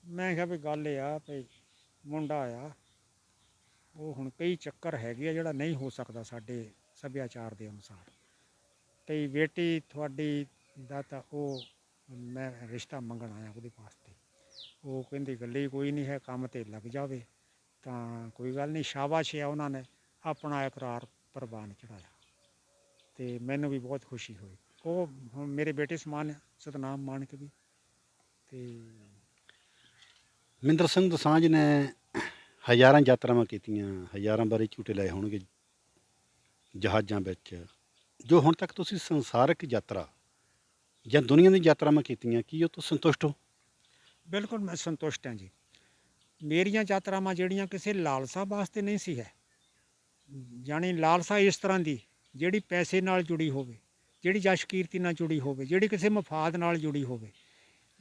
ਮੈਂ ਕਿਹਾ ਵੀ ਗੱਲ ਇਹ ਆ ਵੀ ਮੁੰਡਾ ਆ, ਉਹ ਹੁਣ ਕਈ ਚੱਕਰ ਹੈਗੇ ਆ ਜਿਹੜਾ ਨਹੀਂ ਹੋ ਸਕਦਾ ਸਾਡੇ ਸੱਭਿਆਚਾਰ ਦੇ ਅਨੁਸਾਰ। ਤੇ ਬੇਟੀ ਤੁਹਾਡੀ ਦਾ ਤਾਂ ਉਹ ਮੈਂ ਰਿਸ਼ਤਾ ਮੰਗਣ ਆਇਆ ਉਹਦੇ ਵਾਸਤੇ। ਉਹ ਕਹਿੰਦੀ ਗੱਲੇ ਕੋਈ ਨਹੀਂ ਹੈ, ਕੰਮ ਤੇ ਲੱਗ ਜਾਵੇ ਤਾਂ ਕੋਈ ਗੱਲ ਨਹੀਂ। ਸ਼ਾਬਾਸ਼ ਹੈ, ਉਹਨਾਂ ਨੇ ਆਪਣਾ ਇਕਰਾਰ ਪ੍ਰਵਾਨ ਚੜਾਇਆ ਤੇ ਮੈਨੂੰ ਵੀ ਬਹੁਤ ਖੁਸ਼ੀ ਹੋਈ। ਉਹ ਹੁਣ ਮੇਰੇ ਬੇਟੇ ਸਮਾਨ ਆ, ਸਤਨਾਮ ਮਾਨਕ ਵੀ। ਤੇ ਮਹਿੰਦਰ ਸਿੰਘ ਦੋਸਾਂਝ ਨੇ ਹਜ਼ਾਰਾਂ ਯਾਤਰਾਵਾਂ ਕੀਤੀਆਂ, ਹਜ਼ਾਰਾਂ ਵਾਰੀ ਝੂਟੇ ਲਏ ਹੋਣਗੇ ਜਹਾਜ਼ਾਂ ਵਿੱਚ। ਜੋ ਹੁਣ ਤੱਕ ਤੁਸੀਂ ਸੰਸਾਰਕ ਯਾਤਰਾ ਜਾਂ ਦੁਨੀਆ ਦੀ ਯਾਤਰਾਵਾਂ ਕੀਤੀਆਂ, ਕੀ ਉਹ ਤੋਂ ਸੰਤੁਸ਼ਟ ਹੋ? ਬਿਲਕੁਲ ਮੈਂ ਸੰਤੁਸ਼ਟ ਹਾਂ ਜੀ। ਮੇਰੀਆਂ ਯਾਤਰਾਵਾਂ ਜਿਹੜੀਆਂ ਕਿਸੇ ਲਾਲਸਾ ਵਾਸਤੇ ਨਹੀਂ ਸੀ ਹੈ, ਜਾਣੀ ਲਾਲਸਾ ਇਸ ਤਰ੍ਹਾਂ ਦੀ ਜਿਹੜੀ ਪੈਸੇ ਨਾਲ ਜੁੜੀ ਹੋਵੇ, ਜਿਹੜੀ ਜਸ਼ ਕੀਰਤੀ ਨਾਲ ਜੁੜੀ ਹੋਵੇ, ਜਿਹੜੀ ਕਿਸੇ ਮਫਾਦ ਨਾਲ ਜੁੜੀ ਹੋਵੇ।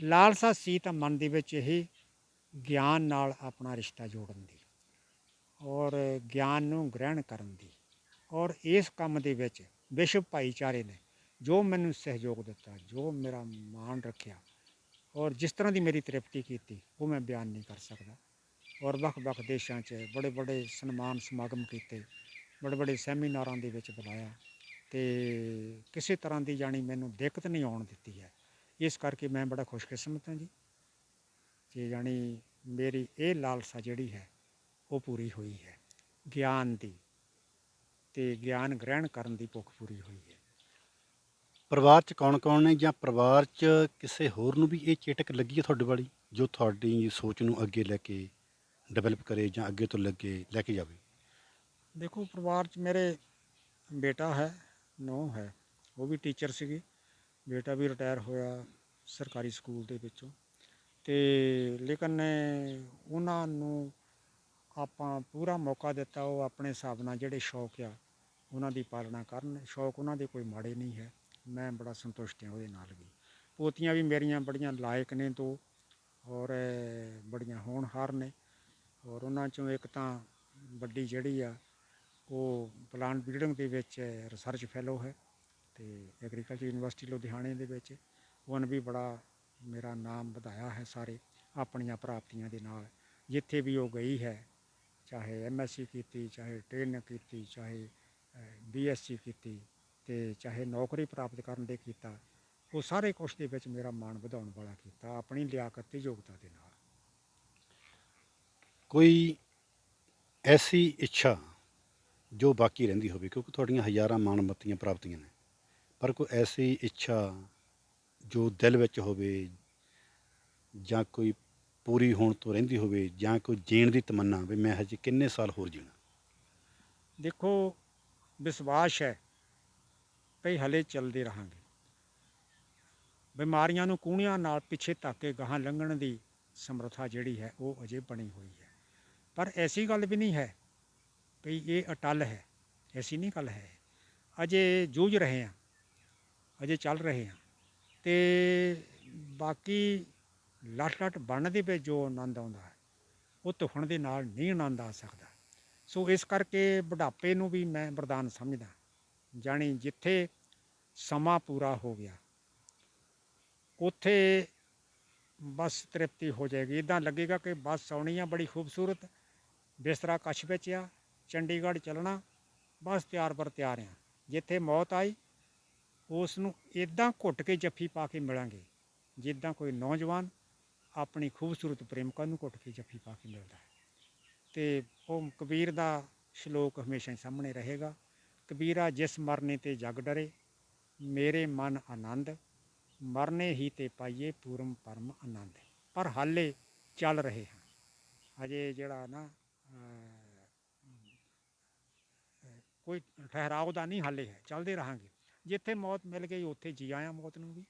ਲਾਲਸਾ ਸੀ ਤਾਂ ਮਨ ਦੇ ਵਿੱਚ ਇਹ ਗਿਆਨ ਨਾਲ ਆਪਣਾ ਰਿਸ਼ਤਾ ਜੋੜਨ ਦੀ ਔਰ ਗਿਆਨ ਨੂੰ ਗ੍ਰਹਿਣ ਕਰਨ ਦੀ। ਔਰ ਇਸ ਕੰਮ ਦੇ ਵਿੱਚ ਵਿਸ਼ਵ ਭਾਈਚਾਰੇ ਨੇ ਜੋ ਮੈਨੂੰ ਸਹਿਯੋਗ ਦਿੱਤਾ, ਜੋ ਮੇਰਾ ਮਾਣ ਰੱਖਿਆ ਔਰ ਜਿਸ ਤਰ੍ਹਾਂ ਦੀ ਮੇਰੀ ਤ੍ਰਿਪਤੀ ਕੀਤੀ, ਉਹ ਮੈਂ ਬਿਆਨ ਨਹੀਂ ਕਰ ਸਕਦਾ। ਔਰ ਵੱਖ-ਵੱਖ ਦੇਸ਼ਾਂ 'ਚ ਬੜੇ ਸਨਮਾਨ ਸਮਾਗਮ ਕੀਤੇ, ਬੜੇ ਸੈਮੀਨਾਰਾਂ ਦੇ ਵਿੱਚ ਬੁਲਾਇਆ ਤੇ ਕਿਸੇ ਤਰ੍ਹਾਂ ਦੀ ਜਾਣੀ ਮੈਨੂੰ ਦਿੱਕਤ ਨਹੀਂ ਆਉਣ ਦਿੱਤੀ ਹੈ। ਇਸ ਕਰਕੇ ਮੈਂ ਬੜਾ ਖੁਸ਼ਕਿਸਮਤ ਹਾਂ ਜੀ ਕਿ ਜਾਣੀ ਮੇਰੀ ਇਹ ਲਾਲਸਾ ਜਿਹੜੀ ਹੈ ਉਹ ਪੂਰੀ ਹੋਈ ਹੈ, ਗਿਆਨ ਦੀ ਤੇ ਗਿਆਨ ਗ੍ਰਹਿਣ ਕਰਨ ਦੀ ਭੁੱਖ ਪੂਰੀ ਹੋਈ ਹੈ। ਪਰਿਵਾਰ 'ਚ ਕੌਣ-ਕੌਣ ਨੇ, ਜਾਂ ਪਰਿਵਾਰ 'ਚ ਕਿਸੇ ਹੋਰ ਨੂੰ ਵੀ ਇਹ ਚੇਟਕ ਲੱਗੀ ਹੈ ਤੁਹਾਡੇ ਵਾਲੀ, ਜੋ ਤੁਹਾਡੀ ਸੋਚ ਨੂੰ ਅੱਗੇ ਲੈ ਕੇ ਡਿਵੈਲਪ ਕਰੇ ਜਾਂ ਅੱਗੇ ਤੋਂ ਲੈ ਕੇ ਜਾਵੇ? ਦੇਖੋ, ਪਰਿਵਾਰ 'ਚ ਮੇਰੇ ਬੇਟਾ ਹੈ, ਨੂੰਹ ਹੈ, ਉਹ ਵੀ ਟੀਚਰ ਸੀਗੀ। ਬੇਟਾ ਵੀ ਰਿਟਾਇਰ ਹੋਇਆ ਸਰਕਾਰੀ ਸਕੂਲ ਦੇ ਵਿੱਚੋਂ। ਤੇ ਲੇਕਿਨ ਉਹਨਾਂ ਨੂੰ ਆਪਾਂ ਪੂਰਾ ਮੌਕਾ ਦਿੱਤਾ, ਉਹ ਆਪਣੇ ਹਿਸਾਬ ਨਾਲ ਜਿਹੜੇ ਸ਼ੌਕ ਆ ਉਹਨਾਂ ਦੀ ਪਾਲਣਾ ਕਰਨ। ਸ਼ੌਕ ਉਹਨਾਂ ਦੇ ਕੋਈ ਮਾੜੇ ਨਹੀਂ ਹੈ, ਮੈਂ ਬੜਾ ਸੰਤੁਸ਼ਟ ਹਾਂ ਉਹਦੇ ਨਾਲ ਵੀ। ਪੋਤੀਆਂ ਵੀ ਮੇਰੀਆਂ ਬੜੀਆਂ ਲਾਇਕ ਨੇ ਦੋ, ਔਰ ਬੜੀਆਂ ਹੋਣਹਾਰ ਨੇ। ਔਰ ਉਹਨਾਂ 'ਚੋਂ ਇੱਕ ਤਾਂ ਵੱਡੀ ਜਿਹੜੀ ਆ ਉਹ ਪਲਾਂਟ ਬਰੀਡਿੰਗ ਦੇ ਵਿੱਚ ਰਿਸਰਚ ਫੈਲੋ ਹੈ ਤੇ ਐਗਰੀਕਲਚਰ ਯੂਨੀਵਰਸਿਟੀ ਲੁਧਿਆਣੇ ਦੇ ਵਿੱਚ। ਉਹਨੇ ਵੀ ਬੜਾ ਮੇਰਾ ਨਾਮ ਵਧਾਇਆ ਹੈ ਸਾਰੇ ਆਪਣੀਆਂ ਪ੍ਰਾਪਤੀਆਂ ਦੇ ਨਾਲ। ਜਿੱਥੇ ਵੀ ਉਹ ਗਈ ਹੈ, ਚਾਹੇ MSc ਕੀਤੀ, ਚਾਹੇ ਟ੍ਰੇਨਿੰਗ ਕੀਤੀ, ਚਾਹੇ BSc ਕੀਤੀ ਤੇ ਚਾਹੇ ਨੌਕਰੀ ਪ੍ਰਾਪਤ ਕਰਨ ਦੇ ਕੀਤਾ, ਉਹ ਸਾਰੇ ਕੁਛ ਦੇ ਵਿੱਚ ਮੇਰਾ ਮਾਣ ਵਧਾਉਣ ਵਾਲਾ ਕੀਤਾ ਆਪਣੀ ਲਿਆਕਤ ਤੇ ਯੋਗਤਾ ਦੇ ਨਾਲ। ਕੋਈ ਐਸੀ ਇੱਛਾ ਜੋ ਬਾਕੀ ਰਹਿੰਦੀ ਹੋਵੇ, ਕਿਉਂਕਿ ਤੁਹਾਡੀਆਂ ਹਜ਼ਾਰਾਂ ਮਾਣਮੱਤੀਆਂ ਪ੍ਰਾਪਤੀਆਂ ਨੇ, ਪਰ ਕੋਈ ਐਸੀ ਇੱਛਾ ਜੋ ਦਿਲ ਵਿੱਚ ਹੋਵੇ, ਜਾਂ ਕੋਈ ਪੂਰੀ ਹੋਣ ਤੋਂ ਰਹਿੰਦੀ ਹੋਵੇ, ਜਾਂ ਕੋਈ ਜੀਣ ਦੀ ਤਮੰਨਾ ਵੀ ਮੈਂ ਹਜੇ ਕਿੰਨੇ ਸਾਲ ਹੋਰ ਜੀਣਾ? ਦੇਖੋ, ਵਿਸ਼ਵਾਸ ਹੈ ਭਈ ਹਲੇ ਚੱਲਦੇ ਰਹਾਂਗੇ। ਬਿਮਾਰੀਆਂ ਨੂੰ ਕੂਹਣੀਆਂ ਨਾਲ ਪਿੱਛੇ ਧੱਕ ਕੇ ਗਾਹਾਂ ਲੰਘਣ ਦੀ ਸਮਰੱਥਾ ਜਿਹੜੀ ਹੈ ਉਹ ਅਜੇ ਬਣੀ ਹੋਈ ਹੈ। ਪਰ ਐਸੀ ਗੱਲ ਵੀ ਨਹੀਂ ਹੈ ਭਈ ਇਹ ਅਟੱਲ ਹੈ, ਐਸੀ ਨਹੀਂ ਗੱਲ ਹੈ। ਅਜੇ ਜੂਝ ਰਹੇ ਹਾਂ, ਅਜੇ ਚੱਲ ਰਹੇ ਹਾਂ ਤੇ ਬਾਕੀ ਲੱਟ ਬਣਨ ਦੇ ਵਿੱਚ ਜੋ ਆਨੰਦ ਆਉਂਦਾ ਹੈ ਉਹ ਧੁਖਣ ਦੇ ਨਾਲ ਨਹੀਂ ਆਨੰਦ ਆ ਸਕਦਾ। ਸੋ ਇਸ ਕਰਕੇ ਬੁਢਾਪੇ ਨੂੰ ਵੀ ਮੈਂ ਵਰਦਾਨ ਸਮਝਦਾ, ਜਾਣੀ ਜਿੱਥੇ ਸਮਾਂ ਪੂਰਾ ਹੋ ਗਿਆ ਉੱਥੇ ਬਸ ਤ੍ਰਿਪਤੀ ਹੋ ਜਾਏਗੀ। ਇੱਦਾਂ ਲੱਗੇਗਾ ਕਿ ਬੱਸ ਆਉਣੀ ਆ ਬੜੀ ਖੂਬਸੂਰਤ, ਬਿਸਤਰਾ ਕੱਛ ਵਿੱਚ ਆ, ਚੰਡੀਗੜ੍ਹ ਚੱਲਣਾ, ਬਸ ਤਿਆਰ ਬਰ ਤਿਆਰ ਆ। ਜਿੱਥੇ ਮੌਤ ਆਈ ਉਸ ਨੂੰ ਇੱਦਾਂ ਘੁੱਟ ਕੇ ਜੱਫੀ ਪਾ ਕੇ ਮਿਲਾਂਗੇ ਜਿੱਦਾਂ ਕੋਈ ਨੌਜਵਾਨ ਆਪਣੀ ਖੂਬਸੂਰਤ ਪ੍ਰੇਮਿਕਾ ਨੂੰ ਘੁੱਟ ਕੇ ਜੱਫੀ ਪਾ ਕੇ ਮਿਲਦਾ ਹੈ। ਤੇ ਉਹ ਕਬੀਰ ਦਾ ਸ਼ਲੋਕ ਹਮੇਸ਼ਾ ਸਾਹਮਣੇ ਰਹੇਗਾ, ਕਬੀਰਾ ਜਿਸ ਮਰਨੇ ਤੇ ਜਗ ਡਰੇ, ਮੇਰੇ ਮਨ ਆਨੰਦ, ਮਰਨੇ ਹੀ ਤੇ ਪਾਈਏ ਪੂਰਮ ਪਰਮ ਆਨੰਦ। ਪਰ ਹਾਲੇ ਚੱਲ ਰਹੇ ਹਾਂ, ਅਜੇ ਜਿਹੜਾ ਨਾ ਕੋਈ ਠਹਿਰਾਓ ਦਾ ਨਹੀਂ ਹਾਲੇ ਹੈ, ਚੱਲਦੇ ਰਹਾਂਗੇ। ਜਿੱਥੇ ਮੌਤ ਮਿਲ ਗਈ ਉੱਥੇ ਜੀ ਆਇਆ ਮੌਤ ਨੂੰ ਵੀ।